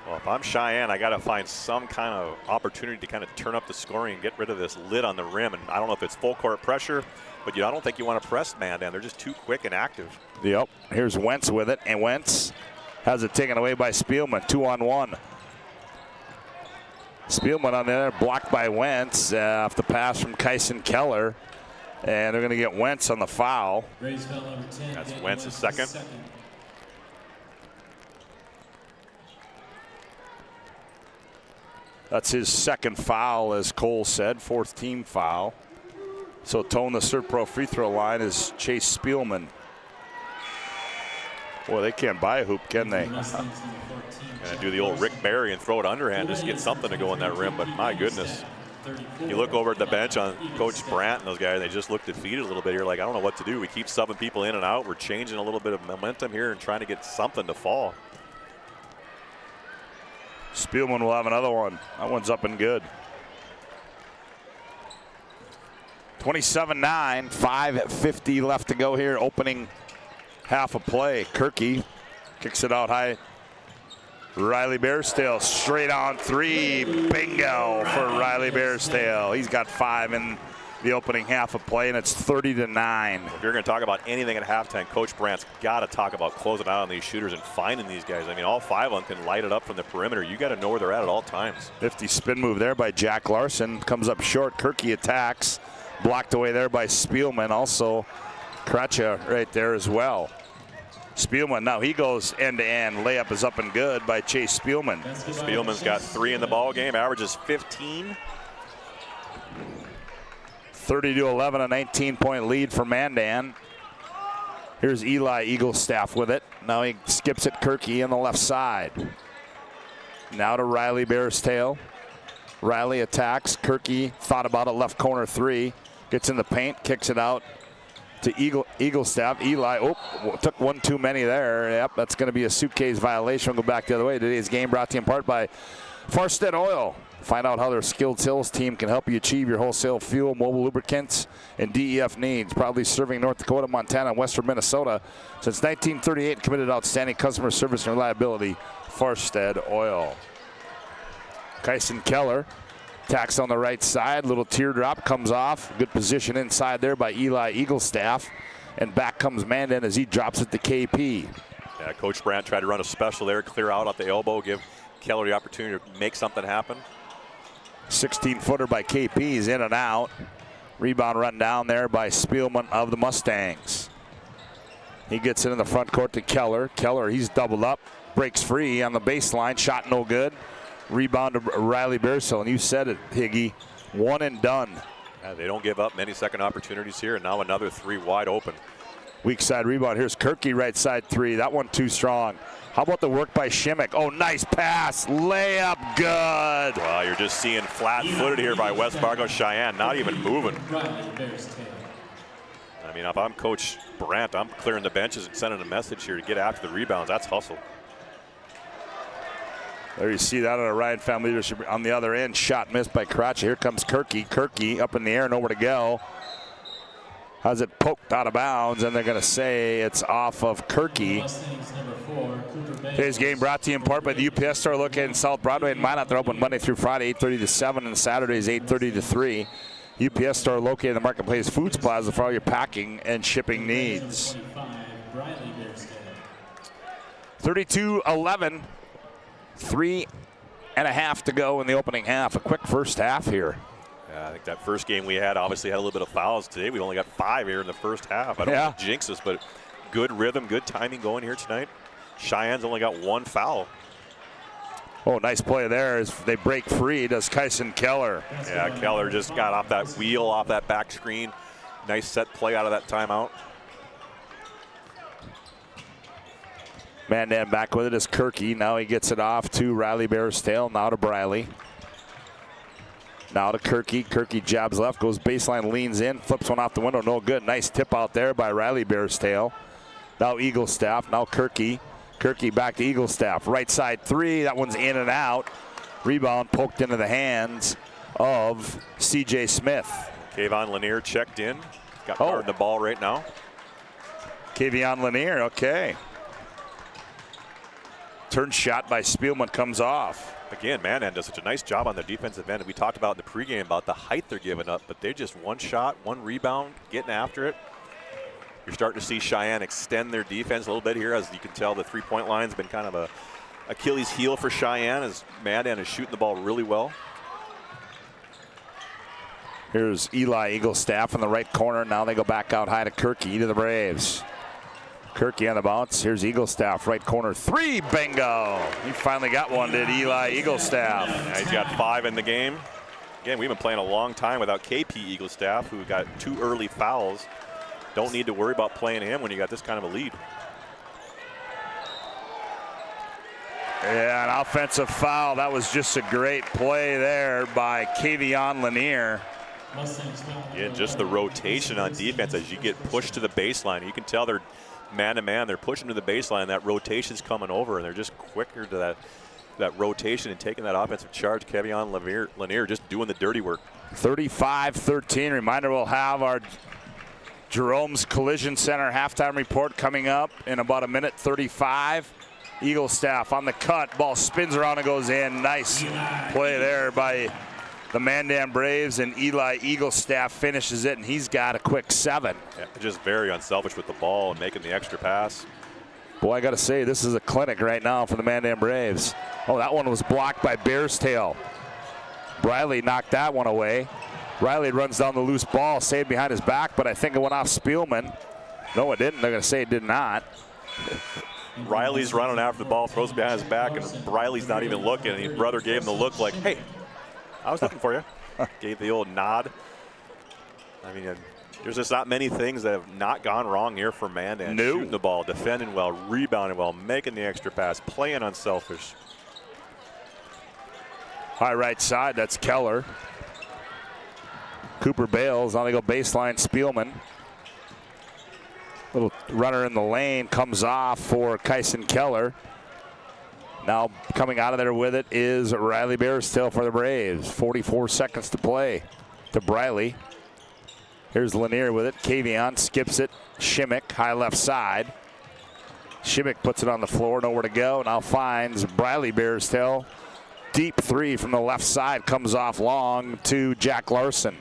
Well, if I'm Cheyenne, I got to find some kind of opportunity to kind of turn up the scoring and get rid of this lid on the rim. And I don't know if it's full court pressure, but I don't think you want to press Mandan. They're just too quick and active. Yep, here's Wentz with it, and Wentz has it taken away by Spielman. 2-on-1. Spielman on there, blocked by Wentz off the pass from Kyson Keller. And they're going to get Wentz on the foul. That's Wentz's second. That's his second foul, as Cole said, 4th team foul. So towing the Serpro free throw line is Chase Spielman. Boy, they can't buy a hoop, can they? And do the old Rick Barry and throw it underhand just to get something to go in that rim, but my goodness. You look over at the bench on Coach Brandt and those guys, they just look defeated a little bit here. Like, I don't know what to do. We keep subbing people in and out. We're changing a little bit of momentum here and trying to get something to fall. Spielman will have another one. That one's up and good. 27-9, 5:50 left to go here. Opening half of play. Kirky kicks it out high. Riley Bearstail straight on 3. Bingo for Riley Bearstail. He's got 5 in the opening half of play, and it's 30-9. If you're going to talk about anything at halftime, Coach Brandt's got to talk about closing out on these shooters and finding these guys. I mean, all 5 of them can light it up from the perimeter. You got to know where they're at all times. 50 spin move there by Jack Larson. Comes up short. Kirky attacks. Blocked away there by Spielman. Also, Kratcha right there as well. Spielman, now he goes end-to-end. Layup is up and good by Chase Spielman. Spielman's got 3 in the ball game, averages 15. 30-11, a 19-point lead for Mandan. Here's Eli Eaglestaff with it. Now he skips it Kirky on the left side. Now to Riley Bearstail. Riley attacks. Kirky thought about it, left corner 3. Gets in the paint, kicks it out to Eagle Staff. Eli, took one too many there. Yep, that's going to be a suitcase violation. We'll go back the other way. Today's game brought to you in part by Farstead Oil. Find out how their skilled sales team can help you achieve your wholesale fuel, mobile lubricants, and DEF needs. Proudly serving North Dakota, Montana, and western Minnesota since 1938. Committed outstanding customer service and reliability. Farstead Oil. Kyson Keller tacks on the right side. Little teardrop comes off. Good position inside there by Eli Eaglestaff. And back comes Mandan as he drops it to KP. Yeah, Coach Brandt tried to run a special there, clear out at the elbow, give Keller the opportunity to make something happen. 16-footer by KP is in and out. Rebound run down there by Spielman of the Mustangs. He gets it in the front court to Keller. Keller, he's doubled up, breaks free on the baseline. Shot no good. Rebound to Riley Bearshill, and you said it, Higgy, one and done. Yeah, they don't give up many second opportunities here, and now another three wide open. Weak side rebound. Here's Kirky, right side three. That one too strong. How about the work by Shimmick? Oh, nice pass. Layup, good. Wow, you're just seeing flat-footed here by West Fargo Cheyenne, not even moving. I mean, if I'm Coach Brandt, I'm clearing the benches and sending a message here to get after the rebounds. That's hustle. There you see that on a Ryan family leadership on the other end. Shot missed by Karachi. Here comes Kirky. Kirky up in the air, nowhere to go. Has it poked out of bounds, and they're going to say it's off of Kirky. Today's game brought to you in part by the UPS store located in South Broadway and Minot. They're open Monday through Friday, 8:30 to 7, and Saturdays, 8:30 to 3. UPS store located in the Marketplace Foods Plaza for all your packing and shipping needs. 32-11. 3.5 to go in the opening half. A quick first half here. Yeah, I think that first game we had obviously had a little bit of fouls. Today we only got 5 here in the first half. I don't want to jinx us, but good rhythm, good timing going here tonight. Cheyenne's only got 1 foul. Oh, nice play there as they break free. Does Kyson Keller. Yeah, Keller just got off that wheel, off that back screen. Nice set play out of that timeout. Mandan back with it is Kirky. Now he gets it off to Riley Bearstail. Now to Briley. Now to Kirky. Kirky jabs left, goes baseline, leans in, flips one off the window. No good. Nice tip out there by Riley Bearstail. Now Eaglestaff. Now Kirky. Kirky back to Eaglestaff. Right side three. That one's in and out. Rebound poked into the hands of C.J. Smith. Kayvon Lanier checked in. Got guarding the ball right now. Kayvon Lanier, okay. Turn shot by Spielman comes off. Again, Mandan does such a nice job on the defensive end. We talked about in the pregame about the height they're giving up, but they just one shot, one rebound, getting after it. You're starting to see Cheyenne extend their defense a little bit here. As you can tell, the three-point line's been kind of a Achilles heel for Cheyenne as Mandan is shooting the ball really well. Here's Eli Eaglestaff in the right corner. Now they go back out high to Kirky to the Braves. Kirky on the bounce. Here's Eaglestaff, right corner three, bingo. He finally got one, did Eli Eaglestaff. Yeah, he's got 5 in the game. Again, we've been playing a long time without KP Eaglestaff, who got 2 early fouls. Don't need to worry about playing him when you got this kind of a lead. Yeah, an offensive foul. That was just a great play there by Kayvon Lanier. Yeah, just the rotation on defense as you get pushed to the baseline. You can tell they're man-to-man. They're pushing to the baseline. That rotation's coming over, and they're just quicker to that rotation and taking that offensive charge. Kayvon Lanier just doing the dirty work. 35-13. Reminder, we'll have our Jerome's Collision Center halftime report coming up in about a minute 35. Eaglestaff on the cut. Ball spins around and goes in. Nice play there by the Mandan Braves, and Eli Eaglestaff finishes it, and he's got a quick 7. Yeah, just very unselfish with the ball and making the extra pass. Boy, I got to say, this is a clinic right now for the Mandan Braves. Oh, that one was blocked by Bearstail. Briley knocked that one away. Riley runs down the loose ball, saved behind his back, but I think it went off Spielman. No, it didn't. They're going to say it did not. Riley's running after the ball, throws it behind his back, and Riley's not even looking. And his brother gave him the look like, hey, I was looking for you. Gave the old nod. I mean, there's just not many things that have not gone wrong here for Mandan. No. Shooting the ball, defending well, rebounding well, making the extra pass, playing unselfish. High right side, that's Keller. Cooper bails. Now they go baseline. Spielman. Little runner in the lane comes off for Kyson Keller. Now coming out of there with it is Riley Bearstill for the Braves. 44 seconds to play to Briley. Here's Lanier with it. Kavion skips it. Shimmick, high left side. Shimmick puts it on the floor, nowhere to go. Now finds Briley Bearstill. Deep three from the left side comes off long to Jack Larson.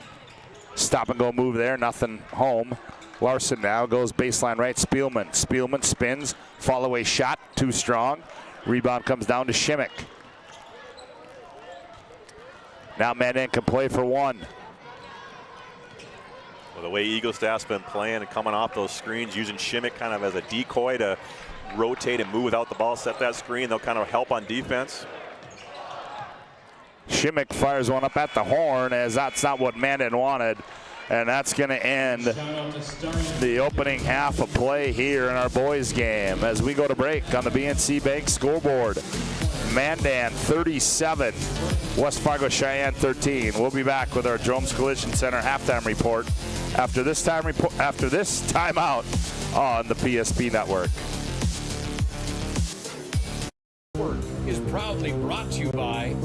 Stop and go move there, nothing home. Larson now goes baseline right. Spielman. Spielman spins. Fall away shot, too strong. Rebound comes down to Shimmick. Now Mandan can play for one. Well, the way Eagle staff's been playing and coming off those screens, using Shimmick kind of as a decoy to rotate and move without the ball, set that screen, they'll kind of help on defense. Shimmick fires one up at the horn, as that's not what Mandan wanted. And that's going to end the opening half of play here in our boys game as we go to break on the BNC Bank scoreboard. Mandan 37, West Fargo Cheyenne 13. We'll be back with our Dromes Collision Center halftime report after this timeout on the PSP Network. Is proudly brought to you by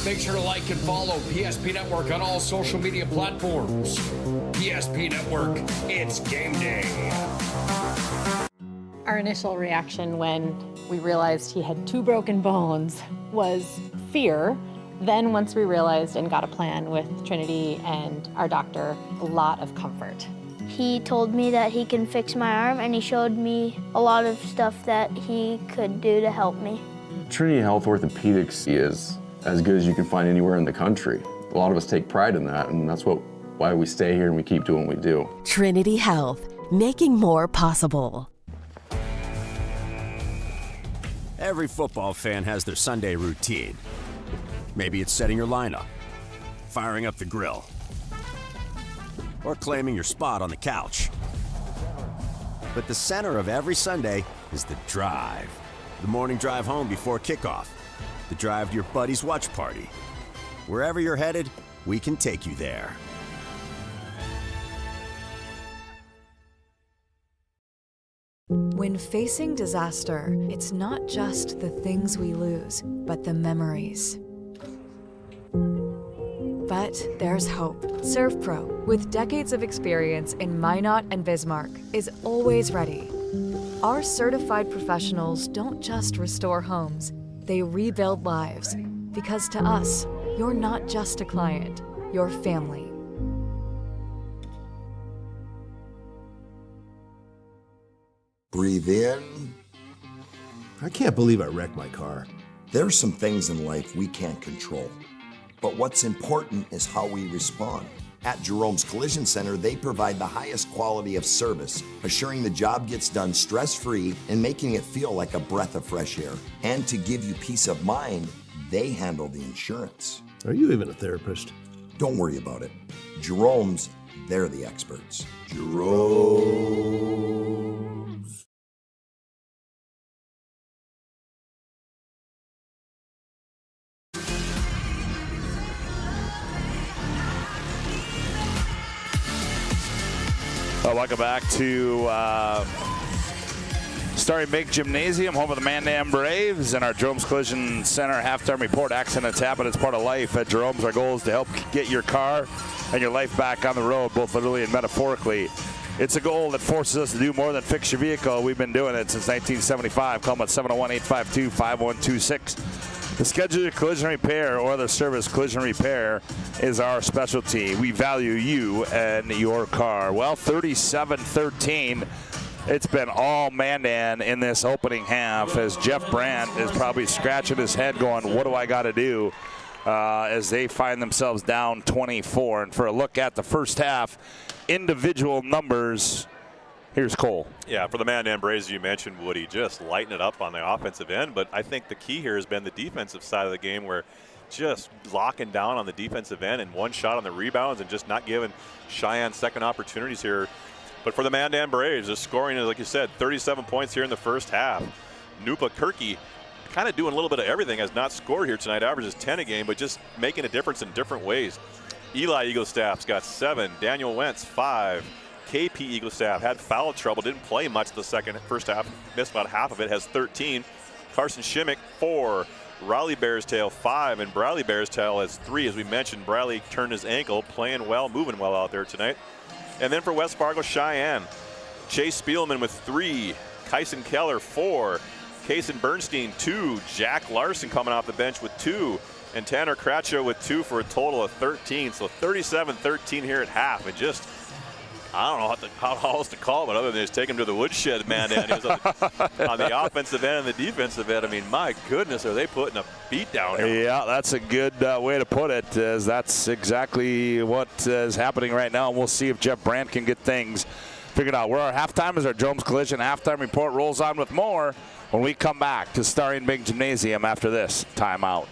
Make sure to like and follow PSP Network on all social media platforms. PSP Network, it's game day. Our initial reaction when we realized he had 2 broken bones was fear. Then once we realized and got a plan with Trinity and our doctor, a lot of comfort. He told me that he can fix my arm, and he showed me a lot of stuff that he could do to help me. Trinity Health Orthopedics is as good as you can find anywhere in the country. A lot of us take pride in that, and that's why we stay here and we keep doing what we do. Trinity Health, making more possible. Every football fan has their Sunday routine. Maybe it's setting your lineup, firing up the grill, or claiming your spot on the couch. But the center of every Sunday is the drive. The morning drive home before kickoff. The drive to your buddy's watch party. Wherever you're headed, we can take you there. When facing disaster, it's not just the things we lose, but the memories. But there's hope. ServPro, with decades of experience in Minot and Bismarck, is always ready. Our certified professionals don't just restore homes, they rebuild lives. Because to us, you're not just a client, you're family. Breathe in. I can't believe I wrecked my car. There's some things in life we can't control. But what's important is how we respond. At Jerome's Collision Center, they provide the highest quality of service, assuring the job gets done stress-free and making it feel like a breath of fresh air. And to give you peace of mind, they handle the insurance. Are you even a therapist? Don't worry about it. Jerome's, they're the experts. Jerome's. Welcome back to Starry Big Gymnasium, home of the Mandan Braves, and our Jerome's Collision Center halftime report. Accidents happen, it's part of life. At Jerome's, our goal is to help get your car and your life back on the road, both literally and metaphorically. It's a goal that forces us to do more than fix your vehicle. We've been doing it since 1975. Call them at 701-852-5126. To schedule your collision repair or other service, collision repair is our specialty. We value you and your car. Well, 37-13. It's been all Mandan in this opening half as Jeff Brandt is probably scratching his head going, what do I got to do? As they find themselves down 24. And for a look at the first half, individual numbers, here's Cole. Yeah, for the Mandan Braves, you mentioned, Woody, just lighting it up on the offensive end. But I think the key here has been the defensive side of the game, where just locking down on the defensive end and one shot on the rebounds and just not giving Cheyenne second opportunities here. But for the Mandan Braves, the scoring is, like you said, 37 points here in the first half. Nupa Kirky kind of doing a little bit of everything, has not scored here tonight, averages 10 a game, but just making a difference in different ways. Eli Eaglestaff's got 7, Daniel Wentz 5. KP Eaglestaff had foul trouble, didn't play much the first half, missed about half of it, has 13. Carson Shimmick 4, Riley Bearstail 5, and Bradley Bearstail has 3. As we mentioned, Bradley turned his ankle, playing well, moving well out there tonight. And then for West Fargo Cheyenne, Chase Spielman with 3, Kyson Keller 4, Kaysen Bernstein 2, Jack Larson coming off the bench with 2, and Tanner Cratcho with 2 for a total of 13. So 37-13 here at half, and just, I don't know how else to call it, but other than just take him to the woodshed, man. And he was on the offensive end and the defensive end. I mean, my goodness, are they putting a beat down here? Yeah, that's a good way to put it, as that's exactly what is happening right now. And we'll see if Jeff Brandt can get things figured out. We're our halftime as our Jerome's Collision halftime report rolls on with more when we come back to Starry Big Gymnasium after this timeout.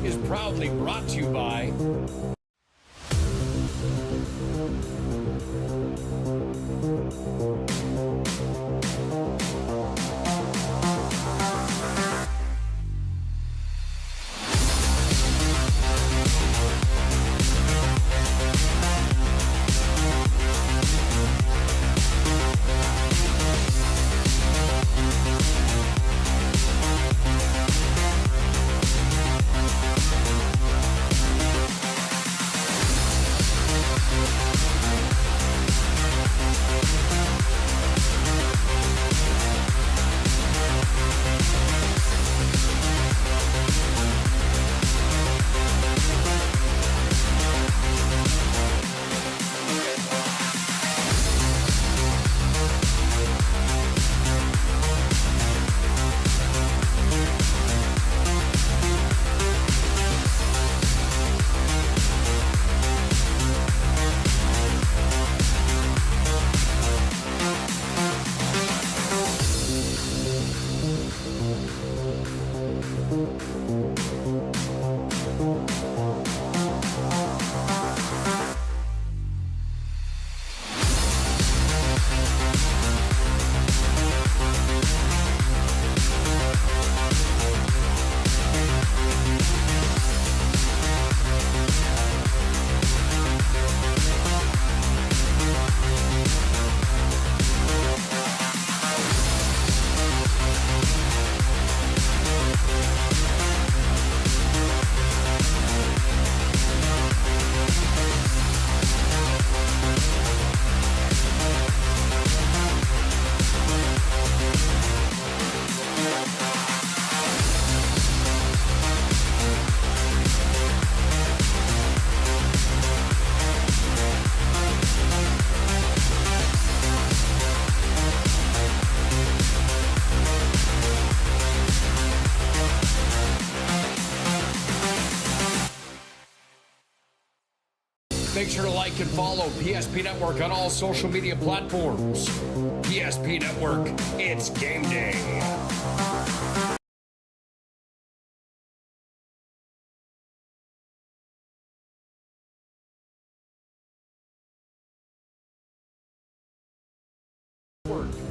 Is proudly brought to you by Make sure to like and follow PSP Network on all social media platforms. PSP Network, it's game day.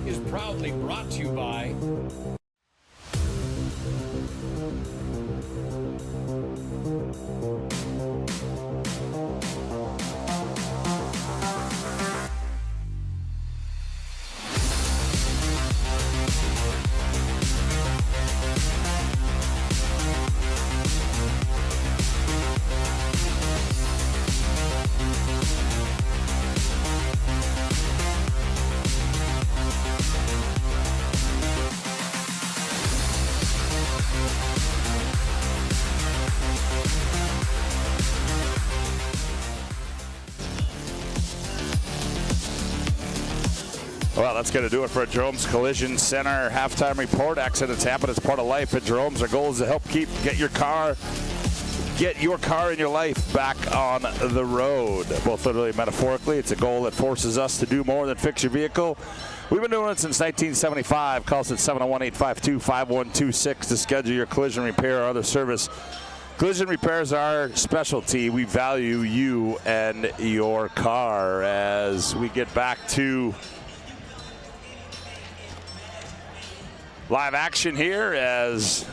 Is proudly brought to you by Well, that's going to do it for Jerome's Collision Center halftime report. Accidents happen. It's part of life at Jerome's. Our goal is to help get your car and your life back on the road, both literally and metaphorically. It's a goal that forces us to do more than fix your vehicle. We've been doing it since 1975. Call us at 701-852-5126 to schedule your collision repair or other service. Collision repairs are our specialty. We value you and your car. As we get back to live action here, as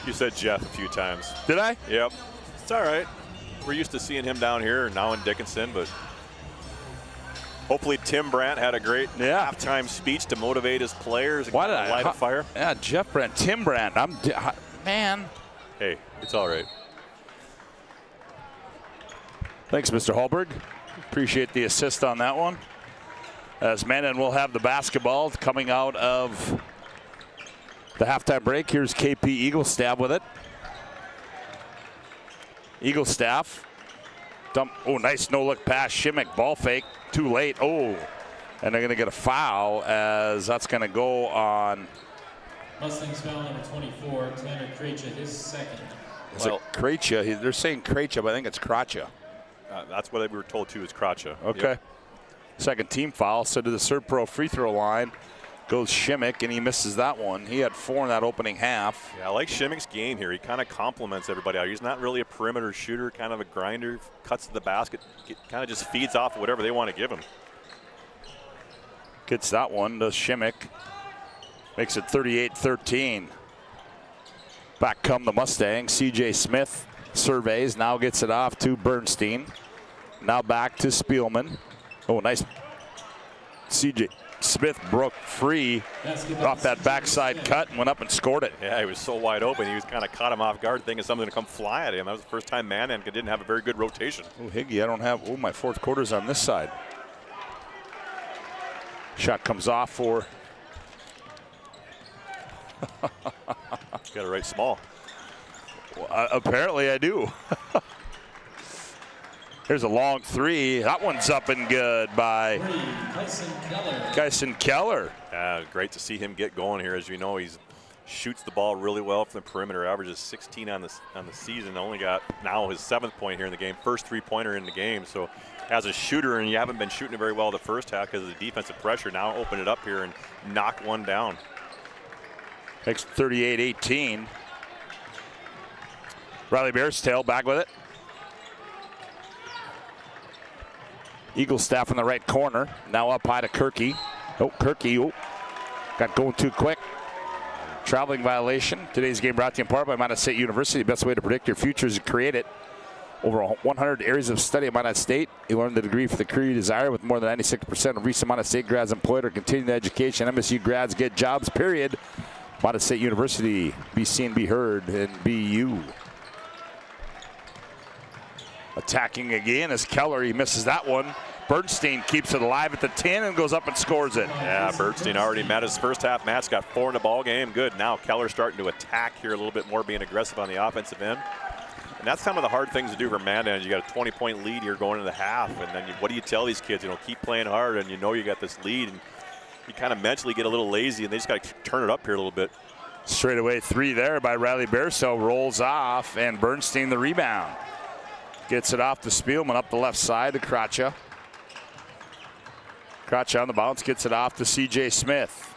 You said Jeff a few times. Did I? Yep. It's all right. We're used to seeing him down here now in Dickinson, but hopefully Tim Brandt had a great halftime speech to motivate his players and light a fire. Yeah, Jeff Brandt, Tim Brandt. Man. Hey, it's all right. Thanks, Mr. Hallberg. Appreciate the assist on that one. As Mandan will have the basketball coming out of the halftime break. Here's KP Eaglestaff with it. Eaglestaff. Dump. Oh, nice no-look pass. Shimmick, ball fake. Too late. Oh, and they're going to get a foul, as that's going to go on. Mustangs foul number 24, Tanner Krejcia, his second. Is it Krejcia? They're saying Krejcia, but I think it's Kracha. That's what we were told too, is Kracha. Okay. Yep. Second team foul. So to the Serve Pro free throw line goes Shimmick, and he misses that one. He had 4 in that opening half. Yeah, I like Shimmick's game here. He kind of complements everybody out. He's not really a perimeter shooter, kind of a grinder, cuts to the basket, kind of just feeds off whatever they want to give him. Gets that one, does Shimmick. Makes it 38-13. Back come the Mustangs. CJ Smith surveys, now gets it off to Bernstein. Now back to Spielman. Oh, nice. CJ Smith broke free off that backside cut and went up and scored it. Yeah, he was so wide open. He was kind of caught him off guard, thinking something to come fly at him. That was the first time Mandan didn't have a very good rotation. Oh, Higgy, I don't have. Oh, my fourth quarter's on this side. Shot comes off for. You got to write small. Well, apparently I do. Here's a long three. That one's up and good by Kyson Keller. Yeah, great to see him get going here. As you know, he shoots the ball really well from the perimeter. Averages 16 on the season. Only got now his 7th point here in the game. First 3-pointer in the game. So as a shooter, and you haven't been shooting it very well the first half because of the defensive pressure, now open it up here and knock one down. Makes 38-18. Riley Bearstail back with it. Eaglestaff in the right corner. Now up high to Kirky. Oh, Kirky. Oh, got going too quick. Traveling violation. Today's game brought to you in part by Mandan State University. The best way to predict your future is to create it. Over 100 areas of study at Mandan State. You learn the degree for the career you desire, with more than 96% of recent Mandan State grads employed or continuing their education. MSU grads get jobs, period. Mandan State University. Be seen, be heard, and be you. Attacking again is Keller. He misses that one. Bernstein keeps it alive at the 10 and goes up and scores it. Yeah, Bernstein already met his first half match. Got 4 in the ball game. Good. Now Keller starting to attack here a little bit more, being aggressive on the offensive end. And that's some of the hard things to do for Mandan. You got a 20-point lead here going into the half, and then what do you tell these kids? You know, keep playing hard, and you know you got this lead. And you kind of mentally get a little lazy, and they just got to turn it up here a little bit. Straight away 3 there by Riley Bearso, rolls off, and Bernstein the rebound. Gets it off to Spielman up the left side to Kracha. Kracha on the bounce, gets it off to C.J. Smith.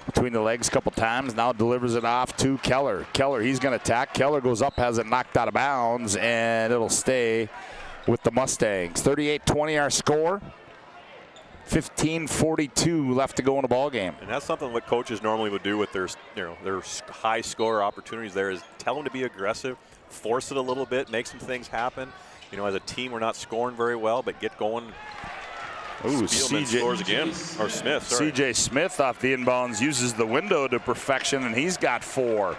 Between the legs a couple times, now delivers it off to Keller. Keller, he's going to attack. Keller goes up, has it knocked out of bounds, and it'll stay with the Mustangs. 38-20 our score. 15:42 left to go in the ball game. And that's something what coaches normally would do with their high score opportunities there is tell them to be aggressive, force it a little bit, make some things happen. As a team, we're not scoring very well, but get going. Ooh, CJ scores again, or Smith, sorry. CJ Smith off the inbounds uses the window to perfection, and he's got 4.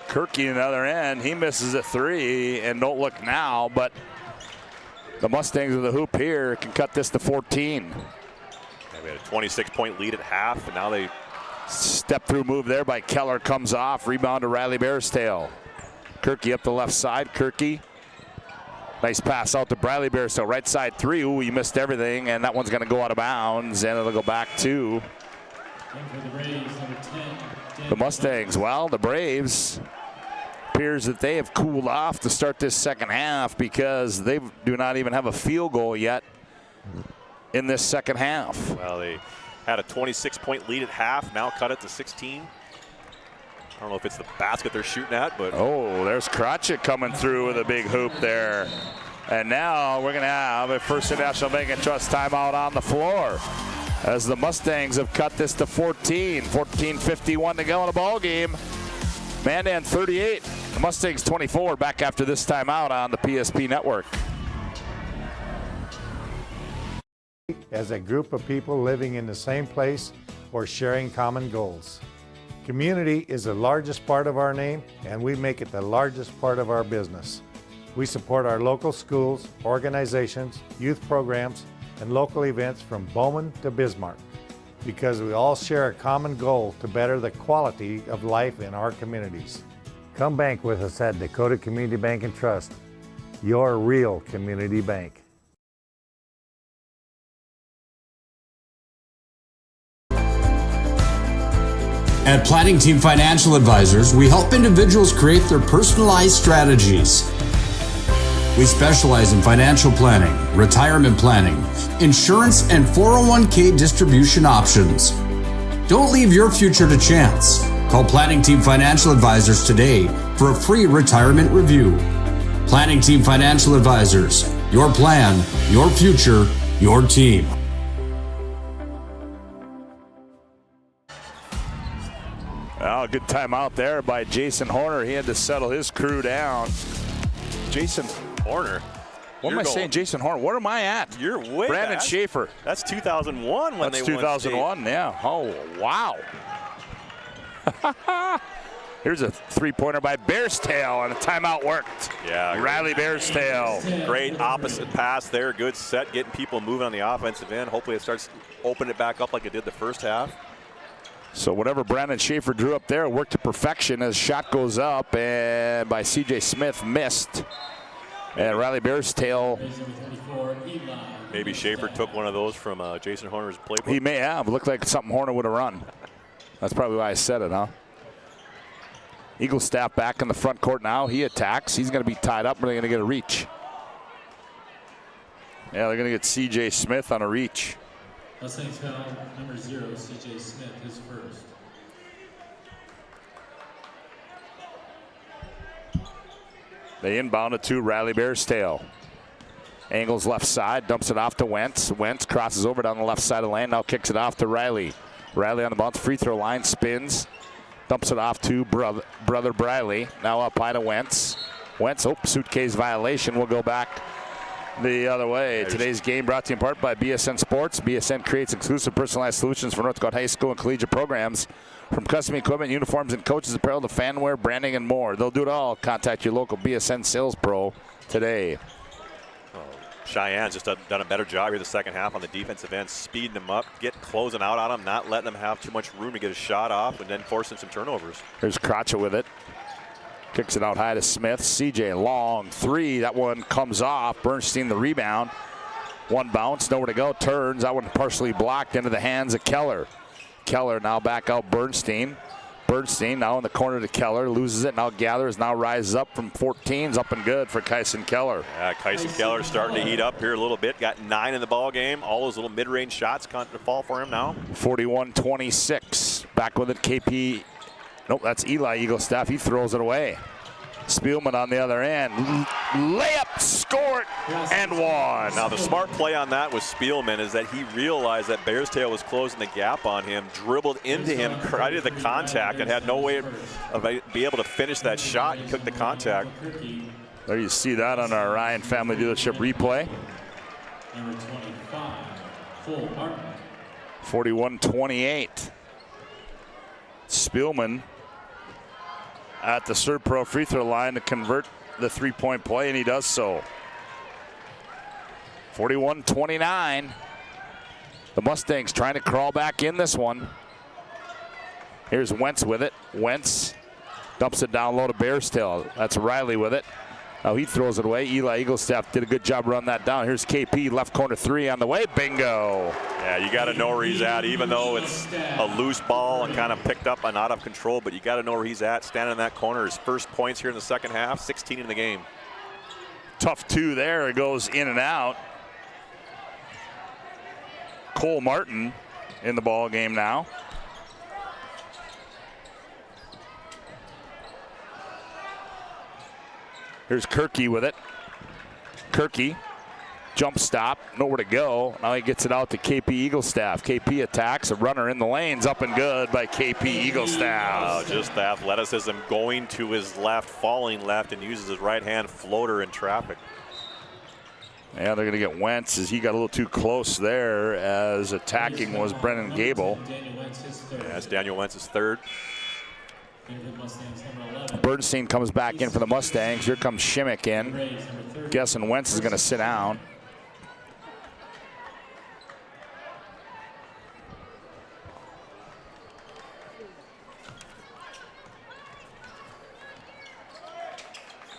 Kirky on the other end, he misses a 3, and don't look now, but the Mustangs with the hoop here can cut this to 14. Yeah, we had a 26-point lead at half, and now they step through move there by Keller comes off, rebound to Riley Bearstail. Kirky up the left side. Kirky. Nice pass out to Bradley Bearstail. Right side 3. Ooh, he missed everything, and that one's going to go out of bounds, and it'll go back to the Mustangs. Well, the Braves appears that they have cooled off to start this second half because they do not even have a field goal yet in this second half. Well, they had a 26-point lead at half, now cut it to 16. I don't know if it's the basket they're shooting at, but. Oh, there's Kracha coming through with a big hoop there. And now we're going to have a First International Bank and Trust timeout on the floor as the Mustangs have cut this to 14. 14:51 to go in the ball game. Mandan 38, the Mustangs 24. Back after this timeout on the PSP Network. As a group of people living in the same place or sharing common goals. Community is the largest part of our name, and we make it the largest part of our business. We support our local schools, organizations, youth programs, and local events from Bowman to Bismarck because we all share a common goal to better the quality of life in our communities. Come bank with us at Dakota Community Bank and Trust, your real community bank. At Planning Team Financial Advisors, we help individuals create their personalized strategies. We specialize in financial planning, retirement planning, insurance, and 401k distribution options. Don't leave your future to chance. Call Planning Team Financial Advisors today for a free retirement review. Planning Team Financial Advisors, your plan, your future, your team. Oh, good timeout there by Jason Horner. He had to settle his crew down. Jason Horner. What am I saying, Jason Horner? What am I at? You're way Brandon back. Schaefer. That's 2001 when That's they won 2001, state. yeah. Oh, wow. Here's a three-pointer by Bearstail, and a timeout worked. Yeah. Riley Bearstail. Great opposite pass there. Good set, getting people moving on the offensive end. Hopefully it starts opening it back up like it did the first half. So whatever Brandon Schaefer drew up there worked to perfection as shot goes up, and by C.J. Smith missed. And Riley Bearstail. Maybe Schaefer took one of those from Jason Horner's playbook. He may have. Looked like something Horner would have run. That's probably why I said it, huh? Eagle staff back in the front court now. He attacks. He's going to be tied up. But they're going to get a reach. Yeah, they're going to get C.J. Smith on a reach. Mustangs foul number 0, C.J. Smith, his first. They inbound it to Riley Bearstail. Angles left side, dumps it off to Wentz. Wentz crosses over down the left side of the lane, now kicks it off to Riley. Riley on the bounce, free throw line, spins. Dumps it off to brother Briley. Now up high to Wentz. Wentz, suitcase violation, will go back the other way. Today's game brought to you in part by BSN Sports. BSN creates exclusive personalized solutions for North Dakota high school and collegiate programs. From custom equipment, uniforms, and coaches apparel to fanwear, branding, and more. They'll do it all. Contact your local BSN sales pro today. Cheyenne's just done a better job here the second half on the defensive end, speeding them up, closing out on them, not letting them have too much room to get a shot off, and then forcing some turnovers. There's Kracha with it. Kicks it out high to Smith. CJ long three. That one comes off. Bernstein the rebound. One bounce, nowhere to go. Turns. That one partially blocked into the hands of Keller. Keller now back out Bernstein. Bernstein now in the corner to Keller. Loses it. Now gathers. Now rises up from 14's up and good for Kyson Keller. Yeah, Kyson Keller starting to heat up here a little bit. Got 9 in the ball game. All those little mid-range shots come to fall for him now. 41-26. Back with it, KP. Nope, that's Eli Eaglestaff. He throws it away. Spielman on the other end. Layup, scored, and one. Now the smart play on that was Spielman is that he realized that Bearstail was closing the gap on him, dribbled into him, created the contact, and had no way of be able to finish that shot. He took the contact. There you see that on our Ryan Family Dealership replay. Number 25, Cole Martin. 41-28. Spielman at the Serve Pro free throw line to convert the three-point play, and he does so. 41-29. The Mustangs trying to crawl back in this one. Here's Wentz with it. Wentz dumps it down low to Bearstail. That's Riley with it. Now he throws it away. Eli Eaglestaff did a good job running that down. Here's KP, left corner three on the way. Bingo. Yeah, you got to know where he's at, even though it's a loose ball and kind of picked up and out of control, but you got to know where he's at. Standing in that corner, his first points here in the second half, 16 in the game. Tough two there. It goes in and out. Cole Martin in the ball game now. Here's Kirky with it. Kirky, jump stop, nowhere to go. Now he gets it out to KP Eaglestaff. KP attacks, a runner in the lanes, up and good by KP Eaglestaff. Oh, just the athleticism going to his left, falling left, and uses his right hand floater in traffic. Yeah, they're going to get Wentz as he got a little too close there as attacking was Brennan Gable. Yeah, that's Daniel Wentz's third. Bernstein comes back in for the Mustangs. Here comes Shimmick in. Guessing Wentz is going to sit down.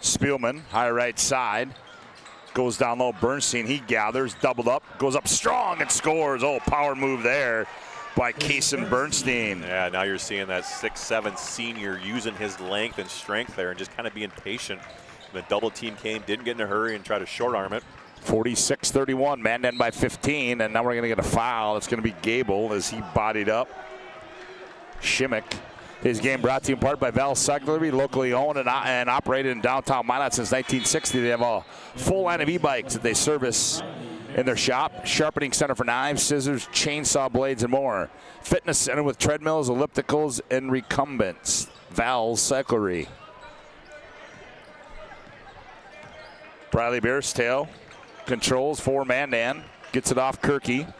Spielman, high right side. Goes down low. Bernstein, he gathers, doubled up, goes up strong and scores. Oh, power move there by Kason Bernstein. Yeah, now you're seeing that 6'7" senior using his length and strength there and just kind of being patient. The double team came, didn't get in a hurry and try to short arm it. 46-31, Mandan by 15, and now we're going to get a foul. It's going to be Gable as he bodied up Shimmick. His game brought to you in part by Val Cyclery, locally owned and operated in downtown Minot since 1960. They have a full line of e-bikes that they service in their shop. Sharpening center for knives, scissors, chainsaw blades, and more. Fitness center with treadmills, ellipticals, and recumbents. Val Cyclery. Briley Bearstail controls for Mandan. Gets it off Kirky.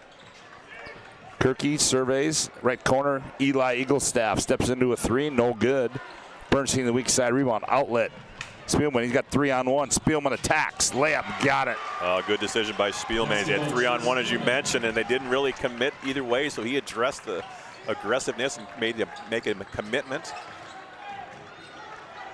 Kirky surveys, right corner, Eli Eaglestaff steps into a three, no good. Bernstein the weak side rebound, outlet. Spielman, he's got 3-on-1. Spielman attacks, layup, got it. Good decision by Spielman. He had 3-on-1 as you mentioned, and they didn't really commit either way, so he addressed the aggressiveness and made him make a commitment.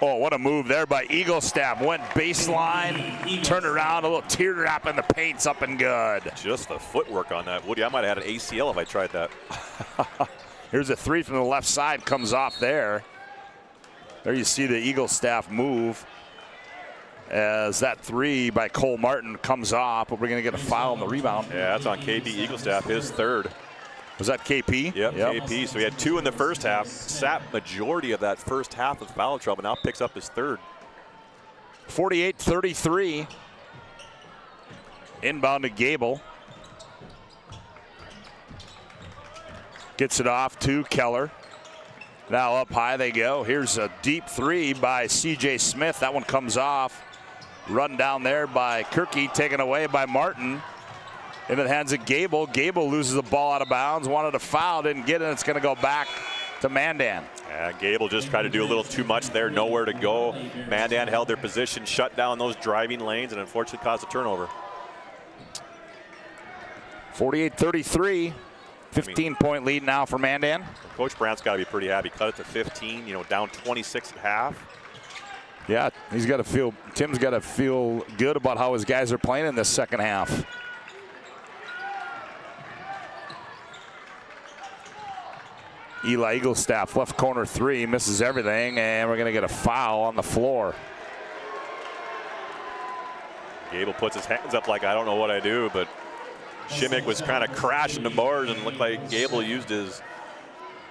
Oh, what a move there by Eaglestaff. Went baseline, turned around, a little teardrop in the paint's up and good. Just the footwork on that. Woody, I might have had an ACL if I tried that. Here's a three from the left side, comes off there. There you see the Eaglestaff move as that three by Cole Martin comes off, but we're going to get a foul on the rebound. Yeah, that's on KP Eaglestaff, his third. Was that KP? Yep, KP. So he had 2 in the first half. Sat majority of that first half with foul trouble. Now picks up his third. 48-33. Inbound to Gable. Gets it off to Keller. Now up high they go. Here's a deep three by C.J. Smith. That one comes off. Run down there by Kirky, taken away by Martin. Into the hands of Gable. Gable loses the ball out of bounds. Wanted a foul, didn't get it. It's going to go back to Mandan. Yeah, Gable just tried to do a little too much there. Nowhere to go. Mandan held their position, shut down those driving lanes, and unfortunately caused a turnover. 48-33. 15-point lead now for Mandan. Coach Brown's got to be pretty happy. Cut it to 15, down 26 at half. Yeah, Tim's got to feel good about how his guys are playing in this second half. Eli Eaglestaff, left corner 3, misses everything, and we're going to get a foul on the floor. Gable puts his hands up like, I don't know what I do, but Shimmick was kind of crashing the boards, and it looked like Gable used his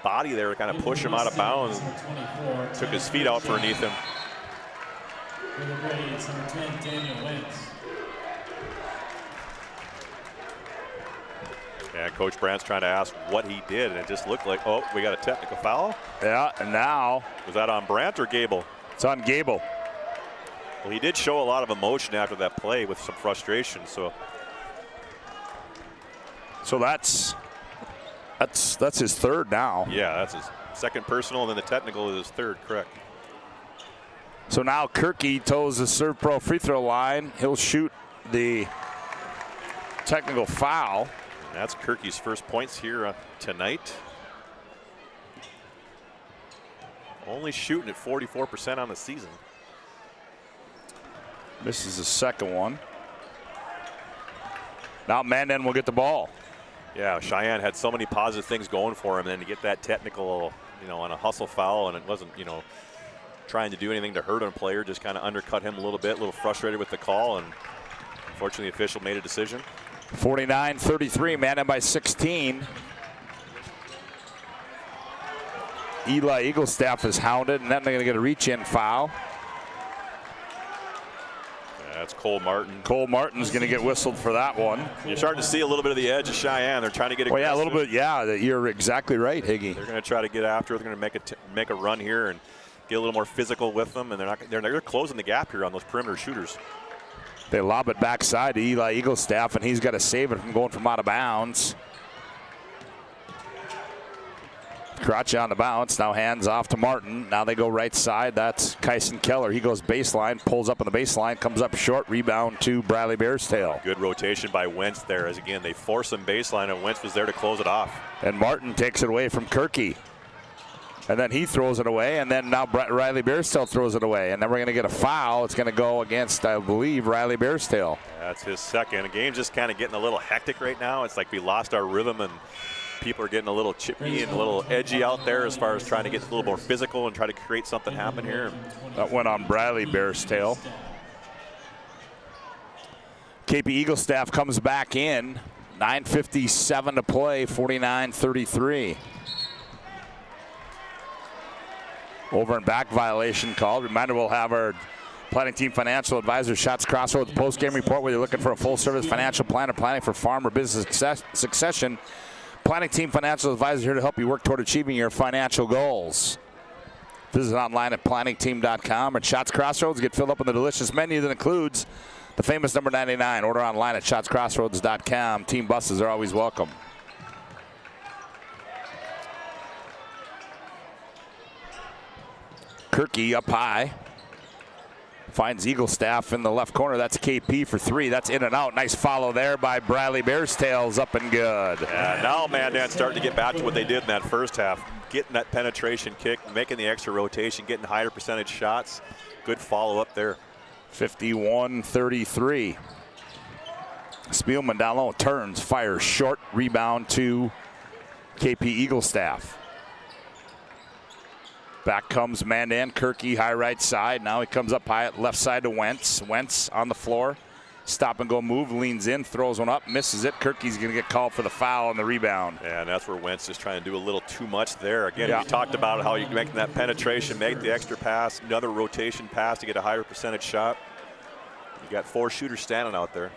body there to kind of push him out of bounds. Took his feet out underneath him. For the Braves, number 10, Daniel Wentz. And Coach Brandt's trying to ask what he did, and it just looked like, oh, we got a technical foul? Yeah, and now. Was that on Brandt or Gable? It's on Gable. Well, he did show a lot of emotion after that play with some frustration, so. So that's his third now. Yeah, that's his second personal, and then the technical is his third, correct. So now Kirky toes the serve pro free throw line. He'll shoot the technical foul. And that's Kirky's first points here tonight. Only shooting at 44% on the season. Misses the second one. Now Mandan will get the ball. Yeah, Cheyenne had so many positive things going for him, and then to get that technical, on a hustle foul, and it wasn't, trying to do anything to hurt a player, just kind of undercut him a little bit, a little frustrated with the call, and unfortunately the official made a decision. 49-33, Mandan by 16. Eli Eaglestaff is hounded, and then they're going to get a reach-in foul. That's Cole Martin. Cole Martin's going to get whistled for that one. You're starting to see a little bit of the edge of Cheyenne. They're trying to get aggressive. Well, yeah, a little bit. Yeah, you're exactly right, Higgy. They're going to try to get after it. They're going to make a run here and get a little more physical with them, and they're closing the gap here on those perimeter shooters. They lob it backside to Eli Eaglestaff, and he's got to save it from going from out of bounds. Crotch on the bounce, now hands off to Martin. Now they go right side, that's Kyson Keller. He goes baseline, pulls up on the baseline, comes up short, rebound to Bradley Bearstail. Good rotation by Wentz there, as again, they force him baseline, and Wentz was there to close it off. And Martin takes it away from Kirky. And then he throws it away, and then now Riley Bearstail throws it away. And then we're going to get a foul. It's going to go against, I believe, Riley Bearstail. That's his second. The game's just kind of getting a little hectic right now. It's like we lost our rhythm, and people are getting a little chippy and a little edgy out there as far as trying to get a little more physical and try to create something happen here. That went on Bradley Bearstail. KP Eaglestaff comes back in. 9:57 to play, 49-33. Over and back violation called. Reminder, we'll have our planning team financial advisor, Shots Crossroads post-game report, where you're looking for a full-service financial planner planning for farm or business succession. Planning team financial advisor here to help you work toward achieving your financial goals. Visit online at planningteam.com. At Shots Crossroads, get filled up with a delicious menu that includes the famous number 99. Order online at shotscrossroads.com. Team buses are always welcome. Kirky up high. Finds Eaglestaff in the left corner. That's KP for three. That's in and out. Nice follow there by Bradley Bearstails. Up and good. Yeah, now Mandan's starting to get back to what they did in that first half. Getting that penetration kick, making the extra rotation, getting higher percentage shots. Good follow up there. 51-33. Spielman down low, turns, fires short. Rebound to KP Eaglestaff. Back comes Mandan. Kirky, high right side. Now he comes up high left side to Wentz. Wentz on the floor. Stop and go move. Leans in, throws one up, misses it. Kirky's going to get called for the foul on the rebound. Yeah, and that's where Wentz is trying to do a little too much there. Again, we talked about how you're making that penetration, make the extra pass, another rotation pass to get a higher percentage shot. You got four shooters standing out there.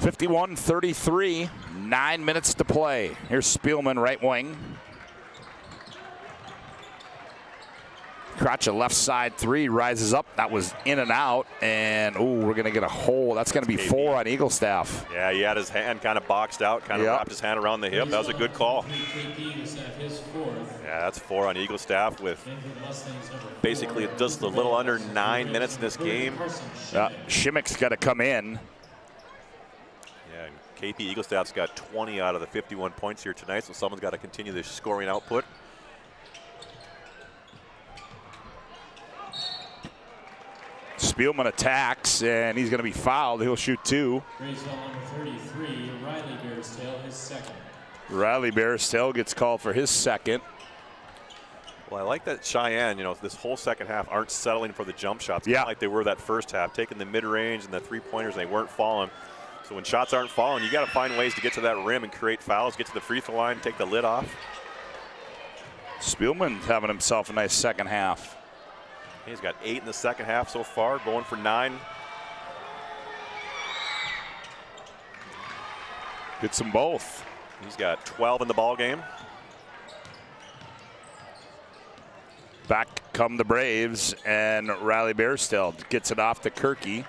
51-33, 9 minutes to play. Here's Spielman, right wing. Crotcha left side three, rises up. That was in and out, and we're going to get a hole. That's going to be four on Eaglestaff. Yeah, he had his hand kind of boxed out, kind of wrapped his hand around the hip. That was a good call. Yeah, that's four on Eaglestaff with basically just a little under 9 minutes in this game. Shimmick's got to come in. KP Eaglestaff's got 20 out of the 51 points here tonight, so someone's got to continue this scoring output. Spielman attacks, and he's going to be fouled. He'll shoot 2. Braves foul number 33, Riley Bearstail, his second. Riley Bearstail gets called for his second. Well, I like that Cheyenne, this whole second half aren't settling for the jump shots. Yeah. Like they were that first half, taking the mid-range and the three-pointers, and they weren't falling. So when shots aren't falling, you got to find ways to get to that rim and create fouls, get to the free throw line, take the lid off. Spielman's having himself a nice second half. He's got 8 in the second half so far, going for 9. Gets them both. He's got 12 in the ball game. Back come the Braves, and Riley Bearstill gets it off to Kirky.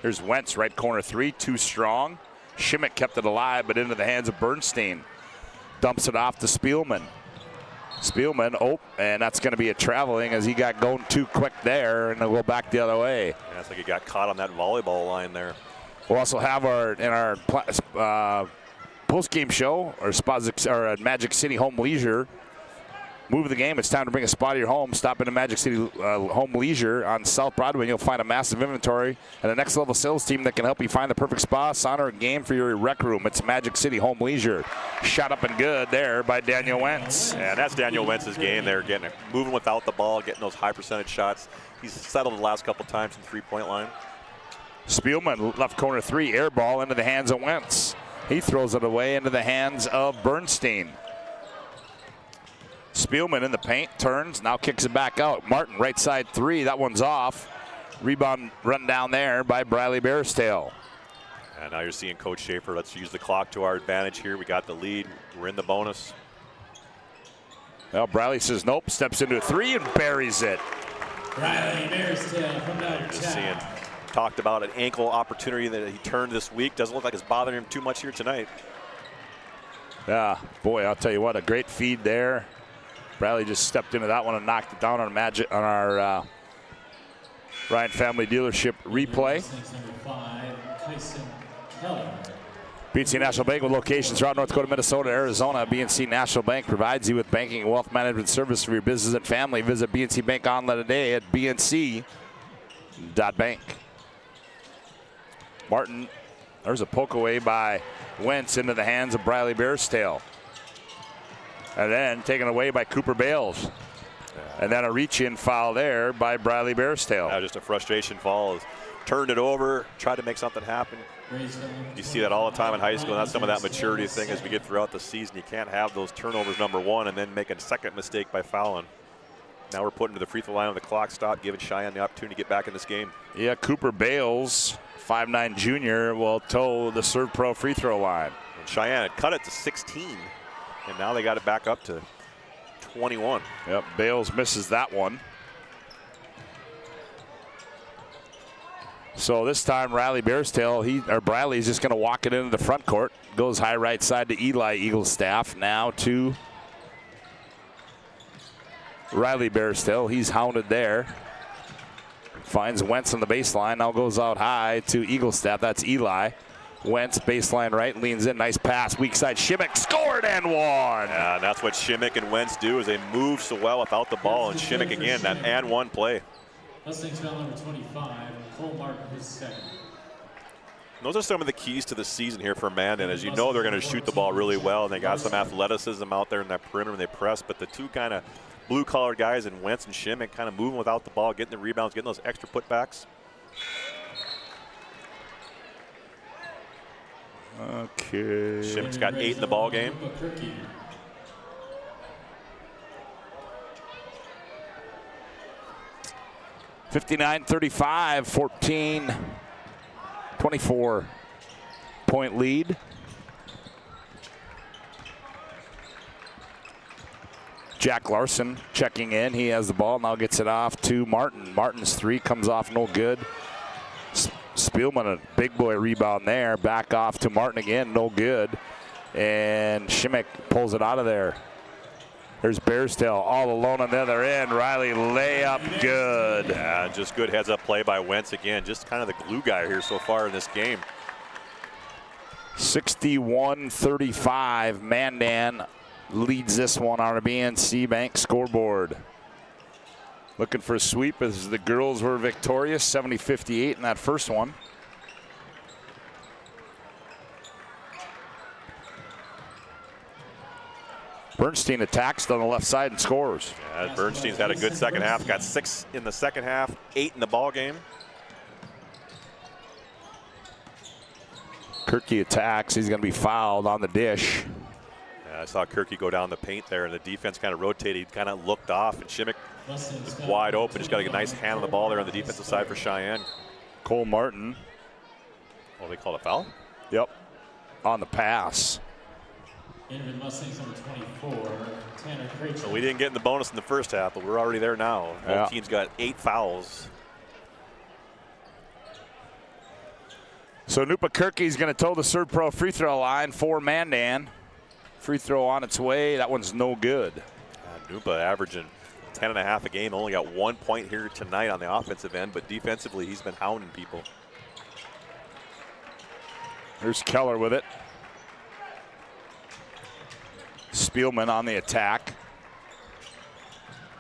Here's Wentz, right corner 3, too strong. Schmidt kept it alive, but into the hands of Bernstein. Dumps it off to Spielman. Spielman, and that's going to be a traveling as he got going too quick there, and he'll go back the other way. Yeah, it's like he got caught on that volleyball line there. We'll also have in our post-game show, or Magic City Home Leisure, move of the game. It's time to bring a spa to your home. Stop into Magic City Home Leisure on South Broadway, and you'll find a massive inventory and a next-level sales team that can help you find the perfect spa, sauna, or game for your rec room. It's Magic City Home Leisure. Shot up and good there by Daniel Wentz. And that's Daniel Wentz's game there, moving without the ball, getting those high-percentage shots. He's settled the last couple times from the three-point line. Spielman, left corner 3, air ball into the hands of Wentz. He throws it away into the hands of Bernstein. Spielman in the paint, turns, now kicks it back out. Martin, right side 3, that one's off. Rebound run down there by Riley Bearstail. And now you're seeing Coach Schaefer, let's use the clock to our advantage here. We got the lead, we're in the bonus. Well, Briley says nope, steps into a 3 and buries it. Riley Bearstail from Dodger seeing, talked about an ankle opportunity that he turned this week. Doesn't look like it's bothering him too much here tonight. Yeah, boy, I'll tell you what, a great feed there. Bradley just stepped into that one and knocked it down on our Ryan Family Dealership replay. BNC National Bank with locations throughout North Dakota, Minnesota, Arizona. BNC National Bank provides you with banking and wealth management service for your business and family. Visit BNC Bank online today at bnc.bank. Martin, there's a poke away by Wentz into the hands of Riley Bearstail. And then taken away by Cooper Bales. And then a reach-in foul there by Riley Bearstail. Just a frustration foul. Turned it over, tried to make something happen. You see that all the time in high school, and that's some of that maturity thing as we get throughout the season. You can't have those turnovers, number 1, and then make a second mistake by fouling. Now we're putting to the free throw line on the clock stop, giving Cheyenne the opportunity to get back in this game. Yeah, Cooper Bales, 5'9" junior, will toe the Serve Pro free throw line. And Cheyenne had cut it to 16. And now they got it back up to 21. Yep, Bales misses that one. So this time, Riley Bearstail, Bradley's just going to walk it into the front court. Goes high right side to Eli Eaglestaff. Now to Riley Bearstail. He's hounded there. Finds Wentz on the baseline. Now goes out high to Eaglestaff. That's Eli. Wentz, baseline right, leans in, nice pass, weak side, Shimmick scored and one. Yeah, that's what Shimmick and Wentz do, is they move so well without the ball, and Shimmick again, that and one play. Mustangs foul number 25, Cole Martin, his second. Those are some of the keys to the season here for Mandan. As you know, they're going to shoot the ball really well, and they got some athleticism out there in that perimeter when they press, but the two kind of blue-collar guys in Wentz and Shimmick kind of moving without the ball, getting the rebounds, getting those extra putbacks. Okay. Shimmick's got 8 in the ball game. 59-35, 24-point lead. Jack Larson checking in. He has the ball, now gets it off to Martin. Martin's 3 comes off no good. Spielman, a big boy rebound there. Back off to Martin again, no good. And Shimmick pulls it out of there. There's Bearstail all alone on the other end. Riley layup good. Yeah, just good heads up play by Wentz again. Just kind of the glue guy here so far in this game. 61-35. Mandan leads this one on a BNC Bank scoreboard. Looking for a sweep as the girls were victorious, 70-58 in that first one. Bernstein attacks on the left side and scores. Yeah, Bernstein's had a good second half. Got 6 in the second half, 8 in the ball game. Kirky attacks. He's going to be fouled on the dish. Yeah, I saw Kirky go down the paint there, and the defense kind of rotated. He kind of looked off, and Shimmick was wide open. Just got a nice hand on the ball there on the defensive side for Cheyenne. Cole Martin. Oh, they called a foul? Yep. On the pass. Inman Mustangs number 24, Tanner Creighton. So we didn't get in the bonus in the first half, but we're already there now. Both teams got 8 fouls. So Nupa Kirky's going to toe the Serve-Pro free throw line for Mandan. Free throw on its way. That one's no good. Nupa averaging 10.5 a game. Only got 1 point here tonight on the offensive end, but defensively he's been hounding people. Here's Keller with it. Spielman on the attack.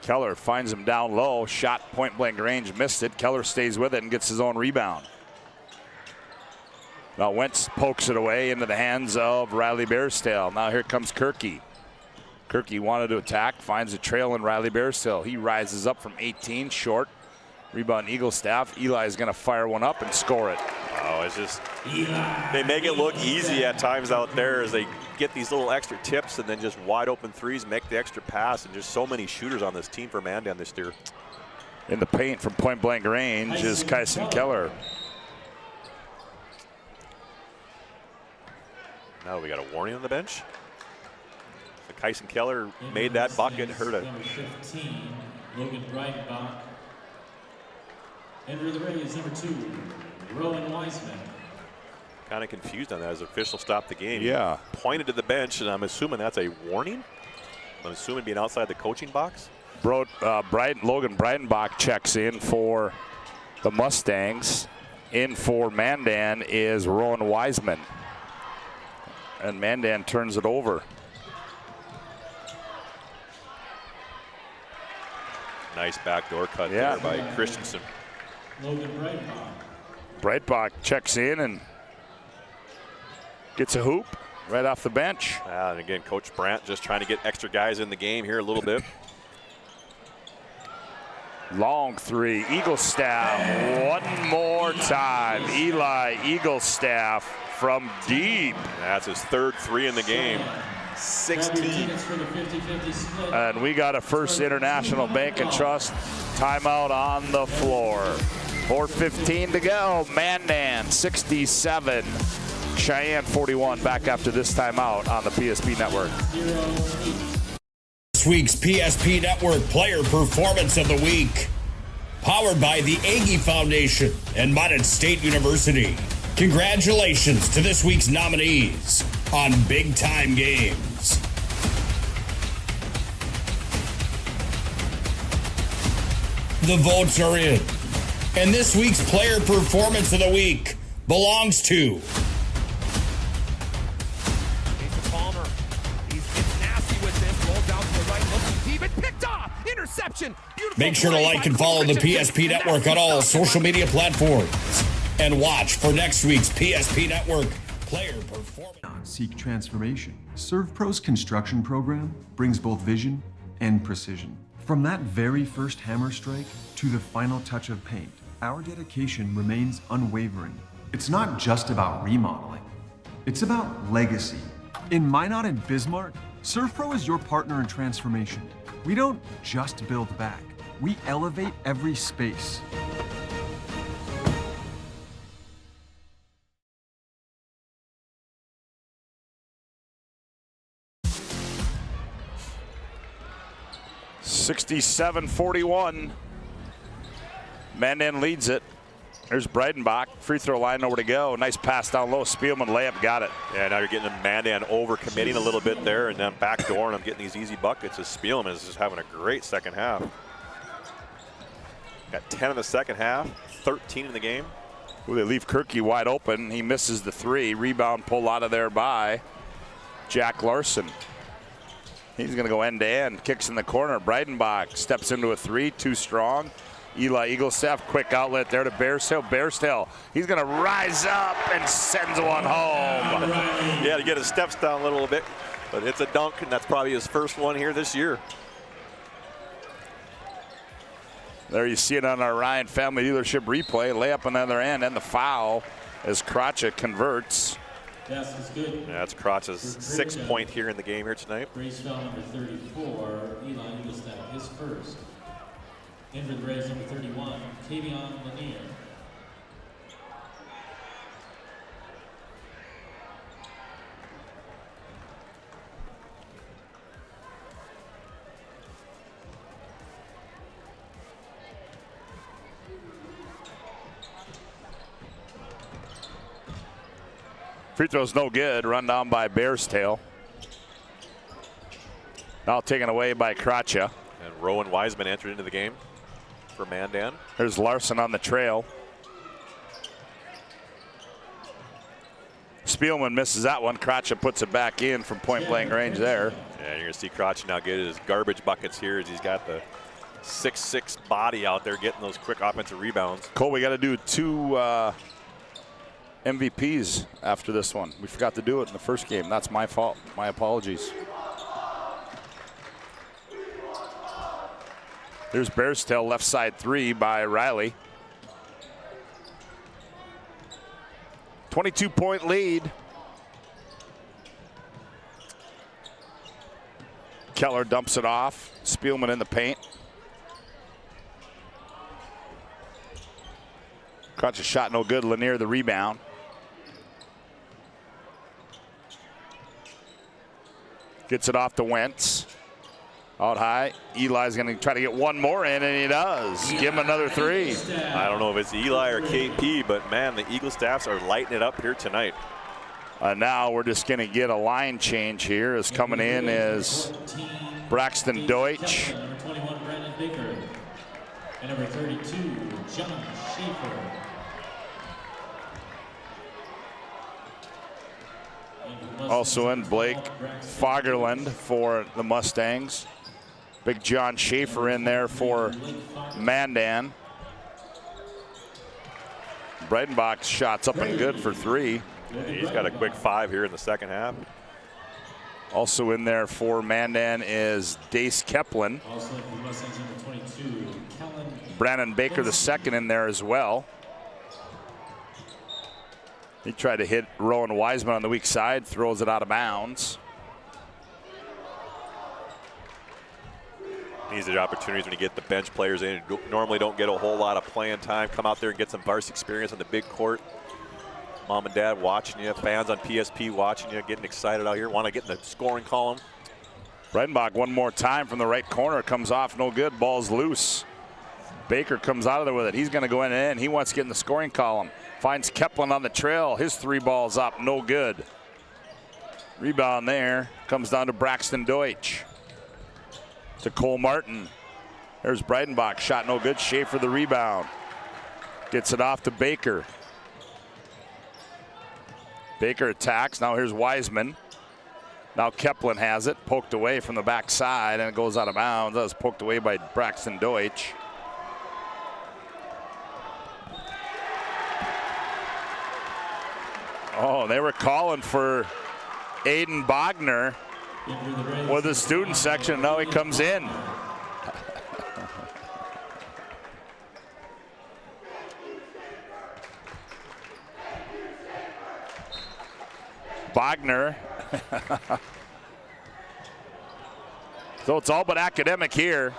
Keller finds him down low. Shot point blank range, missed it. Keller stays with it and gets his own rebound. Now Wentz pokes it away into the hands of Riley Bearstail. Now here comes Kirky. Kirky wanted to attack, finds a trail in Riley Bearstail. He rises up from 18, short. Rebound Eaglestaff. Eli's going to fire one up and score it. Oh, it's just, they make it look easy at times out there as they get these little extra tips and then just wide open threes, make the extra pass, and just so many shooters on this team for Mandan this year. In the paint from point blank range is Kyson Keller. Now we got a warning on the bench. So Kyson Keller made that bucket, hurt it. Number 15, Logan Breidenbach. Enter the Rays, number 2, Rowan Wiseman. Kind of confused on that as the official stopped the game. Yeah. He pointed to the bench, and I'm assuming that's a warning. I'm assuming being outside the coaching box. Logan Breidenbach checks in for the Mustangs. In for Mandan is Rowan Wiseman. And Mandan turns it over. Nice backdoor cut there by Christensen. Logan Breitbach. Breitbach checks in and gets a hoop right off the bench. And again, Coach Brandt just trying to get extra guys in the game here a little bit. Long three, Eaglestaff, one more time. Eli Eaglestaff from deep. That's his third 3 in the game. 16. And we got a First International Bank and Trust timeout on the floor. 4:15 to go. Mandan 67. Cheyenne 41. Back after this timeout on the PSP Network. This week's PSP Network Player Performance of the Week. Powered by the Aggie Foundation and Mountain State University. Congratulations to this week's nominees on Big Time Games. The votes are in. And this week's Player Performance of the Week belongs to Palmer. He gets nasty with this. Rolled down to the right. Looking deep and picked off. Interception. Beautiful. Make sure to like and follow the PSP Network on all social media platforms. And watch for next week's PSP Network Player Performance. Seek transformation. ServPro's construction program brings both vision and precision. From that very first hammer strike to the final touch of paint, our dedication remains unwavering. It's not just about remodeling. It's about legacy. In Minot and Bismarck, ServPro is your partner in transformation. We don't just build back. We elevate every space. (67-41). Mandan leads it. There's Breidenbach. Free throw line over to go. Nice pass down low. Spielman layup, got it. Yeah, now you're getting Mandan over committing a little bit there and then backdoor, and I'm getting these easy buckets as Spielman is just having a great second half. Got 10 in the second half, 13 in the game. Ooh, they leave Kirky wide open. He misses the 3. Rebound pull out of there by Jack Larson. He's going to go end-to-end. Kicks in the corner. Breidenbach steps into a 3, too strong. Eli Eaglestaff, quick outlet there to Bearstail. Bearstail, he's going to rise up and sends one home. Yeah, to get his steps down a little bit, but it's a dunk, and that's probably his first one here this year. There you see it on our Ryan Family Dealership replay. Layup on the other end, and the foul as Kracha converts. Yes, it's good. That's Kracha's 6th point here in the game here tonight. Braves foul number 34, Eli Eaglestaff, his first. In for the Braves, number 31, Tavion Lanier. Free throw's no good. Run down by Bearstail. Now taken away by Kracha. And Rowan Wiseman entered into the game for Mandan. There's Larson on the trail. Spielman misses that one. Kracha puts it back in from point blank range there. Yeah, you're going to see Kracha now get his garbage buckets here as he's got the 6'6" body out there getting those quick offensive rebounds. Cole, we got to do 2 MVPs after this one. We forgot to do it in the first game. That's my fault. My apologies. There's Bearstail, left side 3 by Riley. 22-point lead. Keller dumps it off. Spielman in the paint. Kracha shot no good. Lanier the rebound. Gets it off to Wentz. Out high. Eli's going to try to get one more in, and he does. Give him another 3. I don't know if it's Eli or KP, but man, the Eagle Staffs are lighting it up here tonight. Now we're just going to get a line change here. As coming in is Braxton Deutsch. Number 21, Brandon Baker. And number 32, John Schaefer. Also in Blake Fagerland for the Mustangs. Big John Schaefer in there for Mandan. Breidenbach's shot's up and good for 3. Yeah, he's got a quick 5 here in the second half. Also in there for Mandan is Dace Keplin. Also for Mustangs, number 22, Kellen. Brandon Baker the second in there as well. He tried to hit Rowan Wiseman on the weak side, throws it out of bounds. These are the opportunities when you get the bench players in who normally don't get a whole lot of playing time. Come out there and get some varsity experience on the big court. Mom and Dad watching you, fans on PSP watching you, getting excited out here, want to get in the scoring column. Breidenbach one more time from the right corner, comes off, no good, ball's loose. Baker comes out of there with it. He's going to go in. He wants to get in the scoring column. Finds Keplin on the trail. His 3 balls up, no good. Rebound there. Comes down to Braxton Deutsch. To Cole Martin. There's Breidenbach. Shot no good. Schaefer the rebound. Gets it off to Baker. Baker attacks. Now here's Wiseman. Now Keplin has it. Poked away from the backside, and it goes out of bounds. That was poked away by Braxton Deutsch. Oh, they were calling for Aiden Bogner with the student section. Now he comes in. Bogner. So it's all but academic here.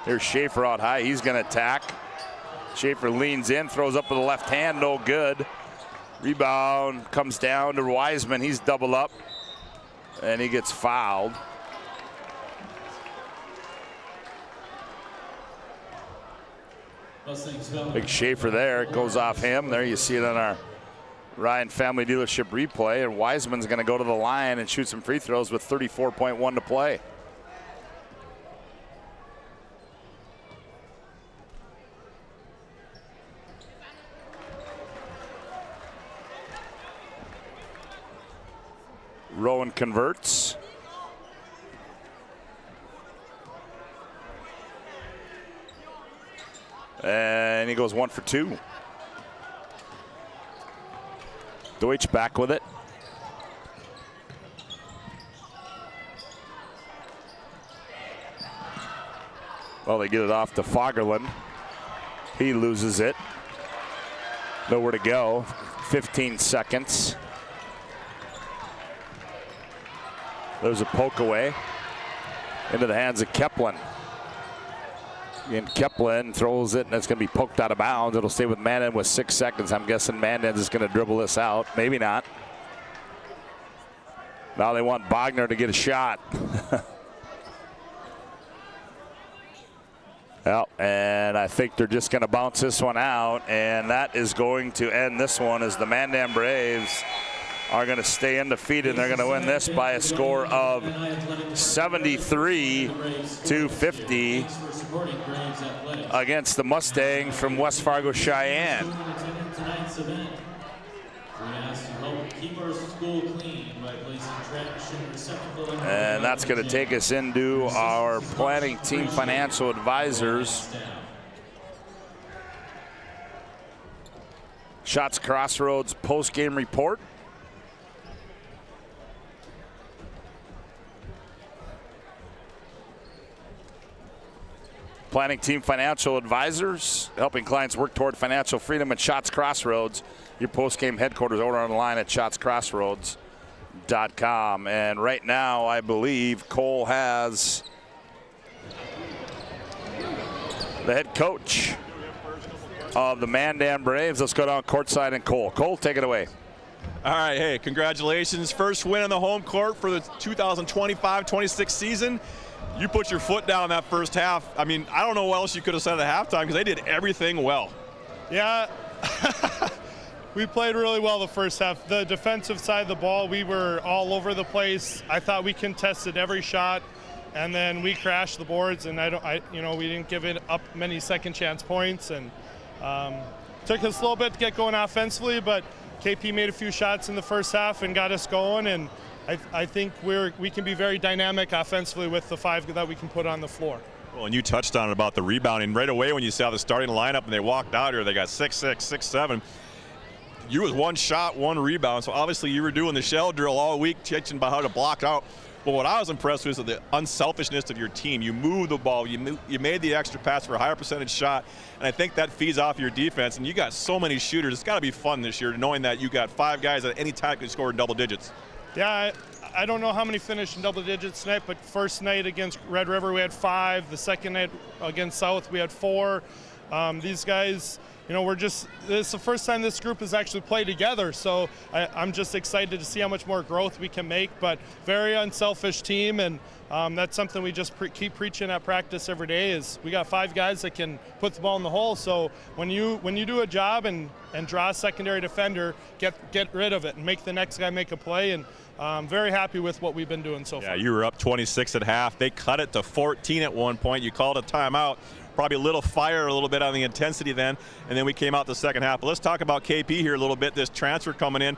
Here's Schaefer out high. He's going to attack. Schaefer leans in, throws up with the left hand, no good. Rebound comes down to Wiseman. He's double up, and he gets fouled. Big Schaefer there. It goes off him. There you see it on our Ryan Family Dealership replay. And Wiseman's going to go to the line and shoot some free throws with 34.1 to play. Rowan converts. And he goes 1 for 2. Deutsch back with it. Well, they get it off to Fagerlund. He loses it. Nowhere to go. 15 seconds. There's a poke away into the hands of Keplin. And Keplin throws it, and it's going to be poked out of bounds. It'll stay with Mandan with 6 seconds. I'm guessing Mandan's is going to dribble this out. Maybe not. Now they want Bogner to get a shot. Well, and I think they're just going to bounce this one out, and that is going to end this one as the Mandan Braves are going to stay undefeated. They're going to win this by a score of 73-50 against the Mustang from West Fargo, Cheyenne. And that's going to take us into our planning team financial advisors. Shots Crossroads post-game report. Planning team financial advisors, helping clients work toward financial freedom at Shots Crossroads. Your post-game headquarters, order online at shotscrossroads.com. And right now, I believe Cole has the head coach of the Mandan Braves. Let's go down courtside and Cole. Cole, take it away. All right, hey, congratulations. First win on the home court for the 2025-26 season. You put your foot down in that first half. I mean, I don't know what else you could have said at halftime because they did everything well. Yeah, we played really well the first half. The defensive side of the ball, we were all over the place. I thought we contested every shot, and then we crashed the boards, and we didn't give it up many second chance points, and took us a little bit to get going offensively, but KP made a few shots in the first half and got us going, and I think we can be very dynamic offensively with the 5 that we can put on the floor. Well, and you touched on it about the rebounding. Right away when you saw the starting lineup and they walked out here, they got 6'6", 6'7". You was 1 shot, 1 rebound. So obviously you were doing the shell drill all week, teaching about how to block out. But what I was impressed with is the unselfishness of your team. You moved the ball. You made the extra pass for a higher percentage shot. And I think that feeds off your defense. And you got so many shooters. It's got to be fun this year knowing that you got 5 guys at any time can score in double digits. Yeah, I don't know how many finished in double digits tonight, but first night against Red River we had 5. The second night against South we had 4. These guys, this is the first time this group has actually played together, so I'm just excited to see how much more growth we can make, but very unselfish team, and that's something we just keep preaching at practice every day is we got 5 guys that can put the ball in the hole, so when you do a job and draw a secondary defender, get rid of it and make the next guy make a play, and I'm very happy with what we've been doing so far. Yeah, you were up 26 at half. They cut it to 14 at one point. You called a timeout. Probably a little fire a little bit on the intensity then, and then we came out the second half. But let's talk about KP here a little bit, this transfer coming in.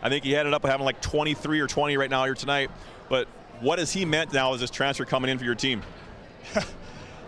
I think he ended up having like 23 or 20 right now here tonight. But what has he meant now as this transfer coming in for your team?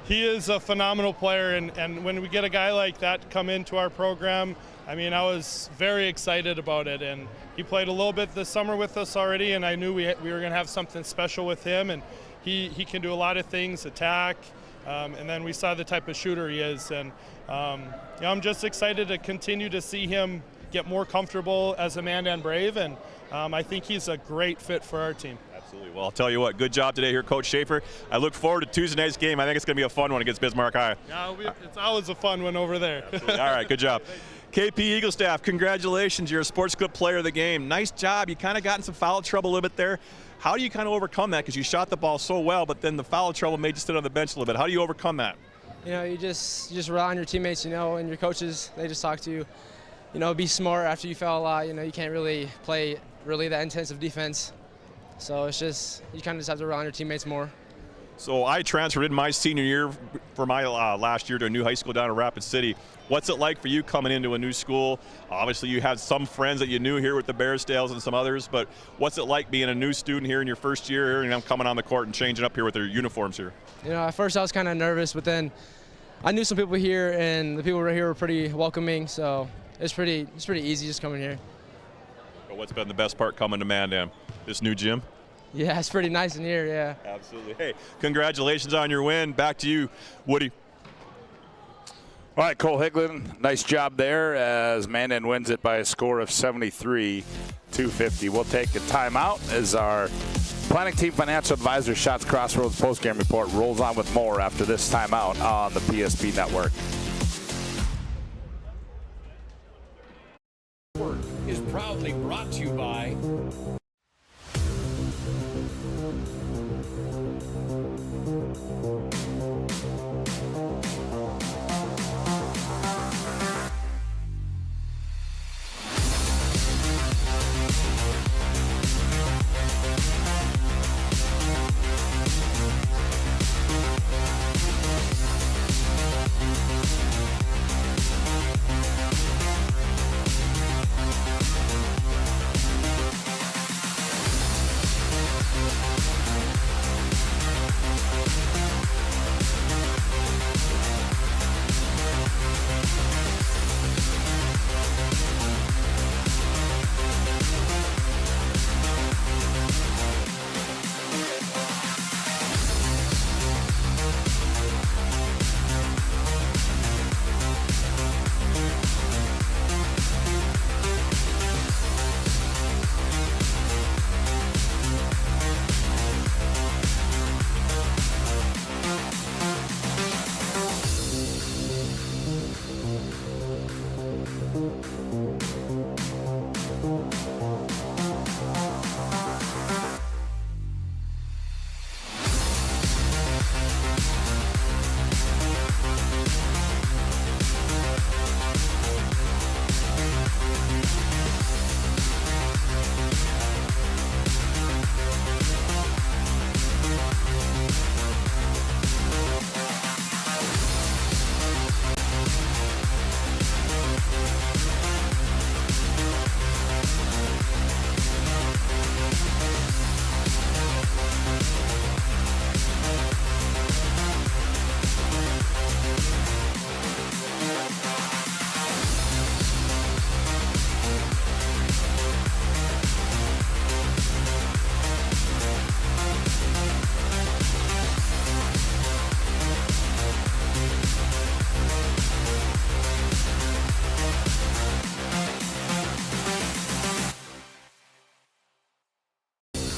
He is a phenomenal player, and when we get a guy like that come into our program, I mean, I was very excited about it, and he played a little bit this summer with us already, and I knew we were going to have something special with him, and he can do a lot of things, attack, and then we saw the type of shooter he is, and I'm just excited to continue to see him get more comfortable as a Mandan Brave, and I think he's a great fit for our team. Absolutely. Well, I'll tell you what, good job today here, Coach Schaefer. I look forward to Tuesday night's game. I think it's going to be a fun one against Bismarck High. Yeah, it's always a fun one over there. All right, good job. KP Eagle staff, congratulations. You're a sports clip player of the game. Nice job. You kind of got in some foul trouble a little bit there. How do you kind of overcome that? Because you shot the ball so well, but then the foul trouble made you sit on the bench a little bit. How do you overcome that? You just rely on your teammates, and your coaches. They just talk to you. Be smart after you foul a lot. You can't really play that intensive defense. So it's just, you kind of just have to rely on your teammates more. So I transferred in my senior year for my last year to a new high school down in Rapid City. What's it like for you coming into a new school? Obviously, you had some friends that you knew here with the Bearsdales and some others, but what's it like being a new student here in your first year here and coming on the court and changing up here with their uniforms here? You know, at first I was kind of nervous, but then I knew some people here, and the people right here were pretty welcoming, so it's pretty easy just coming here. But what's been the best part coming to Mandan? This new gym? Yeah, it's pretty nice in here, yeah. Absolutely. Hey, congratulations on your win. Back to you, Woody. All right, Cole Higlin, nice job there as Mandan wins it by a score of 73-50. We'll take a timeout as our Planning Team Financial Advisor Shots Crossroads postgame report rolls on with more after this timeout on the PSP Network. Is proudly brought to you by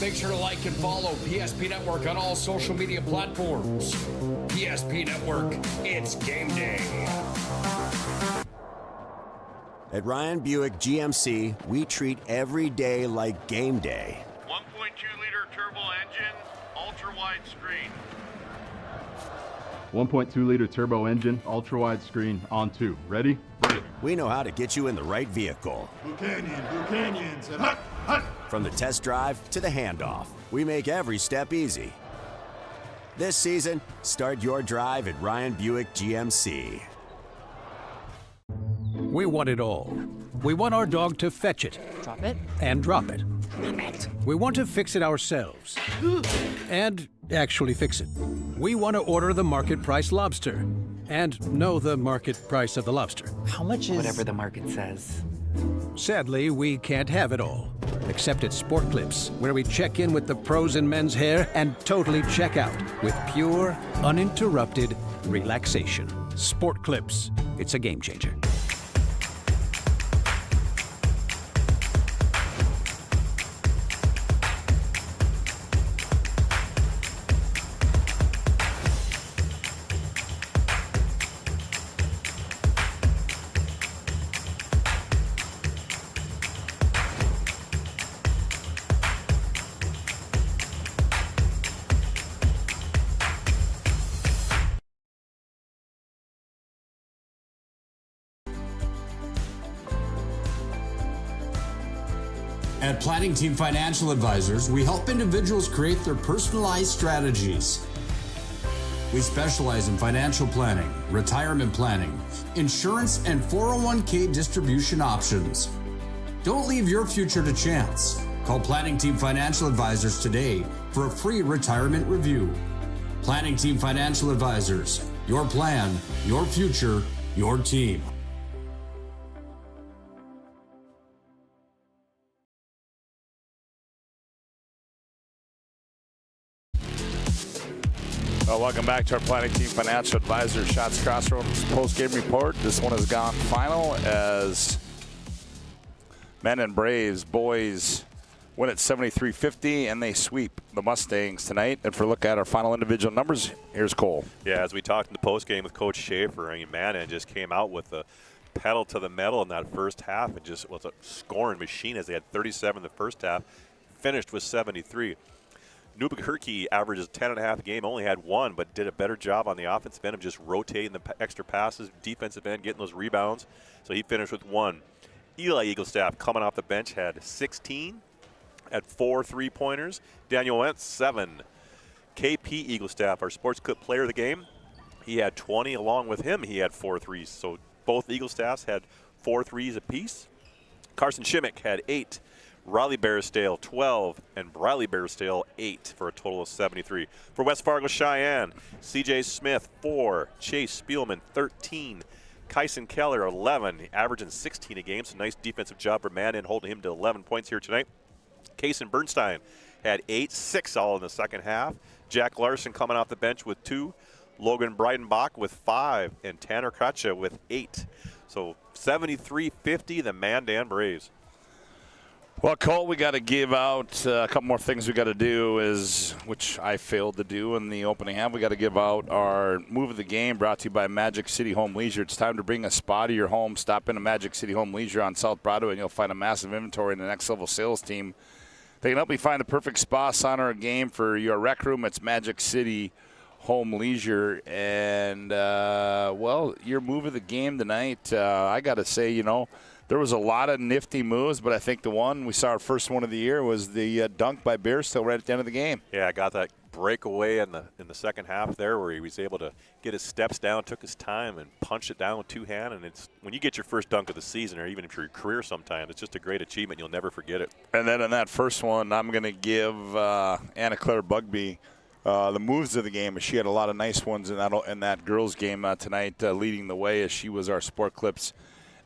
Make sure to like and follow PSP Network on all social media platforms. PSP Network, it's game day. At Ryan Buick GMC, we treat every day like game day. 1.2-liter turbo engine, ultra-wide screen. 1.2-liter turbo engine, ultra-wide screen, on 2. Ready? We know how to get you in the right vehicle. Bucanyons, and hut, hut. From the test drive to the handoff, we make every step easy. This season, start your drive at Ryan Buick GMC. We want it all. We want our dog to fetch it. Drop it. And drop it. Clean it. We want to fix it ourselves. And actually fix it. We want to order the market price lobster. And know the market price of the lobster. How much is... Whatever the market says. Sadly, we can't have it all. Except at Sport Clips, where we check in with the pros in men's hair and totally check out with pure, uninterrupted relaxation. Sport Clips. It's a game changer. At Planning Team Financial Advisors, we help individuals create their personalized strategies. We specialize in financial planning, retirement planning, insurance, and 401k distribution options. Don't leave your future to chance. Call Planning Team Financial Advisors today for a free retirement review. Planning Team Financial Advisors. Your plan, your future, your team. Well, welcome back to our Planning Team Financial Advisor Shots Crossroads post-game report. This one has gone final as Mandan Braves boys win at 73-50, and they sweep the Mustangs tonight. And for a look at our final individual numbers, here's Cole. Yeah, as we talked in the post-game with Coach Schaefer, I mean, Mandan just came out with the pedal to the metal in that first half. It just was a scoring machine as they had 37 in the first half, finished with 73. Nubikirky averages 10.5 a game, only had one, but did a better job on the offensive end of just rotating the extra passes, defensive end, getting those rebounds. So he finished with 1. Eli Eaglestaff coming off the bench had 16, had 4 3-pointers. Daniel Wentz, 7. KP Eaglestaff, our sports clip player of the game, he had 20. Along with him, he had 4 threes. So both Eaglestaffs had 4 threes apiece. Carson Shimmick had 8. Riley Barrisdale 12 and Briley Barrisdale 8 for a total of 73. For West Fargo Cheyenne, CJ Smith 4, Chase Spielman 13, Kyson Keller 11, averaging 16 a game. So nice defensive job for Mandan, holding him to 11 points here tonight. Kason Bernstein had 8, 6 all in the second half. Jack Larson coming off the bench with 2, Logan Breidenbach with 5, and Tanner Kratcha with 8. So 73-50, the Mandan Braves. Well, Cole, we got to give out a couple more things we got to do, which I failed to do in the opening half. We got to give out our move of the game, brought to you by Magic City Home Leisure. It's time to bring a spa to your home. Stop into Magic City Home Leisure on South Broadway, and you'll find a massive inventory and the next level sales team. They can help you find the perfect spa, sauna, or game for your rec room. It's Magic City Home Leisure. And, well, your move of the game tonight, I got to say, there was a lot of nifty moves, but I think the one we saw, our first one of the year, was the dunk by Barstow right at the end of the game. Yeah, I got that breakaway in the second half there where he was able to get his steps down, took his time, and punched it down with 2 hands. And it's when you get your first dunk of the season, or even if your career sometimes, it's just a great achievement. You'll never forget it. And then in that first one, I'm going to give Anna Claire Bugby the moves of the game. She had a lot of nice ones in that girls' game tonight, leading the way as she was our Sport Clips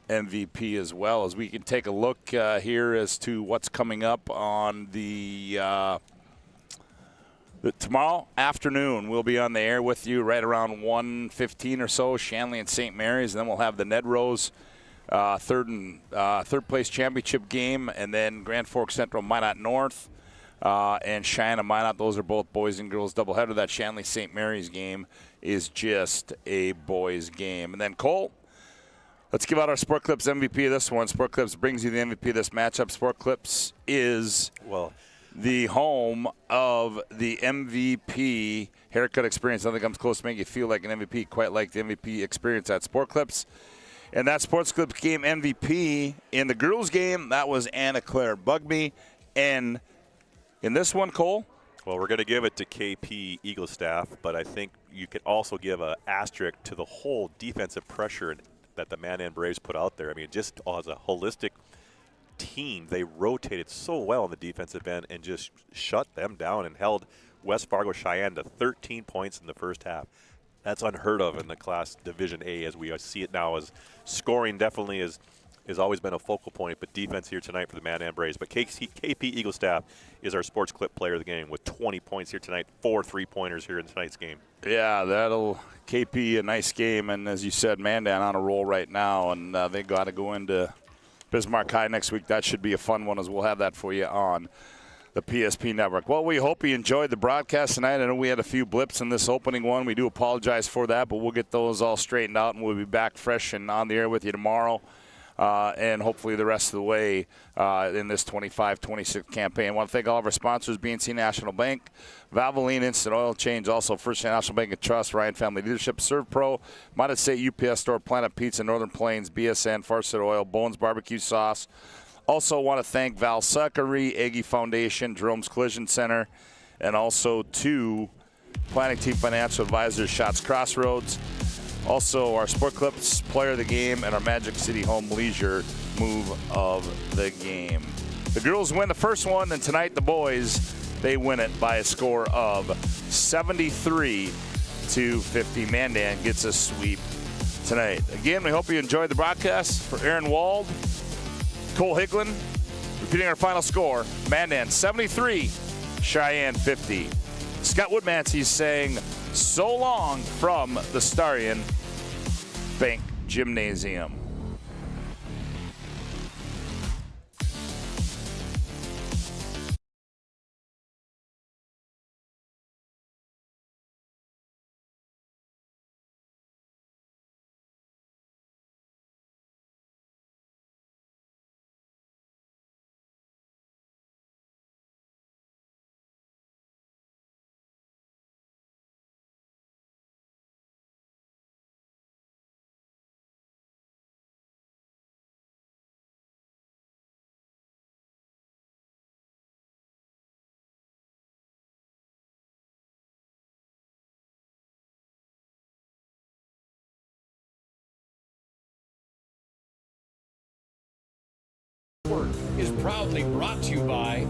MVP as well. As we can take a look here as to what's coming up on the tomorrow afternoon. We'll be on the air with you right around 1:15 or so, Shanley and St. Mary's, and then we'll have the Ned Rose third place championship game, and then Grand Forks Central Minot North and Cheyenne and Minot. Those are both boys and girls doubleheader. That Shanley St. Mary's game is just a boys game. And then Cole, let's give out our Sport Clips MVP of this one. Sport Clips brings you the MVP of this matchup. Sport Clips is the home of the MVP haircut experience. Nothing comes close to making you feel like an MVP, quite like the MVP experience at Sport Clips. And that Sports Clips game MVP in the girls' game, that was Anna Claire Bugby. And in this one, Cole? Well, we're going to give it to KP Eaglestaff, but I think you could also give an asterisk to the whole defensive pressure that the Mandan Braves put out there. I mean, just as a holistic team, they rotated so well on the defensive end and just shut them down and held West Fargo Cheyenne to 13 points in the first half. That's unheard of in the Class Division A as we see it now, as scoring definitely has always been a focal point, but defense here tonight for the Mandan Braves. But KP Eaglestaff is our sports clip player of the game with 20 points here tonight, 4 3-pointers here in tonight's game. Yeah, that'll KP a nice game, and as you said, Mandan on a roll right now, and they got to go into Bismarck High next week. That should be a fun one, as we'll have that for you on the PSP Network. Well, we hope you enjoyed the broadcast tonight. I know we had a few blips in this opening one. We do apologize for that, but we'll get those all straightened out, and we'll be back fresh and on the air with you tomorrow. And hopefully the rest of the way in this 25-26 campaign. I want to thank all of our sponsors, BNC National Bank, Valvoline Instant Oil Change, also First National Bank and Trust, Ryan Family Leadership, Serve Pro, Mounted State UPS Store, Planet Pizza, Northern Plains, BSN, Farsight Oil, Bones Barbecue Sauce. Also want to thank Val Suckery, Aggie Foundation, Jerome's Collision Center, and also to Planning Team Financial Advisors, Shots Crossroads. Also, our Sport Clips Player of the Game and our Magic City Home Leisure Move of the Game. The girls win the first one, and tonight the boys, they win it by a score of 73-50. Mandan gets a sweep tonight. Again, we hope you enjoyed the broadcast. For Aaron Wald, Cole Higlin, repeating our final score, Mandan 73, Cheyenne 50. Scott Woodmansey saying so long from the Starion Bank Gymnasium. Is proudly brought to you by